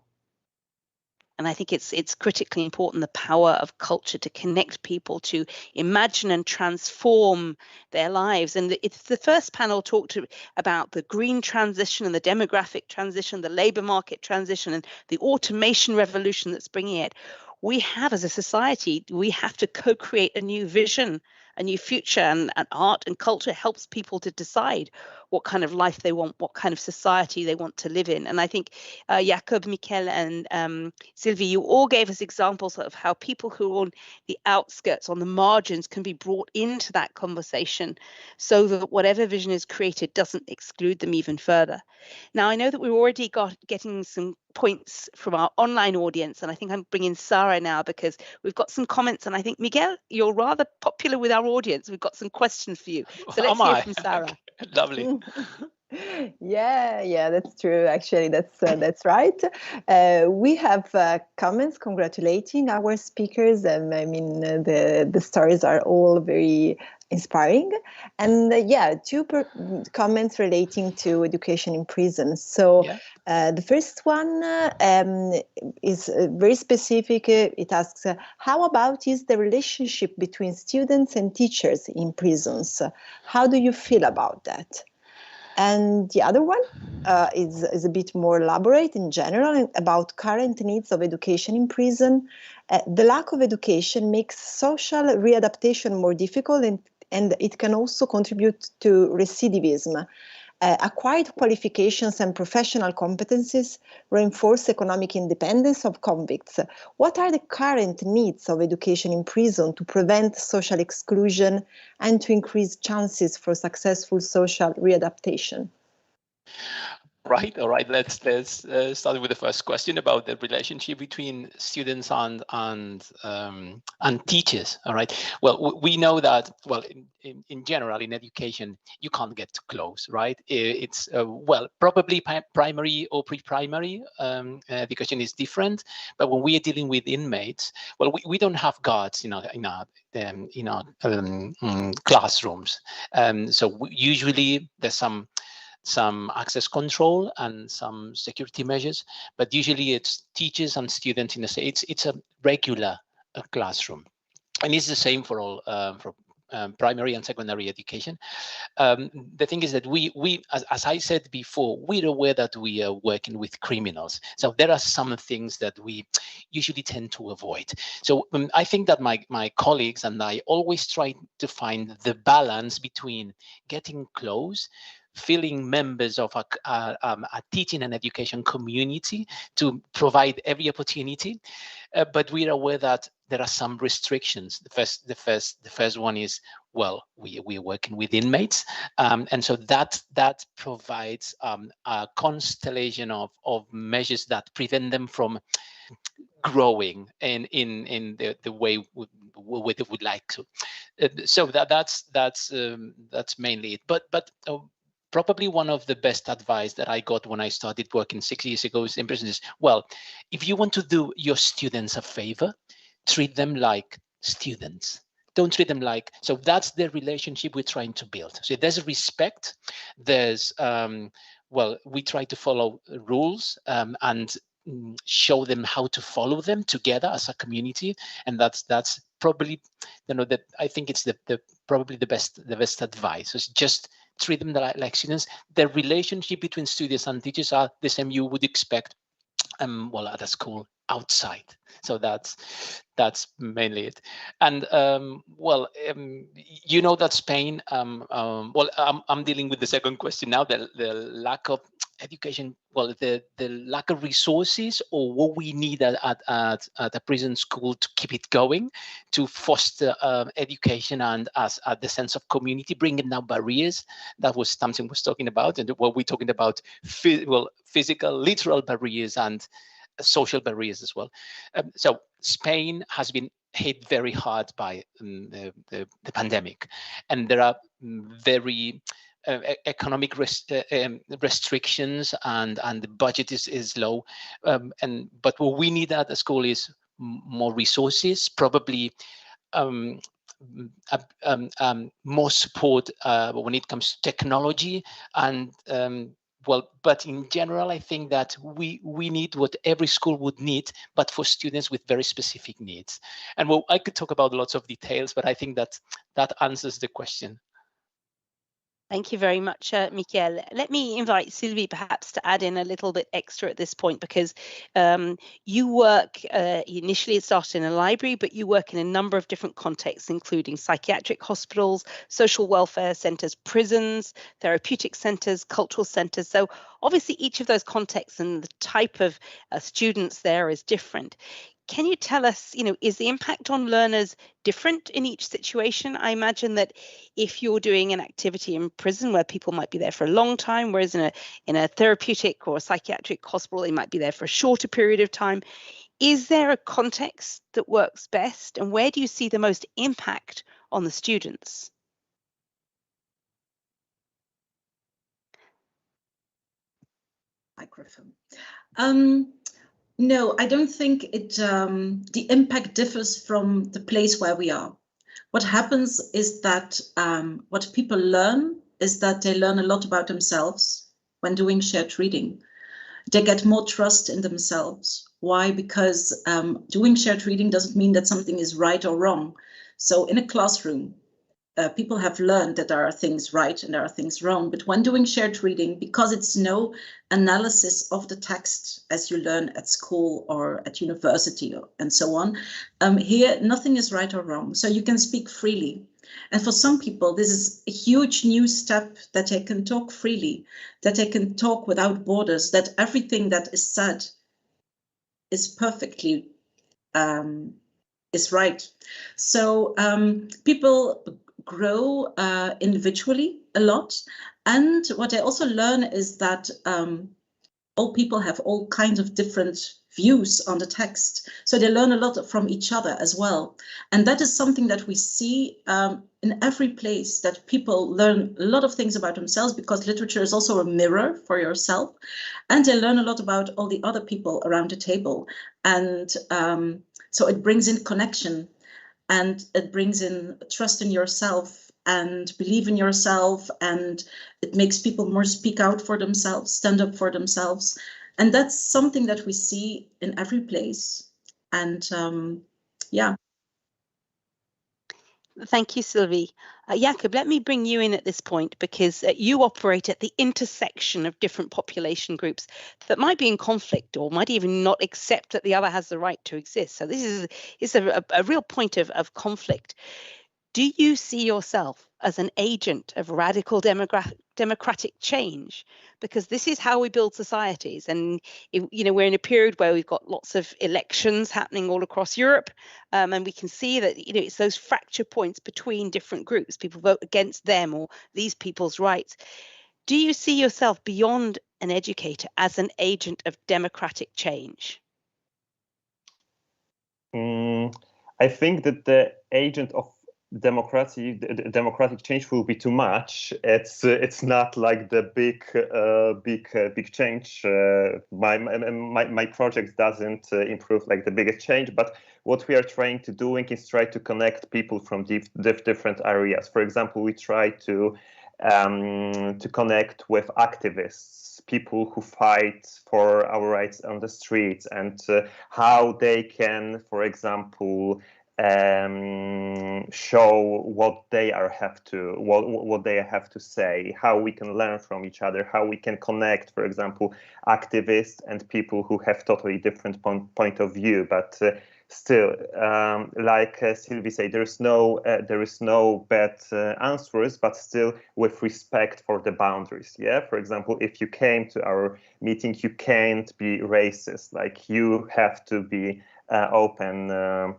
And I think it's critically important, the power of culture to connect people, to imagine and transform their lives. And it's the first panel talked about the green transition and the demographic transition, the labor market transition, and the automation revolution that's bringing it. We have, as a society, we have to co-create a new vision, a new future, and art and culture helps people to decide what kind of life they want, what kind of society they want to live in. And I think Jacob, Michael, and Sylvie, you all gave us examples of how people who are on the outskirts, on the margins, can be brought into that conversation, so that whatever vision is created doesn't exclude them even further. Now, I know that we're already getting some points from our online audience, and I think I'm bringing Sarah now, because we've got some comments, and I think, Miguel, you're rather popular with our audience. We've got some questions for you. So let's hear from Sarah. Lovely. Yeah, that's true. Actually, that's right. We have comments congratulating our speakers. I mean, the stories are all very inspiring. And two comments relating to education in prison. So the first one is very specific. It asks, how about is the relationship between students and teachers in prisons? How do you feel about that? And the other one is a bit more elaborate in general about current needs of education in prison. The lack of education makes social readaptation more difficult, and it can also contribute to recidivism. Acquired qualifications and professional competencies reinforce economic independence of convicts. What are the current needs of education in prison to prevent social exclusion and to increase chances for successful social readaptation? Right. All right. Let's start with the first question about the relationship between students and teachers. All right. Well, we know that. Well, in general, in education, you can't get too close, right? It's well, probably primary or pre-primary education is different. But when we are dealing with inmates, well, we don't have guards in our classrooms. So usually there's some access control and some security measures, but usually it's teachers and students in the same. It's a regular classroom, and it's the same for all for primary and secondary education. The thing is that we as I said before, we're aware that we are working with criminals, so there are some things that we usually tend to avoid. So I think that my colleagues and I always try to find the balance between getting close, feeling members of a teaching and education community to provide every opportunity, but we are aware that there are some restrictions. The first one is, well, we are working with inmates, and so that provides a constellation of measures that prevent them from growing in the way we would like to. So that's mainly it. But probably one of the best advice that I got when I started working 6 years ago in prison is, well, if you want to do your students a favor, treat them like students. Don't treat them like, so that's the relationship we're trying to build. So there's respect, there's, well, we try to follow rules and show them how to follow them together as a community. And that's probably, that I think it's probably the best advice. It's just treat them like students. The relationship between students and teachers are the same you would expect well, at a school outside. So that's mainly it. And well, you know that Spain, well, I'm dealing with the second question now, the lack of education, well, the lack of resources, or what we need at a prison school to keep it going, to foster education and as the sense of community, bringing down barriers. That was something was talking about, and what we're talking about, physical, literal barriers and social barriers as well. So Spain has been hit very hard by the pandemic, and there are very economic restrictions, and the budget is low. But what we need at the school is more resources, probably more support when it comes to technology, and well, but in general, I think that we need what every school would need, but for students with very specific needs. And well, I could talk about lots of details, but I think that answers the question. Thank you very much, Michael. Let me invite Sylvie perhaps to add in a little bit extra at this point, because you work, initially it started in a library, but you work in a number of different contexts, including psychiatric hospitals, social welfare centres, prisons, therapeutic centres, cultural centres. So obviously each of those contexts and the type of students there is different. Can you tell us, is the impact on learners different in each situation? I imagine that if you're doing an activity in prison where people might be there for a long time, whereas in a therapeutic or a psychiatric hospital, they might be there for a shorter period of time. Is there a context that works best? And where do you see the most impact on the students? Microphone. No, I don't think the impact differs from the place where we are. What happens is that what people learn is that they learn a lot about themselves when doing shared reading. They get more trust in themselves. Why? Because doing shared reading doesn't mean that something is right or wrong. So in a classroom, people have learned that there are things right and there are things wrong. But when doing shared reading, because it's no analysis of the text as you learn at school or at university and so on, here nothing is right or wrong. So you can speak freely. And for some people, this is a huge new step, that they can talk freely, that they can talk without borders, that everything that is said is perfectly is right. So people grow individually a lot. And what I also learn is that all people have all kinds of different views on the text. So they learn a lot from each other as well. And that is something that we see in every place, that people learn a lot of things about themselves, because literature is also a mirror for yourself. And they learn a lot about all the other people around the table. And so it brings in connection, and it brings in trust in yourself and believe in yourself, and it makes people more speak out for themselves, stand up for themselves. And that's something that we see in every place. And yeah. Thank you, Sylvie. Jakob, let me bring you in at this point, because you operate at the intersection of different population groups that might be in conflict or might even not accept that the other has the right to exist. So this is a real point of conflict. Do you see yourself as an agent of radical democratic change? Because this is how we build societies. And we're in a period where we've got lots of elections happening all across Europe, and we can see that it's those fracture points between different groups. People vote against them or these people's rights. Do you see yourself, beyond an educator, as an agent of democratic change? I think that the agent of democratic change will be too much. It's not like the big change. My project doesn't improve like the biggest change, but what we are trying to doing is try to connect people from different areas. For example, we try to connect with activists, people who fight for our rights on the streets, and how they can, for example, show what they have to say, how we can learn from each other, how we can connect, for example, activists and people who have totally different point of view, but still, like Sylvie said, there is no bad answers, but still with respect for the boundaries. Yeah, for example, if you came to our meeting, you can't be racist. Like, you have to be open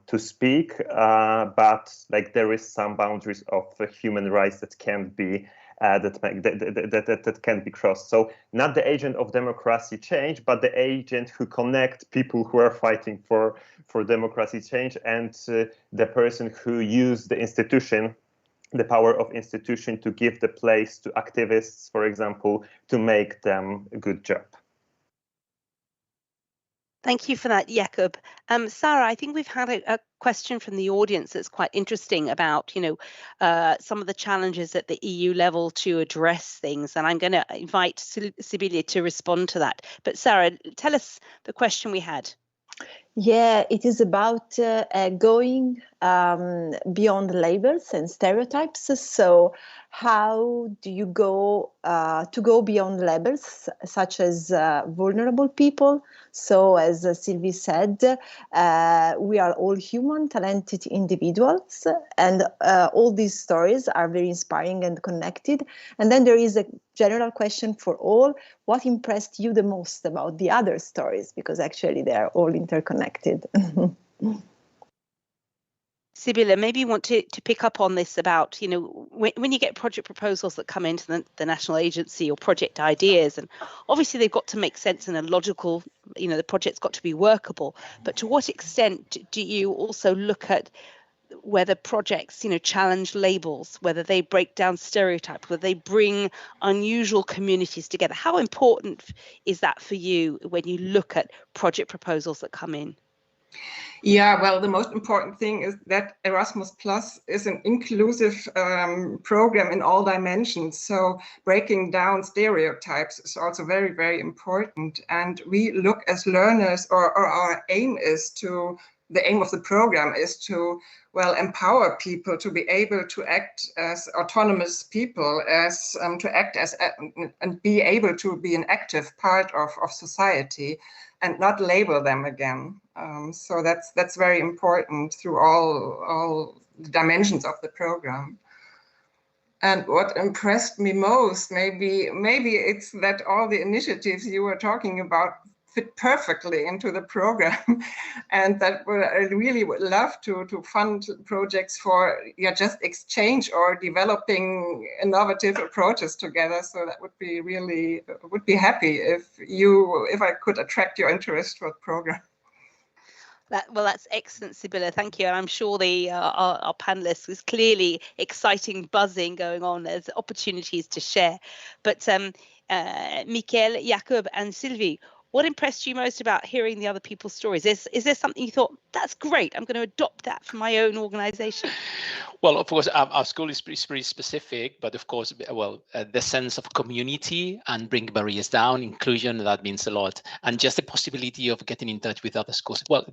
to speak, but like there is some boundaries of human rights that can't be that can be crossed. So not the agent of democracy change, but the agent who connect people who are fighting for democracy change, and the person who use the institution, the power of institution, to give the place to activists, for example, to make them a good job. Thank you for that, Jakob. Sarah, I think we've had a question from the audience that's quite interesting about, some of the challenges at the EU level to address things. And I'm going to invite Sibylle to respond to that. But Sarah, tell us the question we had. Yeah, it is about going beyond labels and stereotypes. So how do you go beyond labels, such as vulnerable people? So as Sylvie said, we are all human, talented individuals, and all these stories are very inspiring and connected. And then there is a general question for all: what impressed you the most about the other stories? Because actually they are all interconnected. Sibylle, maybe you want to pick up on this about, when you get project proposals that come into the national agency, or project ideas, and obviously they've got to make sense in a logical, the project's got to be workable. But to what extent do you also look at whether projects, challenge labels, whether they break down stereotypes, whether they bring unusual communities together? How important is that for you when you look at project proposals that come in? Yeah, well, the most important thing is that Erasmus Plus is an inclusive program in all dimensions. So breaking down stereotypes is also very, very important. And we look as learners, or our aim is to the aim of the program is to, well, empower people to be able to act as autonomous people, to act as and be able to be an active part of society, and not label them again. So that's very important through all the dimensions of the program. And what impressed me most, maybe it's that all the initiatives you were talking about fit perfectly into the program, and that I really would love to fund projects for just exchange or developing innovative approaches together. So that would be really, would be happy if I could attract your interest for the program. Well, that's excellent, Sibylla. Thank you. And I'm sure our panelists, is clearly exciting buzzing going on. There's opportunities to share. But Michael, Jakob and Sylvie, what impressed you most about hearing the other people's stories? Is there something you thought, that's great, I'm going to adopt that for my own organisation? Well, of course, our school is pretty specific, but of course, well, the sense of community and bring barriers down, inclusion, that means a lot. And just the possibility of getting in touch with other schools. Well,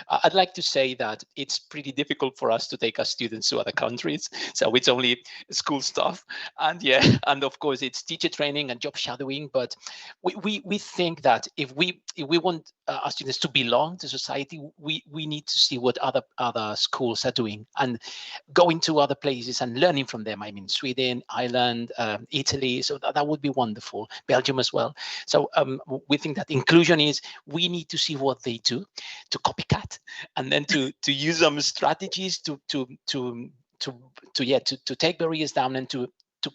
I'd like to say that it's pretty difficult for us to take our students to other countries. So it's only school stuff. And yeah, and of course, it's teacher training and job shadowing. But we think that if we want our students to belong to society, we need to see what other schools are doing and going to other places and learning from them. I mean, Sweden, Ireland, Italy. So that would be wonderful. Belgium as well. So we think that inclusion is, we need to see what they do, to copycat, and then to use some strategies to take barriers down and to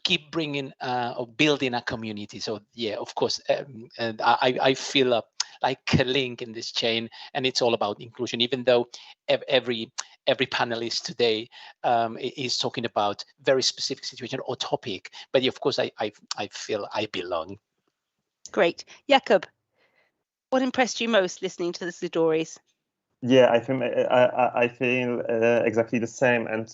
keep bringing or building a community. So yeah, of course, and I feel like a link in this chain, and it's all about inclusion. Even though every panelist today is talking about very specific situation or topic, but of course I feel I belong. Great, Jakob. What impressed you most listening to the stories? Yeah, I feel exactly the same, and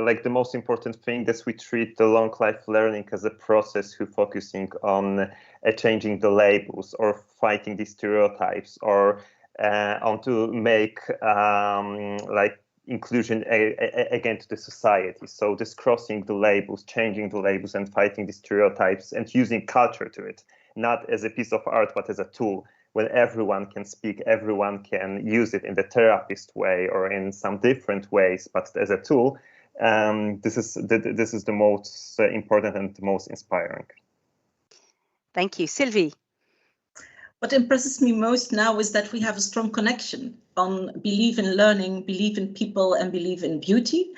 like the most important thing is we treat the long life learning as a process who focusing on changing the labels or fighting these stereotypes, or on to make like inclusion again to the society. So this crossing the labels, changing the labels, and fighting the stereotypes, and using culture to it, not as a piece of art but as a tool. When everyone can speak, everyone can use it in the therapist way or in some different ways, but as a tool, this is the most important and the most inspiring. Thank you, Sylvie. What impresses me most now is that we have a strong connection on belief in learning, belief in people, and belief in beauty.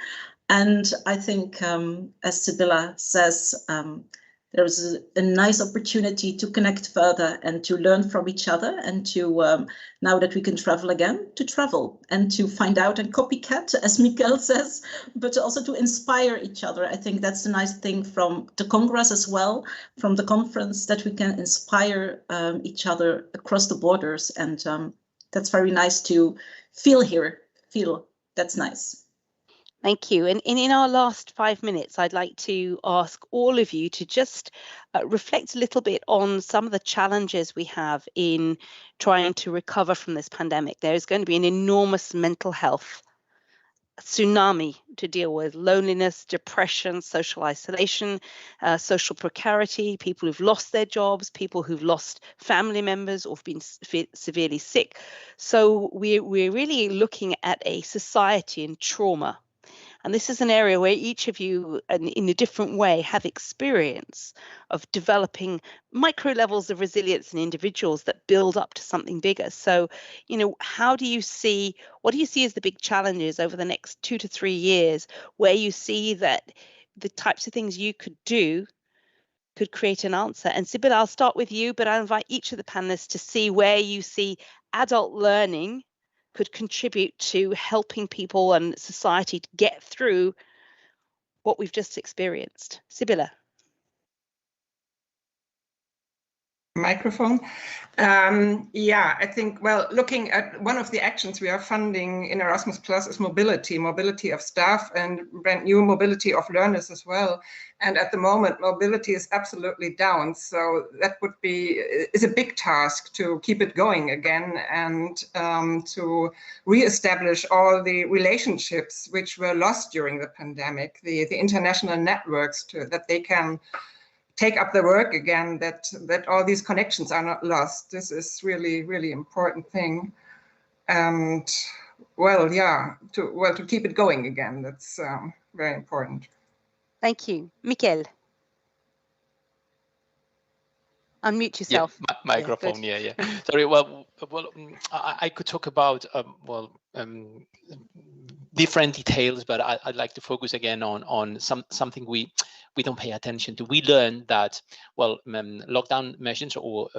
And I think, as Sibylla says, there is a nice opportunity to connect further and to learn from each other, and to, now that we can travel again, to travel and to find out and copycat, as Michael says, but also to inspire each other. I think that's the nice thing from the Congress as well, from the conference, that we can inspire each other across the borders. And that's very nice to feel here, that's nice. Thank you. And in our last 5 minutes, I'd like to ask all of you to just reflect a little bit on some of the challenges we have in trying to recover from this pandemic. There is going to be an enormous mental health tsunami to deal with: loneliness, depression, social isolation, social precarity, people who've lost their jobs, people who've lost family members or been severely sick. So we're really looking at a society in trauma. And this is an area where each of you, in a different way, have experience of developing micro levels of resilience in individuals that build up to something bigger. So, what do you see as the big challenges over the next 2 to 3 years, where you see that the types of things you could do could create an answer? And Sibylla, I'll start with you, but I'll invite each of the panelists to see where you see adult learning could contribute to helping people and society to get through what we've just experienced. Sibylla. microphone. Yeah, I think, well, looking at one of the actions we are funding in Erasmus Plus is mobility of staff and brand new mobility of learners as well. And at the moment, mobility is absolutely down. So that is a big task to keep it going again and to reestablish all the relationships which were lost during the pandemic, the international networks that they can take up the work again, that all these connections are not lost. This is really, really important thing. And well, yeah, to keep it going again, that's very important. Thank you. Mikkel. Unmute yourself. Yeah, microphone, yeah. Sorry, well, I could talk about, different details, but I'd like to focus again on something we don't pay attention to. We learned that, well, lockdown measures or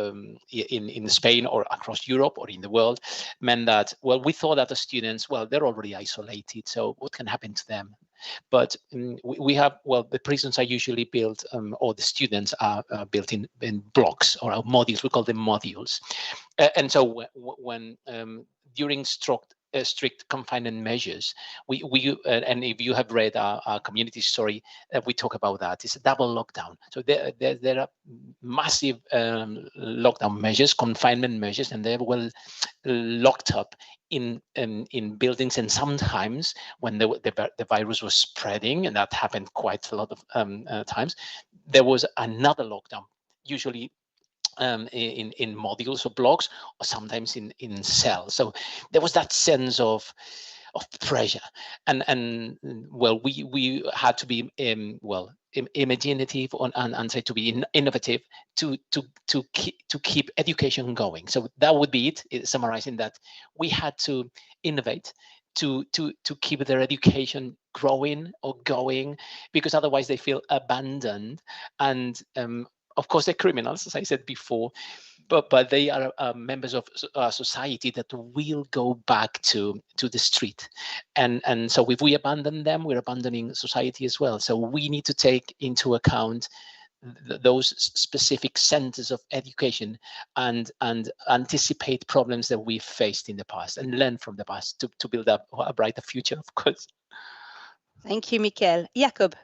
in Spain or across Europe or in the world meant that, well, we thought that the students, well, they're already isolated, so what can happen to them? But we have, well, the prisons are usually built, or the students are built in blocks or modules. We call them modules. And so when during strict confinement measures, and if you have read our community story, we talk about that. It's a double lockdown. So there are massive lockdown measures, confinement measures, and they're well locked up in buildings. And sometimes when the virus was spreading, and that happened quite a lot of times, there was another lockdown, usually in modules or blocks, or sometimes in cells. So there was that sense of pressure, and well, we had to be imaginative and try to be innovative to keep education going. So that would be it, summarizing that we had to innovate to keep their education growing or going, because otherwise they feel abandoned. And of course, they're criminals, as I said before, but they are members of society that will go back to the street. And so if we abandon them, we're abandoning society as well. So we need to take into account those specific centers of education and anticipate problems that we've faced in the past and learn from the past to build up a brighter future, of course. Thank you, Mikkel. Jakob.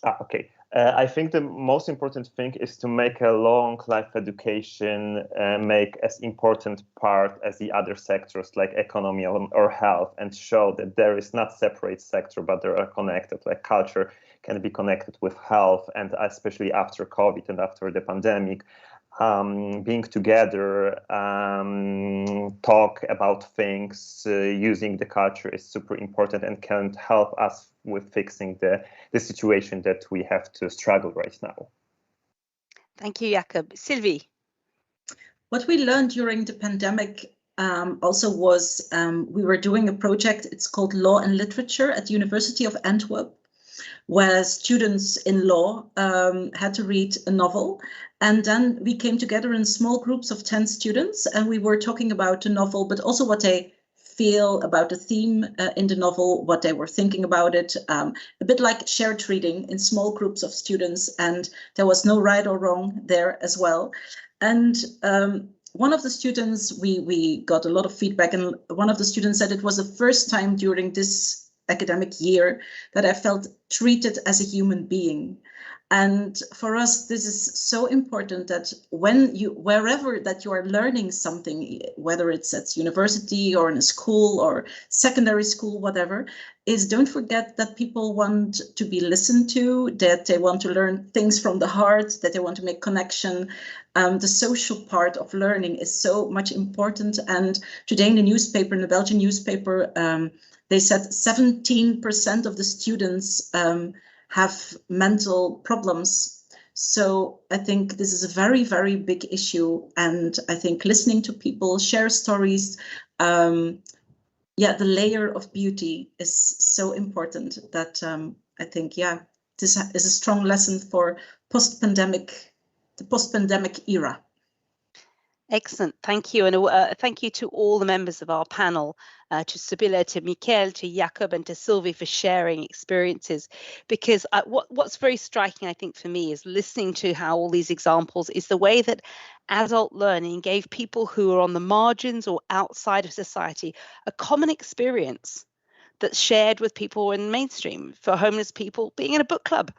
Okay. I think the most important thing is to make a long life education make as important part as the other sectors like economy or health, and show that there is not separate sector, but they are connected. Like culture can be connected with health, and especially after COVID and after the pandemic, being together, talk about things using the culture is super important and can help us with fixing the situation that we have to struggle right now. Thank you, Jakob. Sylvie. What we learned during the pandemic also was we were doing a project, it's called Law and Literature at the University of Antwerp, where students in law had to read a novel. And then we came together in small groups of 10 students, and we were talking about the novel, but also what they feel about the theme in the novel, what they were thinking about it, a bit like shared reading in small groups of students. And there was no right or wrong there as well. And one of the students, we got a lot of feedback, and one of the students said it was the first time during this academic year that I felt treated as a human being. And for us, this is so important that wherever that you are learning something, whether it's at university or in a school or secondary school, whatever, is don't forget that people want to be listened to, that they want to learn things from the heart, that they want to make connection. The social part of learning is so much important. And today in the newspaper, in the Belgian newspaper, they said 17% of the students have mental problems. So I think this is a very, very big issue. And I think listening to people share stories, the layer of beauty is so important that I think, this is a strong lesson for the post-pandemic era. Excellent, thank you. And thank you to all the members of our panel, to Sibylle, to Michael, to Jakob, and to Sylvie for sharing experiences. Because what's very striking, I think, for me is listening to how all these examples is the way that adult learning gave people who are on the margins or outside of society a common experience that's shared with people in mainstream. For homeless people, being in a book club,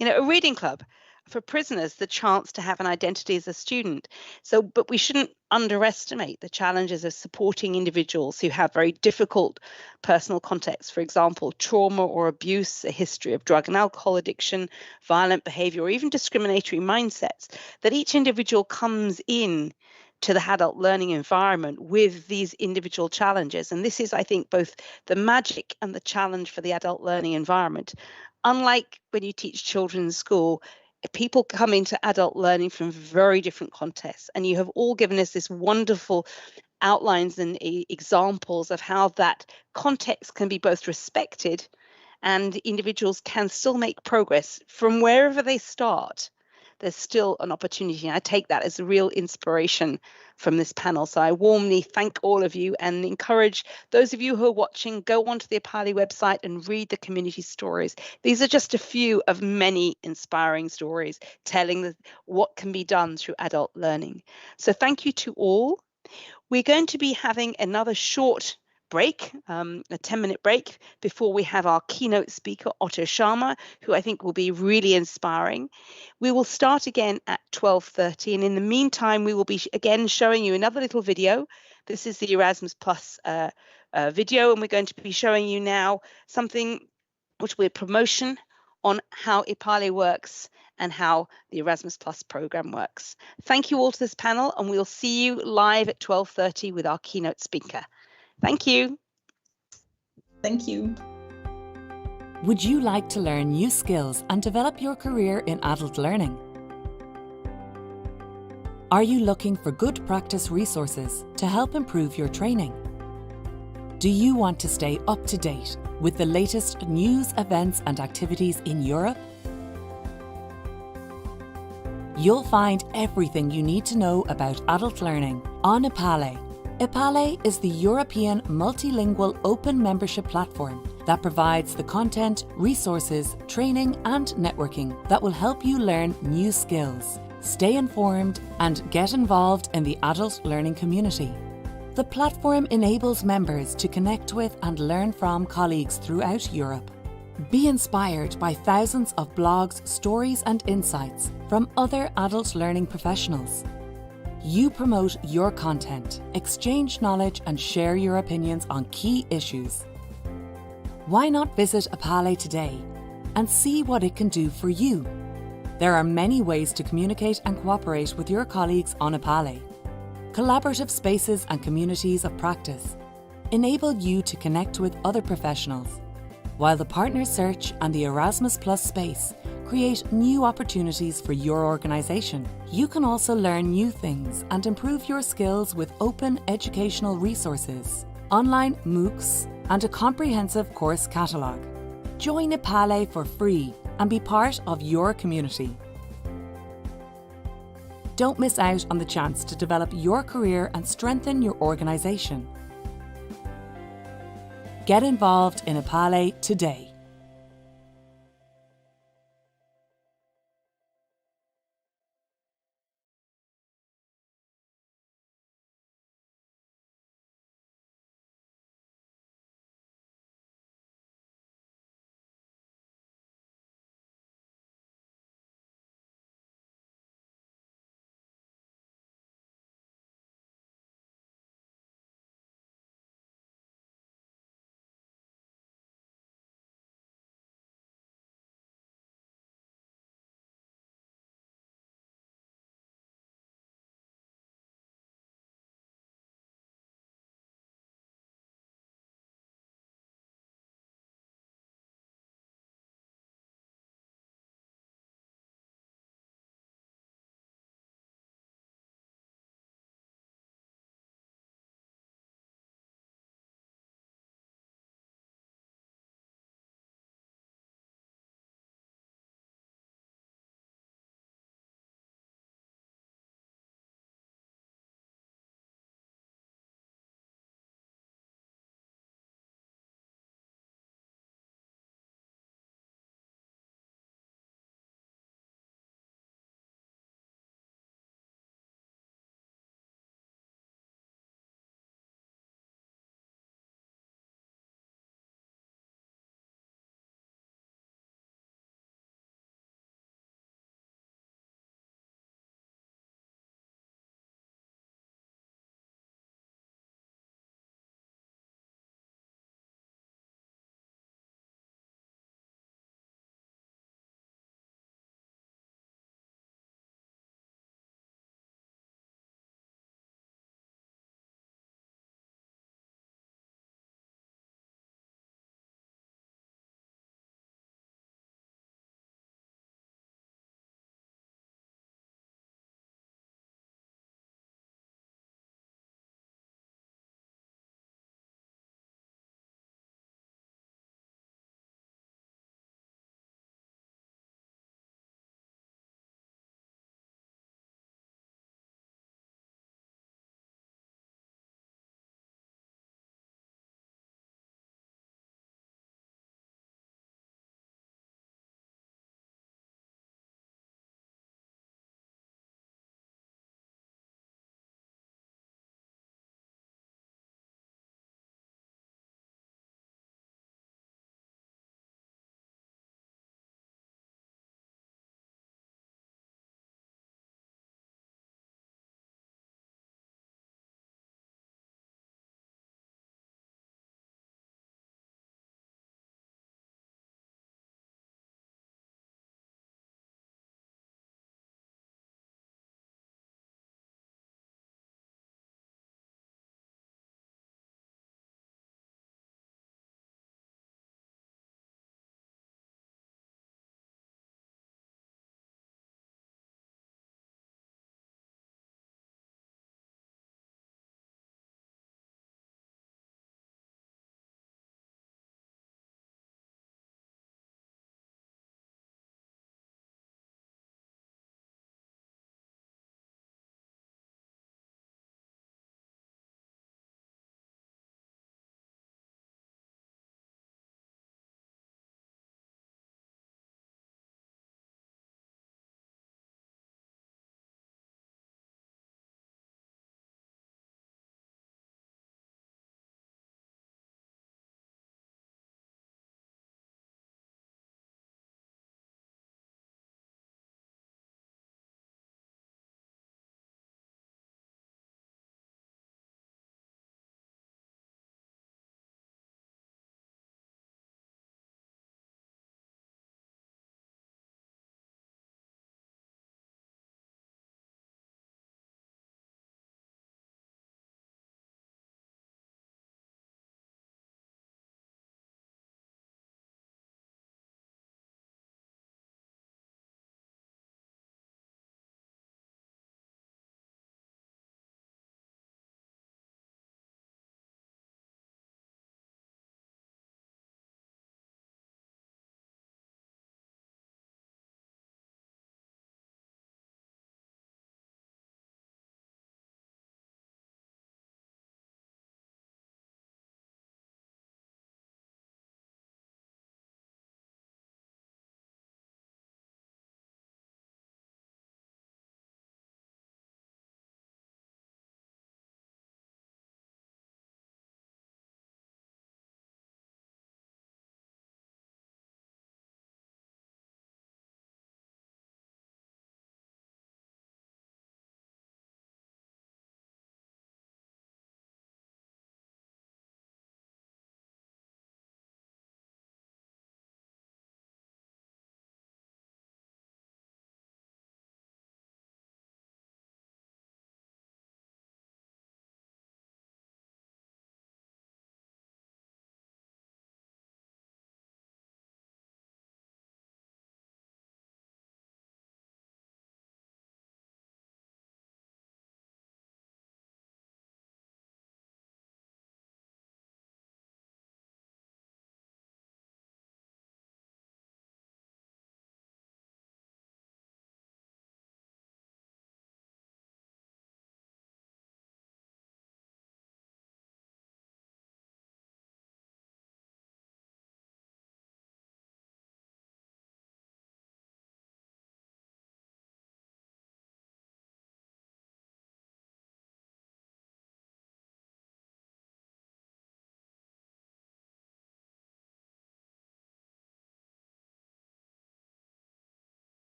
a reading club. For prisoners, the chance to have an identity as a student. So, but we shouldn't underestimate the challenges of supporting individuals who have very difficult personal contexts. For example, trauma or abuse, a history of drug and alcohol addiction, violent behavior, or even discriminatory mindsets, that each individual comes in to the adult learning environment with these individual challenges. And this is, I think, both the magic and the challenge for the adult learning environment. Unlike when you teach children in school, people come into adult learning from very different contexts, and you have all given us this wonderful outlines and examples of how that context can be both respected and individuals can still make progress from wherever they start. There's still an opportunity. I take that as a real inspiration from this panel. So I warmly thank all of you and encourage those of you who are watching, go onto the EPALE website and read the community stories. These are just a few of many inspiring stories telling what can be done through adult learning. So thank you to all. We're going to be having another short break, a 10-minute break, before we have our keynote speaker, Otto Sharma, who I think will be really inspiring. We will start again at 12:30, and in the meantime, we will be again showing you another little video. This is the Erasmus Plus video, and we're going to be showing you now something which will be a promotion on how EPALE works and how the Erasmus Plus program works. Thank you all to this panel, and we'll see you live at 12:30 with our keynote speaker. Thank you. Thank you. Would you like to learn new skills and develop your career in adult learning? Are you looking for good practice resources to help improve your training? Do you want to stay up to date with the latest news, events and activities in Europe? You'll find everything you need to know about adult learning on EPALE. EPALE is the European multilingual open membership platform that provides the content, resources, training and networking that will help you learn new skills, stay informed and get involved in the adult learning community. The platform enables members to connect with and learn from colleagues throughout Europe. Be inspired by thousands of blogs, stories and insights from other adult learning professionals. You promote your content, exchange knowledge and share your opinions on key issues. Why not visit EPALE today and see what it can do for you? There are many ways to communicate and cooperate with your colleagues on EPALE. Collaborative spaces and communities of practice enable you to connect with other professionals, while the Partner Search and the Erasmus Plus space create new opportunities for your organisation. You can also learn new things and improve your skills with open educational resources, online MOOCs, and a comprehensive course catalogue. Join EPALE for free and be part of your community. Don't miss out on the chance to develop your career and strengthen your organisation. Get involved in EPALE today.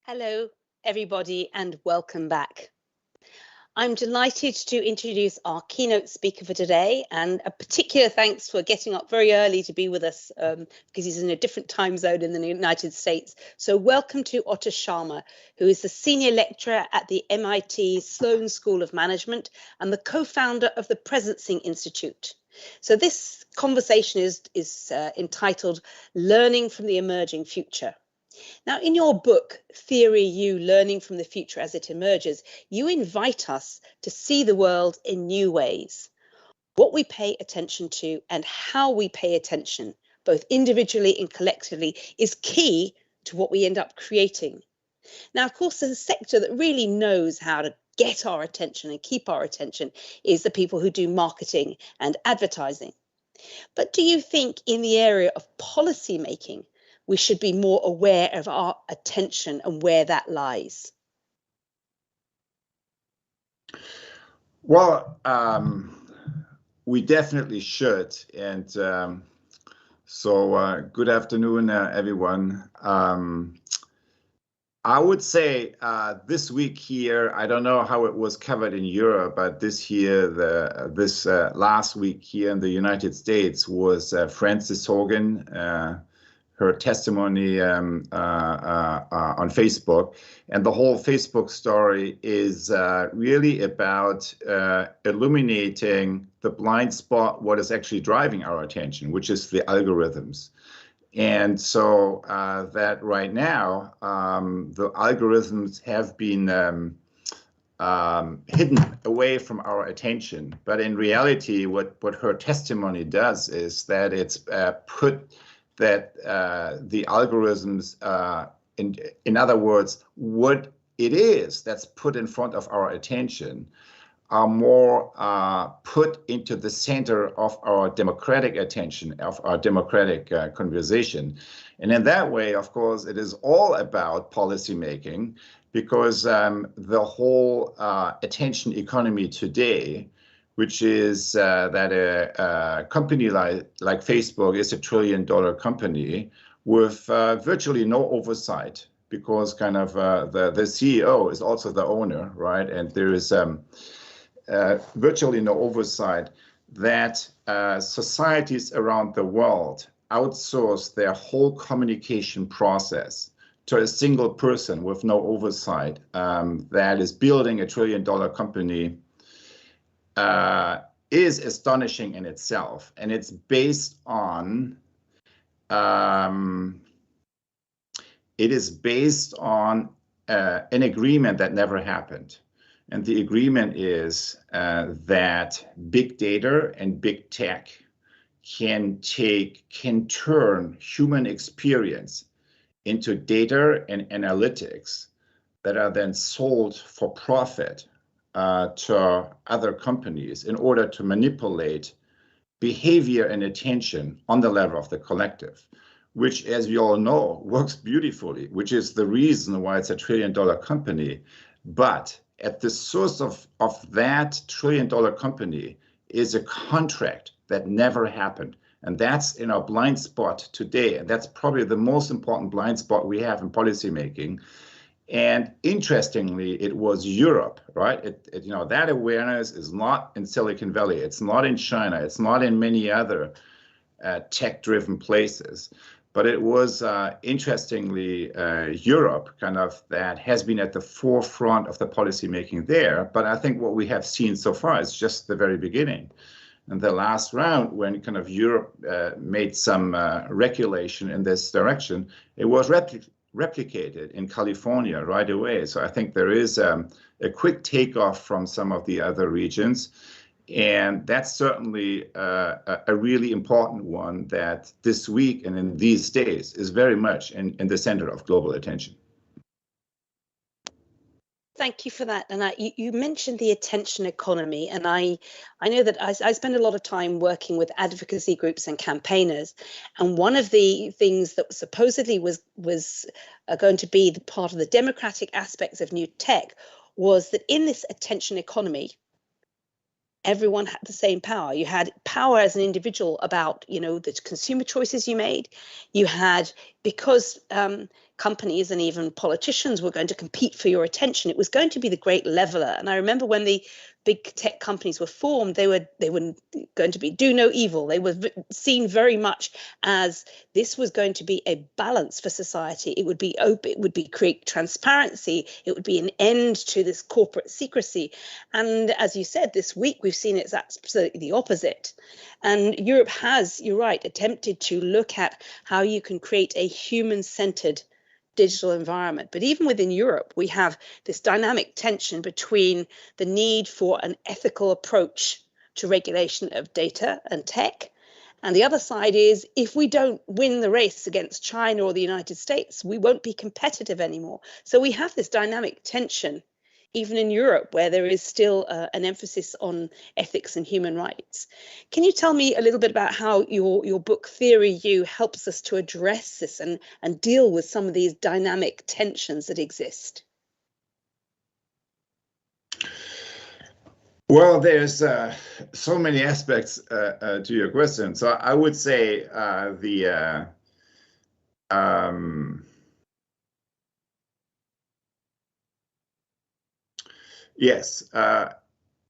Hello, everybody, and welcome back. I'm delighted to introduce our keynote speaker for today, and a particular thanks for getting up very early to be with us because he's in a different time zone in the United States. So welcome to Otto Sharma, who is the senior lecturer at the MIT Sloan School of Management and the co-founder of the Presencing Institute. So this conversation is entitled Learning from the Emerging Future. Now, in your book, Theory U, Learning from the Future as It Emerges, you invite us to see the world in new ways. What we pay attention to and how we pay attention, both individually and collectively, is key to what we end up creating. Now, of course, there's a sector that really knows how to get our attention and keep our attention is the people who do marketing and advertising. But do you think in the area of policy making, we should be more aware of our attention and where that lies? Well, we definitely should. And so good afternoon, everyone. I would say this week here, I don't know how it was covered in Europe, but this year, this last week here in the United States was Frances Hogan, her testimony on Facebook. And the whole Facebook story is really about illuminating the blind spot, what is actually driving our attention, which is the algorithms. And so that right now, the algorithms have been hidden away from our attention. But in reality, what her testimony does is that it's put that the algorithms, in other words, what it is that's put in front of our attention are more put into the center of our democratic attention, of our democratic conversation. And in that way, of course, it is all about policymaking, because the whole attention economy today, which is that a company like Facebook is $1 trillion company with virtually no oversight, because kind of the CEO is also the owner, right? And there is virtually no oversight, that societies around the world outsource their whole communication process to a single person with no oversight that is building $1 trillion company is astonishing in itself. And it's based on, an agreement that never happened. And the agreement is that big data and big tech can turn human experience into data and analytics that are then sold for profit to other companies in order to manipulate behavior and attention on the level of the collective, which, as we all know, works beautifully, which is the reason why it's $1 trillion company. But at the source of that $1 trillion company is a contract that never happened. And that's in our blind spot today. And that's probably the most important blind spot we have in policymaking. And interestingly, it was Europe, right? That awareness is not in Silicon Valley. It's not in China. It's not in many other tech-driven places. But it was, interestingly, Europe kind of that has been at the forefront of the policymaking there. But I think what we have seen so far is just the very beginning. And the last round, when kind of Europe made some regulation in this direction, it was replicated in California right away. So I think there is a quick takeoff from some of the other regions. And that's certainly a really important one that this week and in these days is very much in the center of global attention. Thank you for that. And you mentioned the attention economy, and I know that I spend a lot of time working with advocacy groups and campaigners. And one of the things that supposedly was going to be the part of the democratic aspects of new tech was that in this attention economy, everyone had the same power. You had power as an individual about, the consumer choices you made. You had, because companies and even politicians were going to compete for your attention. It was going to be the great leveler. And I remember when the big tech companies were formed, they were going to be do no evil. They were seen very much as this was going to be a balance for society. It would be open, it would be create transparency, it would be an end to this corporate secrecy. And as you said, this week we've seen it's absolutely the opposite. And Europe has, you're right, attempted to look at how you can create a human-centered digital environment. But even within Europe, we have this dynamic tension between the need for an ethical approach to regulation of data and tech. And the other side is, if we don't win the race against China or the United States, we won't be competitive anymore. So we have this dynamic tension, even in Europe, where there is still an emphasis on ethics and human rights. Can you tell me a little bit about how your book Theory U helps us to address this and deal with some of these dynamic tensions that exist? Well, there's so many aspects to your question. So I would say yes,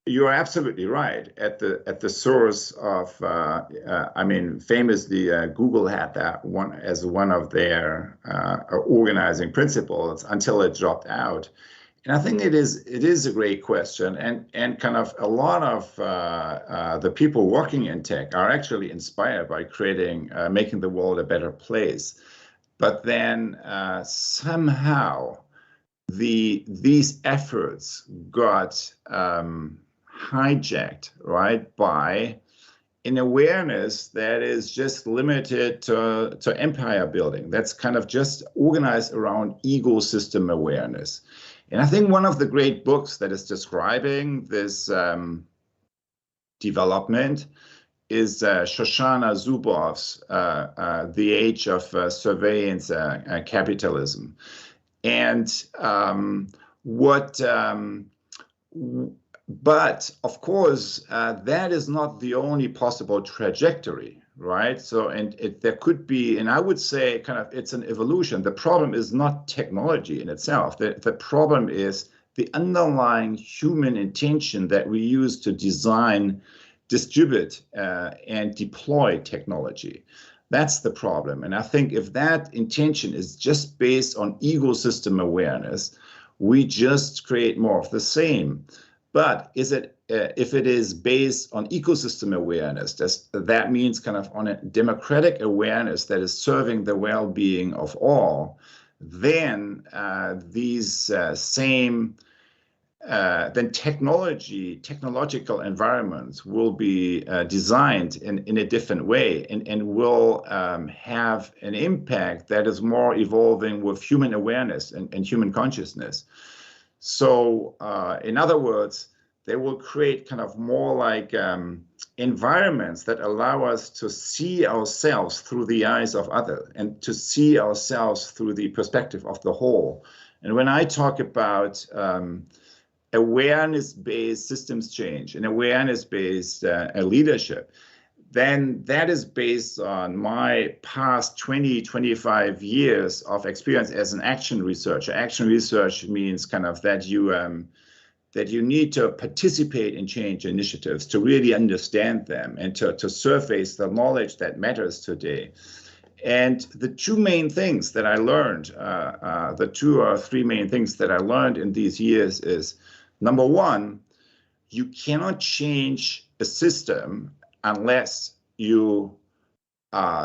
you're absolutely right. At the source of, I mean, famously, Google had that one as one of their organizing principles until it dropped out. And I think it is a great question, and kind of a lot of the people working in tech are actually inspired by making the world a better place. But then somehow these efforts got hijacked, right, by an awareness that is just limited to empire building. That's kind of just organized around ecosystem awareness. And I think one of the great books that is describing this development is Shoshana Zuboff's The Age of Surveillance Capitalism. And but of course, that is not the only possible trajectory, right? So, there could be, and I would say kind of it's an evolution. The problem is not technology in itself. The problem is the underlying human intention that we use to design, distribute, and deploy technology. That's the problem. And I think if that intention is just based on ecosystem awareness, we just create more of the same. But if it is based on ecosystem awareness, that means kind of on a democratic awareness that is serving the well-being of all, then then technological environments will be designed in a different way and will have an impact that is more evolving with human awareness and human consciousness. So in other words, they will create kind of more like environments that allow us to see ourselves through the eyes of others and to see ourselves through the perspective of the whole. And when I talk about awareness-based systems change and awareness-based leadership, then that is based on my past 20, 25 years of experience as an action researcher. Action research means kind of that you need to participate in change initiatives to really understand them and to surface the knowledge that matters today. And the two main things that I learned, the 2 or 3 main things that I learned in these years is, number one, you cannot change a system unless you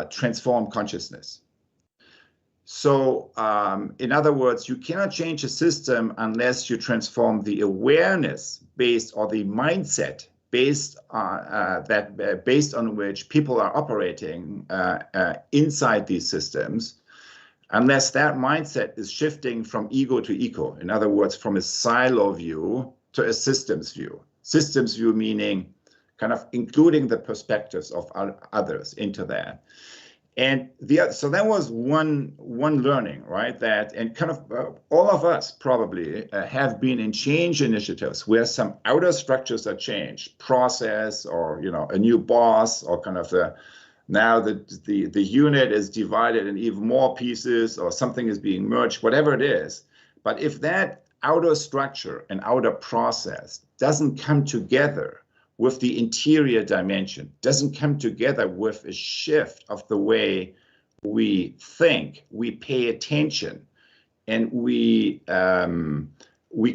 transform consciousness. So in other words, you cannot change a system unless you transform the awareness based or the mindset based on which people are operating inside these systems, unless that mindset is shifting from ego to eco. In other words, from a silo view to a systems view. Systems view meaning kind of including the perspectives of others into that. And so that was one learning, right? That, and kind of all of us probably have been in change initiatives where some outer structures are changed, process, or a new boss, or kind of Now the unit is divided in even more pieces, or something is being merged, whatever it is. But if that outer structure and outer process doesn't come together with the interior dimension, doesn't come together with a shift of the way we think, we pay attention, and we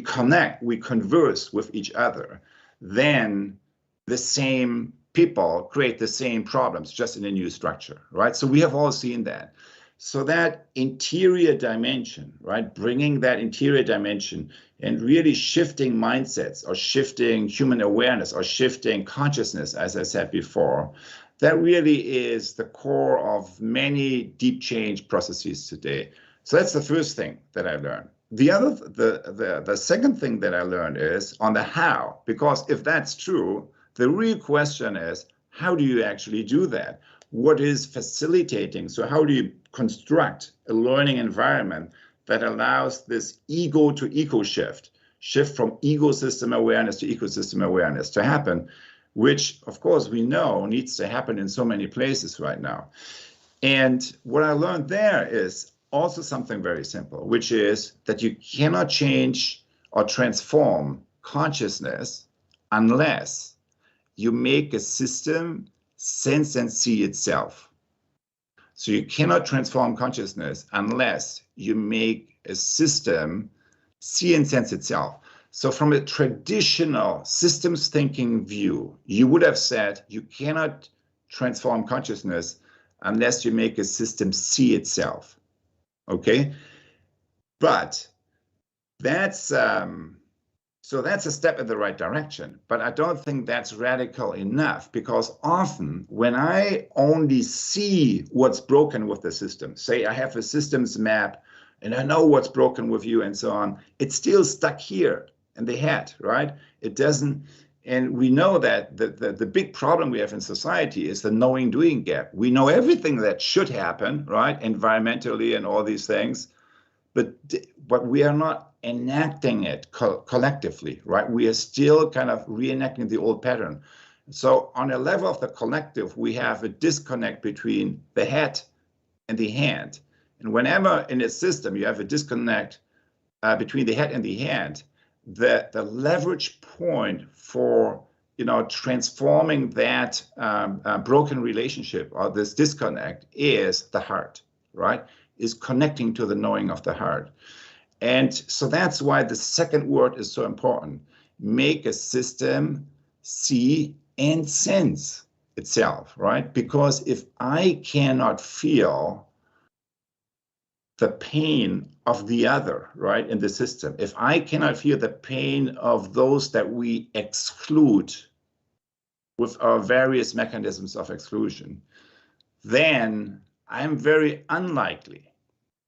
connect, we converse with each other, then the same people create the same problems, just in a new structure, right? So we have all seen that. So that interior dimension, right, bringing that interior dimension and really shifting mindsets, or shifting human awareness, or shifting consciousness, as I said before, that really is the core of many deep change processes today. So that's the first thing that I learned. The second thing that I learned is on the how, because if that's true, the real question is, how do you actually do that? What is facilitating? So how do you construct a learning environment that allows this ego to eco shift from ecosystem awareness to ecosystem awareness to happen, which of course we know needs to happen in so many places right now. And what I learned there is also something very simple, which is that you cannot change or transform consciousness unless you make a system sense and see itself. So you cannot transform consciousness unless you make a system see and sense itself. So from a traditional systems thinking view, you would have said you cannot transform consciousness unless you make a system see itself. Okay? But that's so that's a step in the right direction, but I don't think that's radical enough, because often when I only see what's broken with the system, say I have a systems map and I know what's broken with you and so on, it's still stuck here in the head, right? It doesn't, and we know that the big problem we have in society is the knowing doing gap. We know everything that should happen, right? Environmentally and all these things, but we are not enacting it collectively, right? We are still kind of reenacting the old pattern. So on a level of the collective, we have a disconnect between the head and the hand. And whenever in a system you have a disconnect between the head and the hand, the leverage point for transforming that broken relationship or this disconnect is the heart, right? Is connecting to the knowing of the heart. And so that's why the second word is so important. Make a system see and sense itself, right? Because if I cannot feel the pain of the other, right, in the system, if I cannot feel the pain of those that we exclude with our various mechanisms of exclusion, then I'm very unlikely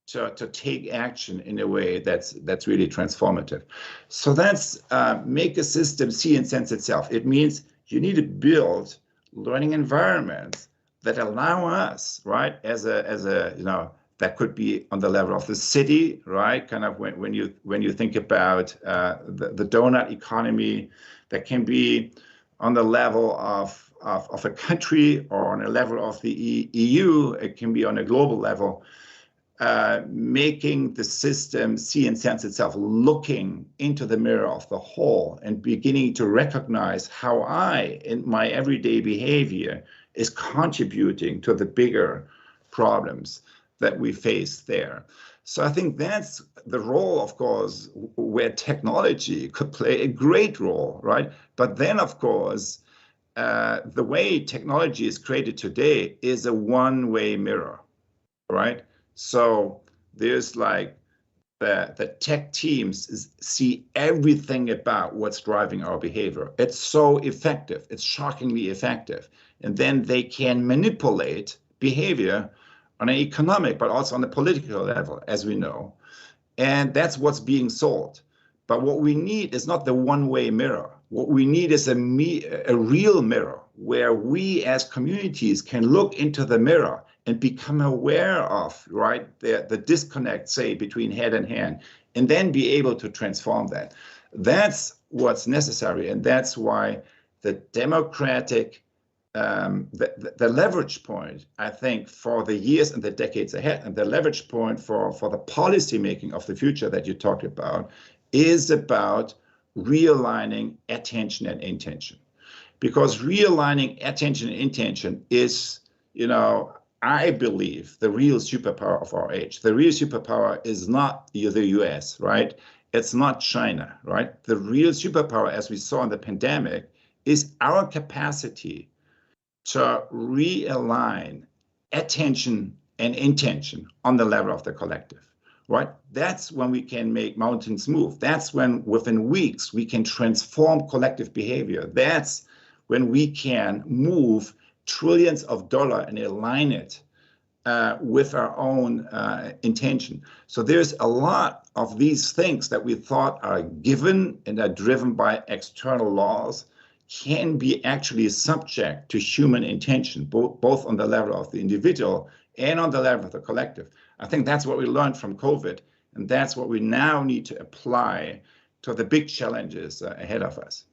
to take action in a way that's really transformative. So that's make a system see and sense itself. It means you need to build learning environments that allow us, right, as a that could be on the level of the city, right? Kind of when you think about the donut economy, that can be on the level of a country, or on a level of the EU. It can be on a global level. Making the system see and sense itself, looking into the mirror of the whole and beginning to recognize how I, in my everyday behavior, is contributing to the bigger problems that we face there. So I think that's the role, of course, where technology could play a great role, right? But then, of course, the way technology is created today is a one-way mirror, right? So there's like the tech teams see everything about what's driving our behavior. It's so effective. It's shockingly effective. And then they can manipulate behavior on an economic, but also on a political level, as we know. And that's what's being sold. But what we need is not the one-way mirror. What we need is a real mirror where we as communities can look into the mirror and become aware of, right, the disconnect, say, between head and hand, and then be able to transform that. That's what's necessary, and that's why the democratic the leverage point, I think, for the years and the decades ahead, and the leverage point for the policy making of the future that you talked about, is about realigning attention and intention. Because realigning attention and intention is, I believe, the real superpower of our age. The real superpower is not the US, right? It's not China, right? The real superpower, as we saw in the pandemic, is our capacity to realign attention and intention on the level of the collective, right? That's when we can make mountains move. That's when within weeks we can transform collective behavior. That's when we can move trillions of dollars and align it with our own intention. So there's a lot of these things that we thought are given and are driven by external laws can be actually subject to human intention, both on the level of the individual and on the level of the collective. I think that's what we learned from COVID, and that's what we now need to apply to the big challenges ahead of us.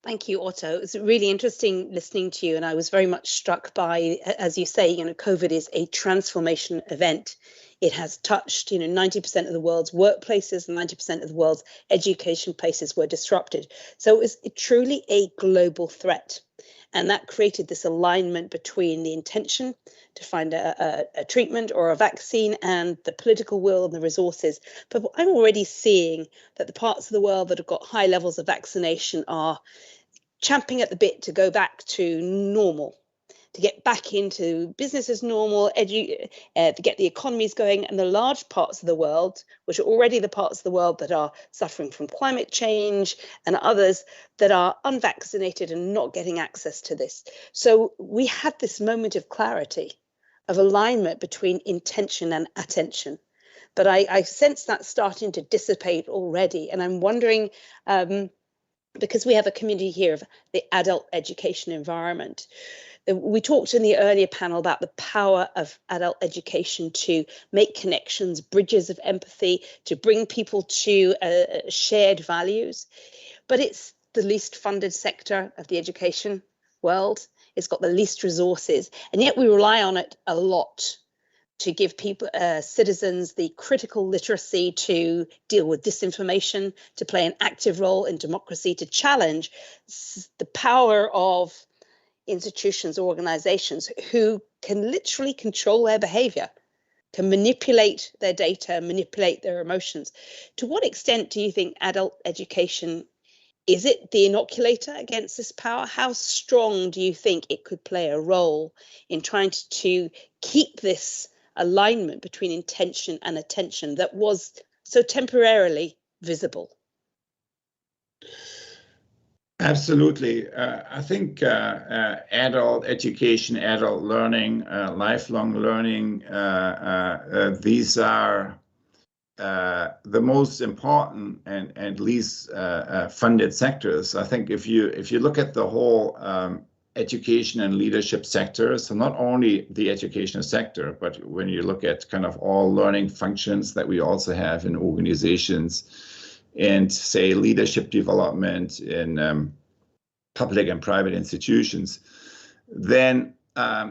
Thank you, Otto. It's really interesting listening to you, and I was very much struck by, as you say, COVID is a transformation event. It has touched, 90% of the world's workplaces and 90% of the world's education places were disrupted. So it was truly a global threat. And that created this alignment between the intention to find a treatment or a vaccine and the political will and the resources. But I'm already seeing that the parts of the world that have got high levels of vaccination are champing at the bit to go back to normal, to get back into business as normal, to get the economies going. And the large parts of the world, which are already the parts of the world that are suffering from climate change and others that are unvaccinated and not getting access to this. So we had this moment of clarity, of alignment between intention and attention. But I sense that starting to dissipate already. And I'm wondering, because we have a community here of the adult education environment, we talked in the earlier panel about the power of adult education to make connections, bridges of empathy, to bring people to shared values. But it's the least funded sector of the education world. It's got the least resources, and yet we rely on it a lot to give people, citizens, the critical literacy to deal with disinformation, to play an active role in democracy, to challenge the power of institutions, organizations who can literally control their behavior, can manipulate their data, manipulate their emotions. To what extent do you think adult education, is it the inoculator against this power? How strong do you think it could play a role in trying to keep this alignment between intention and attention that was so temporarily visible? Absolutely. I think adult education, adult learning, lifelong learning, these are the most important and least funded sectors. I think if you look at the whole education and leadership sector, so not only the educational sector, but when you look at kind of all learning functions that we also have in organizations, and say leadership development in public and private institutions, then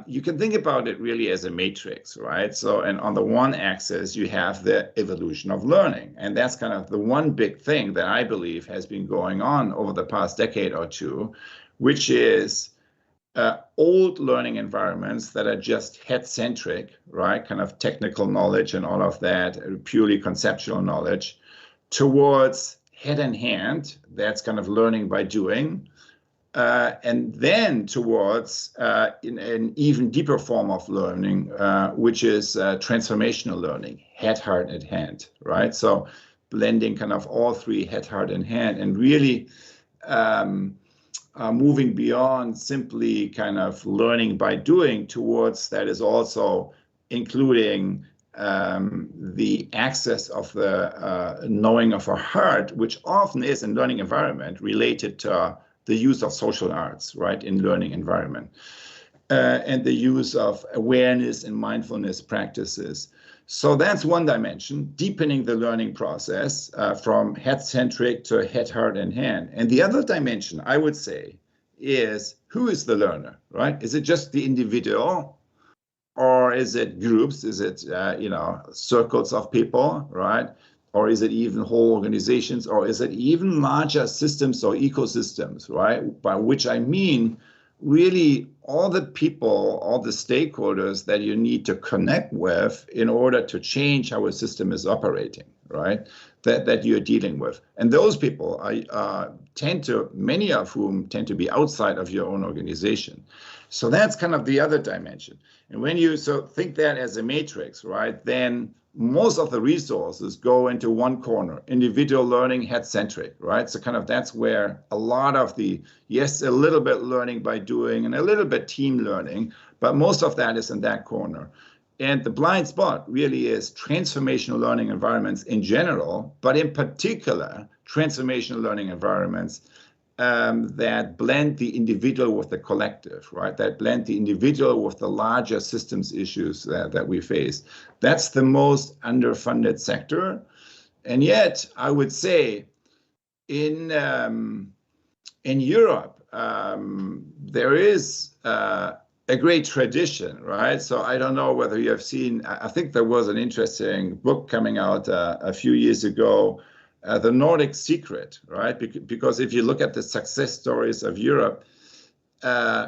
you can think about it really as a matrix, right? So, and on the one axis, you have the evolution of learning. And that's kind of the one big thing that I believe has been going on over the past decade or two, which is old learning environments that are just head-centric, right? Kind of technical knowledge and all of that, purely conceptual knowledge, towards head and hand, that's kind of learning by doing, and then towards in an even deeper form of learning, which is transformational learning, head, heart, and hand, right? So blending kind of all three, head, heart, and hand, and really moving beyond simply kind of learning by doing towards that is also including the access of the knowing of our heart, which often is in learning environment related to the use of social arts, right, in learning environment, and the use of awareness and mindfulness practices. So that's one dimension, deepening the learning process from head-centric to head, heart, and hand. And the other dimension, I would say, is, who is the learner, right? Is it just the individual, or is it groups? Is it, circles of people, right? Or is it even whole organizations, or is it even larger systems or ecosystems, right? By which I mean really all the people, all the stakeholders that you need to connect with in order to change how a system is operating, right? That you're dealing with. And those people many of whom tend to be outside of your own organization. So that's kind of the other dimension. And when you think that as a matrix, right, then most of the resources go into one corner, individual learning, head-centric, right? So kind of that's where a lot of a little bit learning by doing and a little bit team learning, but most of that is in that corner. And the blind spot really is transformational learning environments in general, but in particular, transformational learning environments that blend the individual with the collective, right? That blend the individual with the larger systems issues that we face. That's the most underfunded sector. And yet, I would say in Europe, there is a great tradition, right? So I don't know whether you have seen, I think there was an interesting book coming out a few years ago, The Nordic Secret, right? Because if you look at the success stories of Europe,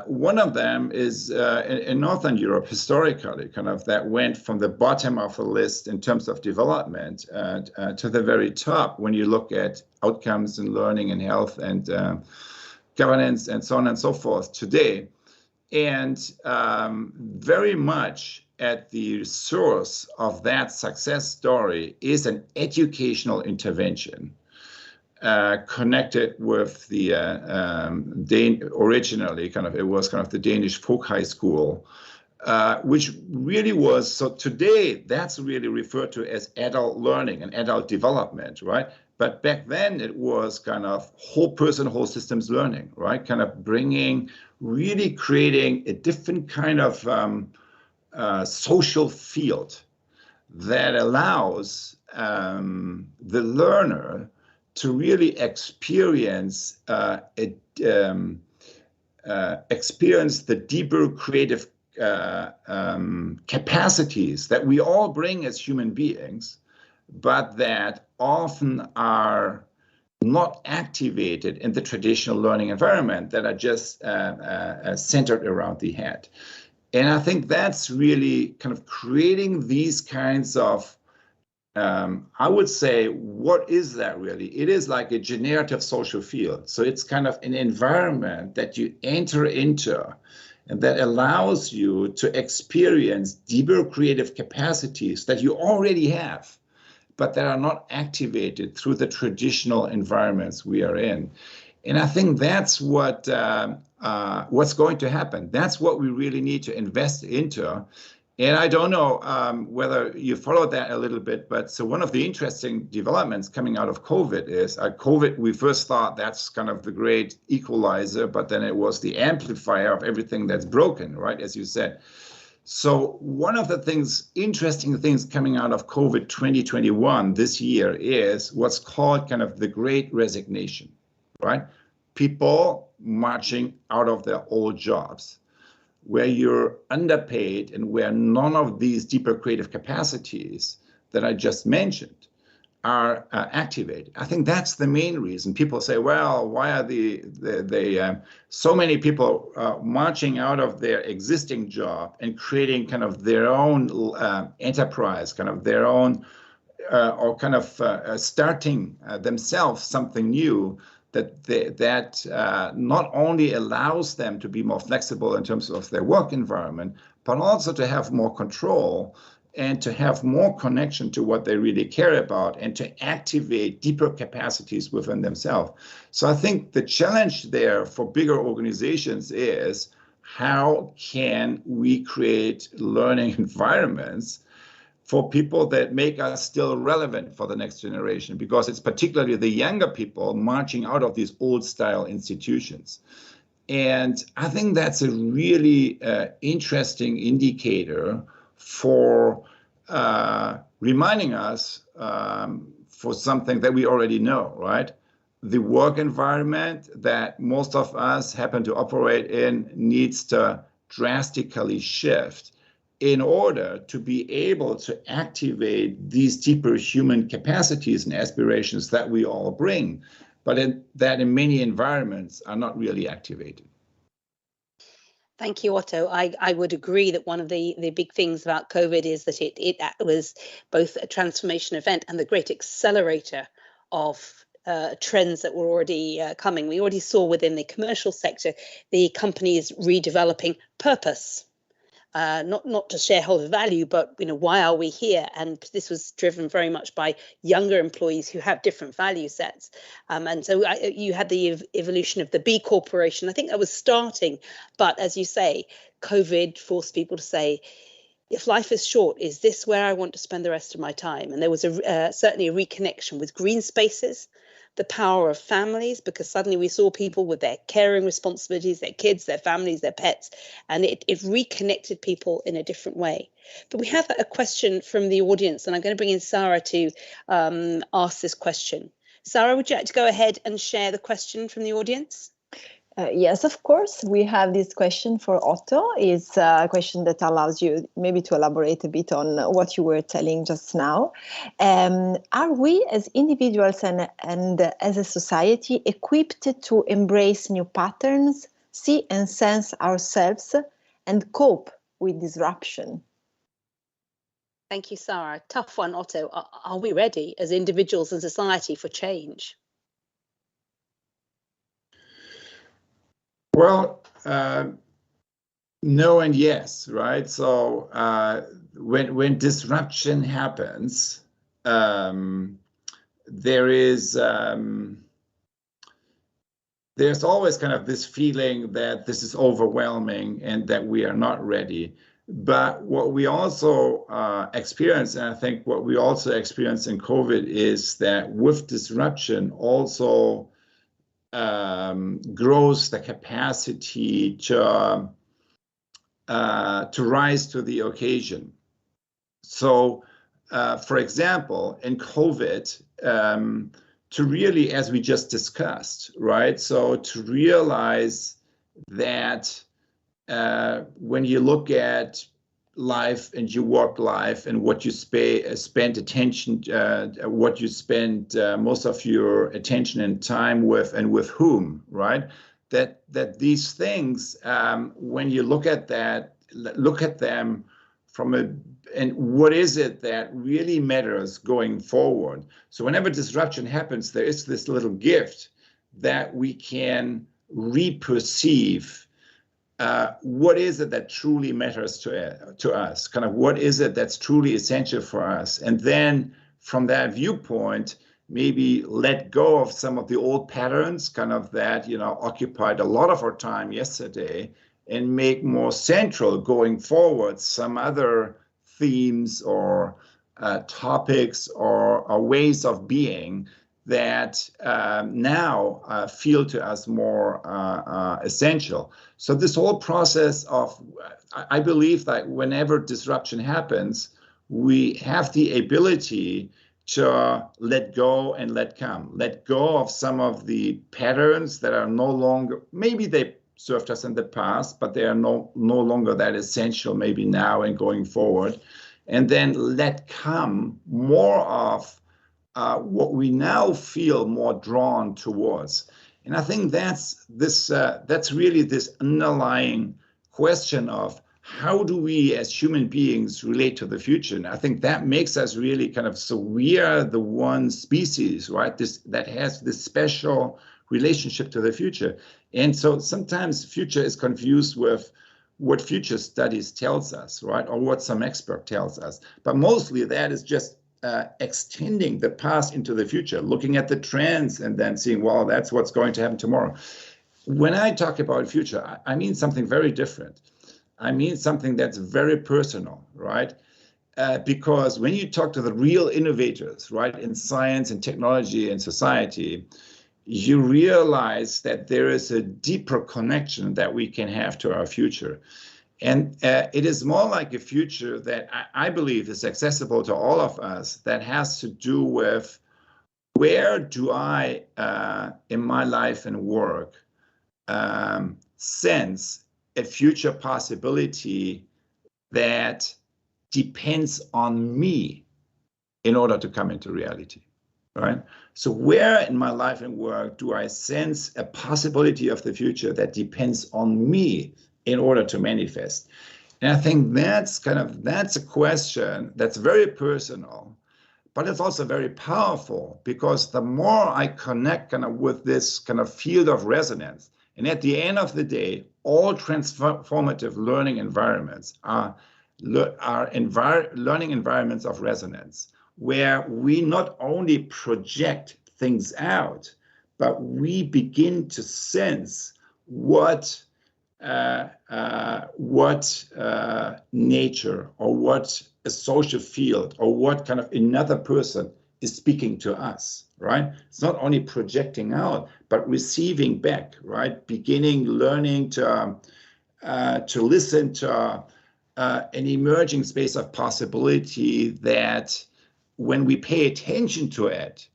one of them is in Northern Europe, historically, kind of that went from the bottom of the list in terms of development to the very top when you look at outcomes and learning and health and governance and so on and so forth today. And very much at the source of that success story is an educational intervention connected with the originally it was the Danish folk high school, which really was, so today that's really referred to as adult learning and adult development, right? But back then it was kind of whole person, whole systems learning, right? Kind of really creating a different kind of social field that allows the learner to really experience the deeper creative capacities that we all bring as human beings, but that often are not activated in the traditional learning environment, that are just centered around the head. And I think that's really kind of creating these kinds of, I would say, what is that really? It is like a generative social field. So it's kind of an environment that you enter into and that allows you to experience deeper creative capacities that you already have, but that are not activated through the traditional environments we are in. And I think that's what's going to happen. That's what we really need to invest into. And I don't know whether you followed that a little bit, but so one of the interesting developments coming out of COVID is COVID, we first thought that's kind of the great equalizer, but then it was the amplifier of everything that's broken, right, as you said. So one of the interesting things coming out of COVID 2021 this year is what's called kind of the Great Resignation, right? People marching out of their old jobs, where you're underpaid and where none of these deeper creative capacities that I just mentioned are activated. I think that's the main reason. People say, well, why are so many people marching out of their existing job and creating kind of their own enterprise, kind of their own, or kind of starting themselves something new that not only allows them to be more flexible in terms of their work environment, but also to have more control and to have more connection to what they really care about and to activate deeper capacities within themselves. So I think the challenge there for bigger organizations is, how can we create learning environments for people that make us still relevant for the next generation? Because it's particularly the younger people marching out of these old style institutions. And I think that's a really interesting indicator for reminding us for something that we already know, right? the work environment that most of us happen to operate in needs to drastically shift in order to be able to activate these deeper human capacities and aspirations that we all bring, but that in many environments are not really activated. Thank you, Otto. I would agree that one of the big things about COVID is that it was both a transformation event and the great accelerator of trends that were already coming. We already saw within the commercial sector, the companies redeveloping purpose. Not just shareholder value, but why are we here? And this was driven very much by younger employees who have different value sets. And so you had the evolution of the B Corporation. I think that was starting, but as you say, COVID forced people to say, if life is short, is this where I want to spend the rest of my time? And there was certainly a reconnection with green spaces, the power of families, because suddenly we saw people with their caring responsibilities, their kids, their families, their pets, and it reconnected people in a different way. But we have a question from the audience, and I'm going to bring in Sarah to ask this question. Sarah, would you like to go ahead and share the question from the audience? Yes, of course. We have this question for Otto. It's a question that allows you maybe to elaborate a bit on what you were telling just now. Are we as individuals and as a society equipped to embrace new patterns, see and sense ourselves, and cope with disruption? Thank you, Sarah. Tough one, Otto. Are we ready as individuals and society for change? Well, no and yes, right? So when disruption happens, there's always kind of this feeling that this is overwhelming and that we are not ready. But what we also experience, and I think what we also experience in COVID, is that with disruption also grows the capacity to rise to the occasion. So, for example, in COVID, to really, as we just discussed, right? So to realize that when you look at life and your work life and what you spend attention, what you spend most of your attention and time with, and with whom, right? That these things, when you look at that, look at them from and what is it that really matters going forward? So whenever disruption happens, there is this little gift that we can reperceive. What is it that truly matters to us? Kind of what is it that's truly essential for us? And then from that viewpoint, maybe let go of some of the old patterns, kind of that, occupied a lot of our time yesterday, and make more central going forward some other themes or topics or ways of being that now feel to us more essential. So this whole process of, I believe that whenever disruption happens, we have the ability to let go and let come. Let go of some of the patterns that are no longer, maybe they served us in the past, but they are no longer that essential maybe now and going forward. And then let come more of what we now feel more drawn towards. And I think that's really this underlying question of how do we as human beings relate to the future? And I think that makes us really kind of, so we are the one species, right? That has this special relationship to the future. And so sometimes future is confused with what future studies tells us, right? Or what some expert tells us. But mostly that is just extending the past into the future, looking at the trends and then seeing, well, that's what's going to happen tomorrow. When I talk about future, I mean something very different. I mean something that's very personal, right? Because when you talk to the real innovators, right, in science and technology and society, you realize that there is a deeper connection that we can have to our future. And it is more like a future that I believe is accessible to all of us, that has to do with where do I, in my life and work, sense a future possibility that depends on me in order to come into reality, right? So where in my life and work do I sense a possibility of the future that depends on me in order to manifest? And I think that's a question that's very personal, but it's also very powerful, because the more I connect with this field of resonance, and at the end of the day, all transformative learning environments are learning environments of resonance, where we not only project things out, but we begin to sense what nature, or what a social field, or what kind of another person is speaking to us, right? It's not only projecting out, but receiving back, right? Beginning learning to listen to an emerging space of possibility that, when we pay attention to it,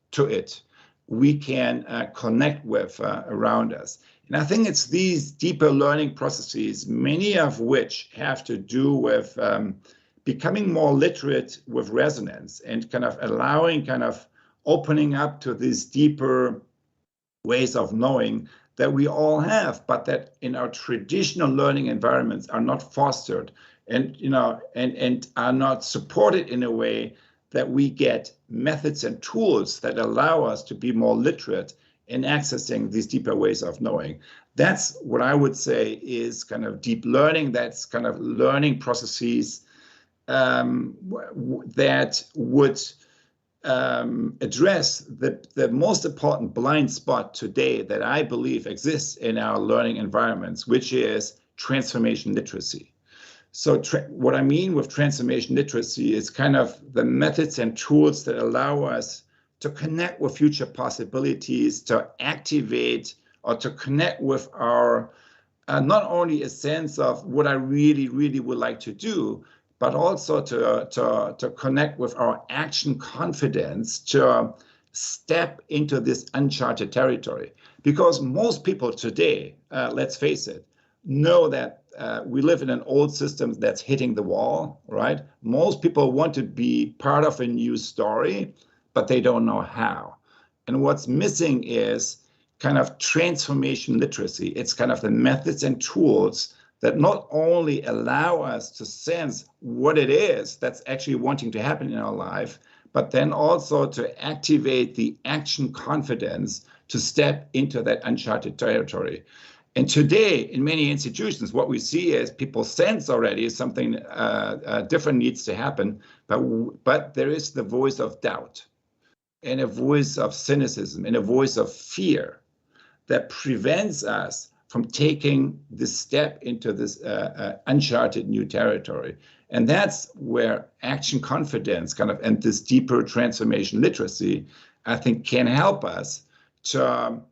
we can connect with around us. And I think it's these deeper learning processes, many of which have to do with becoming more literate with resonance, and allowing, opening up to these deeper ways of knowing that we all have, but that in our traditional learning environments are not fostered, and are not supported in a way that we get methods and tools that allow us to be more literate in accessing these deeper ways of knowing. That's what I would say is deep learning. That's learning processes that would address the most important blind spot today that I believe exists in our learning environments, which is transformation literacy. So what I mean with transformation literacy is the methods and tools that allow us to connect with future possibilities, to activate or to connect with our, not only a sense of what I really, really would like to do, but also to connect with our action confidence, to step into this uncharted territory. Because most people today, let's face it, know that we live in an old system that's hitting the wall, right? Most people want to be part of a new story, but they don't know how. And what's missing is transformation literacy. It's the methods and tools that not only allow us to sense what it is that's actually wanting to happen in our life, but then also to activate the action confidence to step into that uncharted territory. And today, in many institutions, what we see is people sense already something different needs to happen, but there is the voice of doubt, and a voice of cynicism, and a voice of fear that prevents us from taking this step into this uncharted new territory. And that's where action confidence and this deeper transformation literacy, I think, can help us to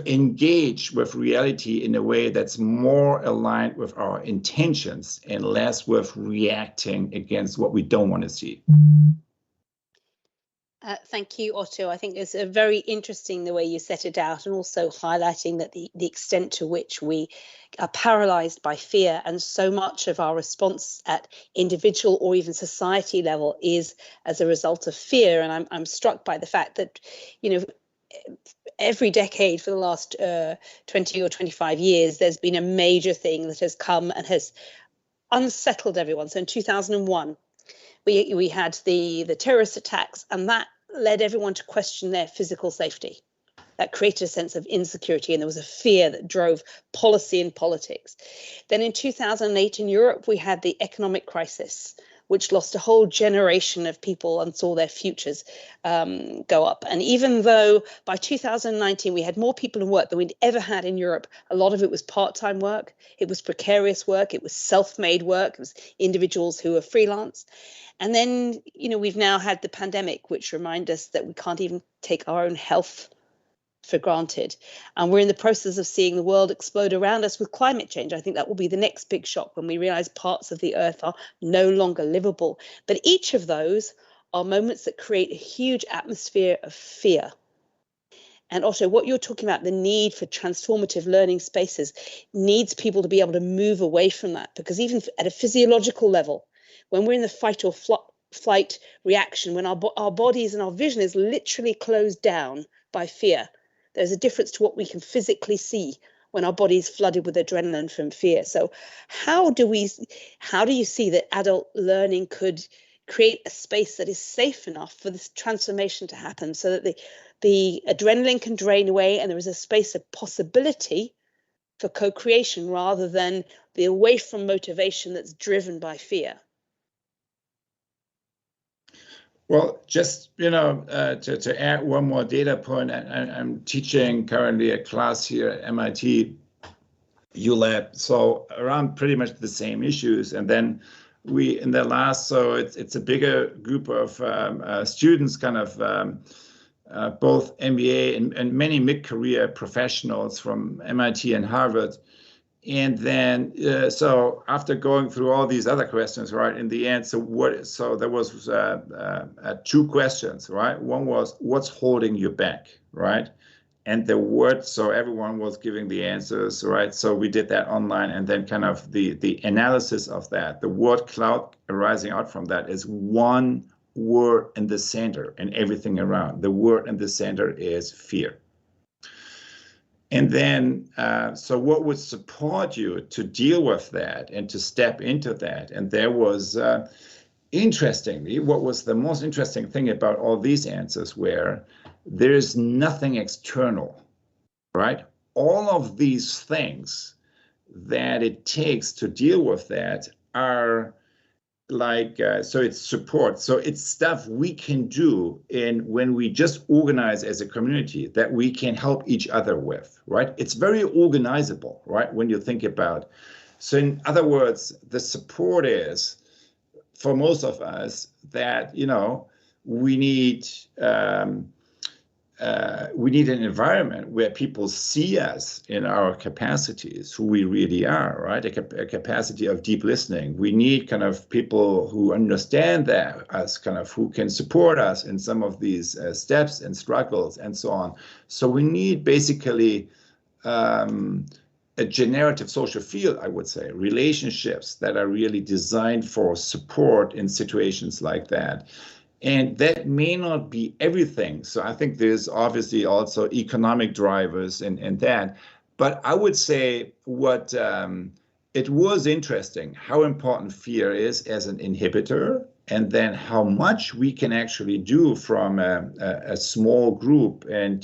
engage with reality in a way that's more aligned with our intentions and less with reacting against what we don't want to see. Thank you, Otto. I think it's very interesting the way you set it out, and also highlighting that the extent to which we are paralyzed by fear, and so much of our response at individual or even society level is as a result of fear. And I'm struck by the fact that, every decade for the last 20 or 25 years, there's been a major thing that has come and has unsettled everyone. So in 2001, we had the terrorist attacks, and that led everyone to question their physical safety. That created a sense of insecurity, and there was a fear that drove policy and politics. Then in 2008 in Europe, we had the economic crisis, which lost a whole generation of people and saw their futures go up. And even though by 2019 we had more people in work than we'd ever had in Europe, a lot of it was part-time work, it was precarious work, it was self-made work, it was individuals who were freelance. And then, we've now had the pandemic, which remind us that we can't even take our own health for granted. And we're in the process of seeing the world explode around us with climate change. I think that will be the next big shock when we realize parts of the earth are no longer livable. But each of those are moments that create a huge atmosphere of fear. And also what you're talking about, the need for transformative learning spaces, needs people to be able to move away from that, because even at a physiological level, when we're in the fight or flight reaction, when our bodies and our vision is literally closed down by fear, there's a difference to what we can physically see when our body is flooded with adrenaline from fear. So how do you see that adult learning could create a space that is safe enough for this transformation to happen, so that the adrenaline can drain away and there is a space of possibility for co-creation rather than the away from motivation that's driven by fear? Well, just, to add one more data point, I'm teaching currently a class here at MIT ULab, so around pretty much the same issues. And then it's a bigger group of students, kind of both MBA and many mid-career professionals from MIT and Harvard. And then, so after going through all these other questions, right, in the end, so there was 2 questions, right? One was, what's holding you back, right? And the word, so everyone was giving the answers, right? So we did that online, and then kind of the analysis of that, the word cloud arising out from that is one word in the center and everything around. The word in the center is fear. And then, so what would support you to deal with that and to step into that? And there was, interestingly, what was the most interesting thing about all these answers were, there's nothing external, right? All of these things that it takes to deal with that are like, so it's support. So it's stuff we can do when we just organize as a community that we can help each other with, right? It's very organizable, right? When you think about, so in other words, the support is for most of us that, we need an environment where people see us in our capacities, who we really are, right? A capacity of deep listening. We need kind of people who understand that, us, kind of who can support us in some of these steps and struggles and so on. So we need basically a generative social field, I would say, relationships that are really designed for support in situations like that. And that may not be everything. So I think there's obviously also economic drivers and that. But I would say what it was interesting how important fear is as an inhibitor, and then how much we can actually do from a small group and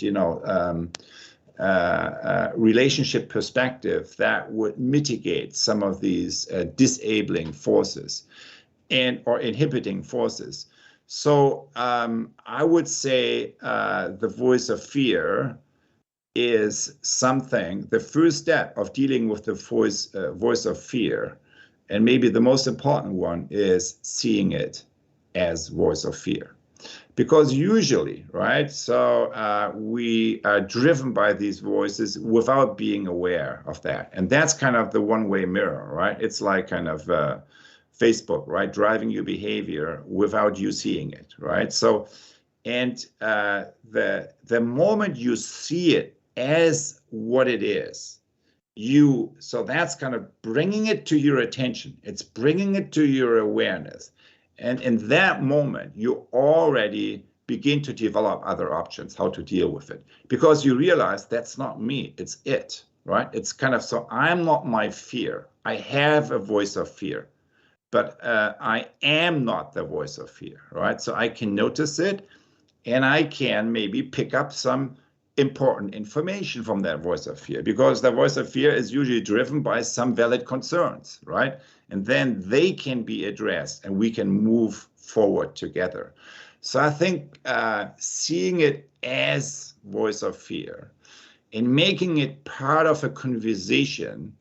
relationship perspective that would mitigate some of these disabling forces or inhibiting forces. So I would say the voice of fear is something, the first step of dealing with the voice of fear, and maybe the most important one is seeing it as voice of fear. Because usually, right, so we are driven by these voices without being aware of that. And that's kind of the one-way mirror, right? It's like kind of Facebook, right? Driving your behavior without you seeing it, right? So, and the moment you see it as what it is, so that's kind of bringing it to your attention. It's bringing it to your awareness. And in that moment, you already begin to develop other options, how to deal with it, because you realize that's not me, it's it, right? It's kind of, so I'm not my fear. I have a voice of fear. But I am not the voice of fear, right? So I can notice it, and I can maybe pick up some important information from that voice of fear, because the voice of fear is usually driven by some valid concerns, right? And then they can be addressed, and we can move forward together. So I think seeing it as voice of fear and making it part of a conversation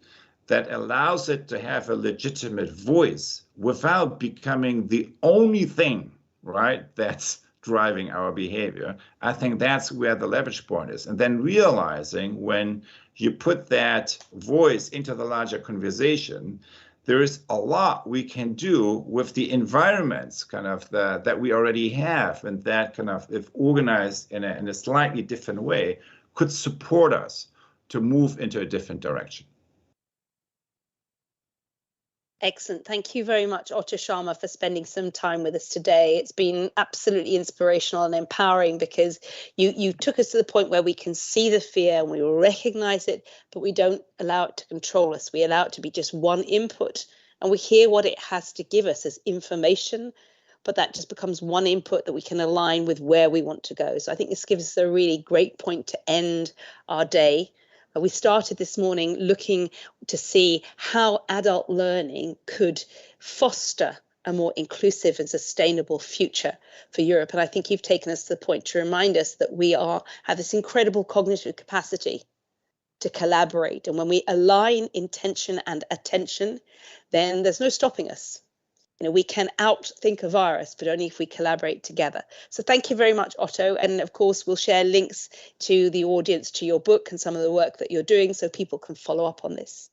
that allows it to have a legitimate voice without becoming the only thing, right, that's driving our behavior. I think that's where the leverage point is. And then realizing when you put that voice into the larger conversation, there is a lot we can do with the environments kind of that we already have, and that kind of, if organized in a slightly different way, could support us to move into a different direction. Excellent. Thank you very much, Otto Sharma, for spending some time with us today. It's been absolutely inspirational and empowering, because you took us to the point where we can see the fear and we recognize it, but we don't allow it to control us. We allow it to be just one input, and we hear what it has to give us as information, but that just becomes one input that we can align with where we want to go. So I think this gives us a really great point to end our day. We started this morning looking to see how adult learning could foster a more inclusive and sustainable future for Europe. And I think you've taken us to the point to remind us that we have this incredible cognitive capacity to collaborate. And when we align intention and attention, then there's no stopping us. You know, we can outthink a virus, but only if we collaborate together. So thank you very much, Otto. And of course, we'll share links to the audience, to your book and some of the work that you're doing, so people can follow up on this.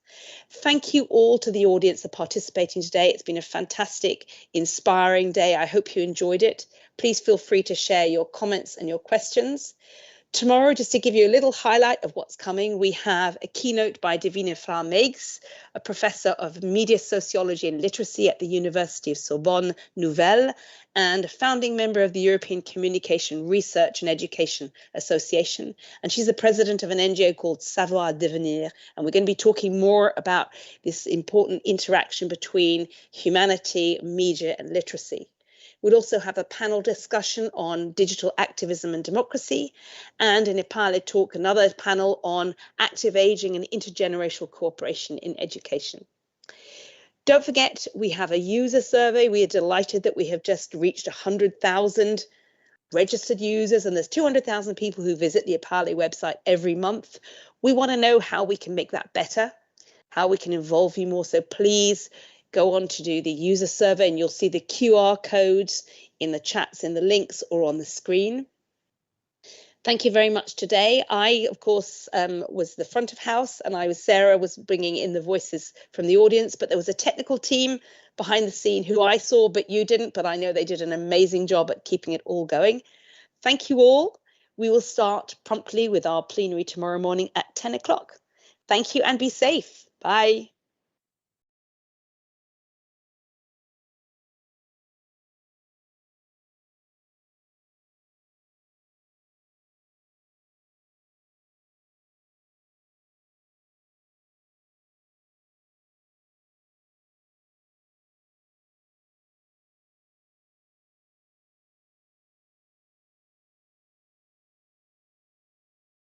Thank you all to the audience for participating today. It's been a fantastic, inspiring day. I hope you enjoyed it. Please feel free to share your comments and your questions. Tomorrow, just to give you a little highlight of what's coming, we have a keynote by Davina Meigs, a professor of media sociology and literacy at the University of Sorbonne Nouvelle, and a founding member of the European Communication Research and Education Association. And she's the president of an NGO called Savoir Devenir. And we're going to be talking more about this important interaction between humanity, media, and literacy. We'll also have a panel discussion on digital activism and democracy, and in EPALE talk, another panel on active aging and intergenerational cooperation in education. Don't forget, we have a user survey. We are delighted that we have just reached 100,000 registered users, and there's 200,000 people who visit the EPALE website every month. We want to know how we can make that better, how we can involve you more. So please go on to do the user survey, and you'll see the QR codes in the chats, in the links, or on the screen. Thank you very much today. I, of course, was the front of house, and Sarah was bringing in the voices from the audience, but there was a technical team behind the scene who I saw, but you didn't, but I know they did an amazing job at keeping it all going. Thank you all. We will start promptly with our plenary tomorrow morning at 10 o'clock. Thank you and be safe. Bye.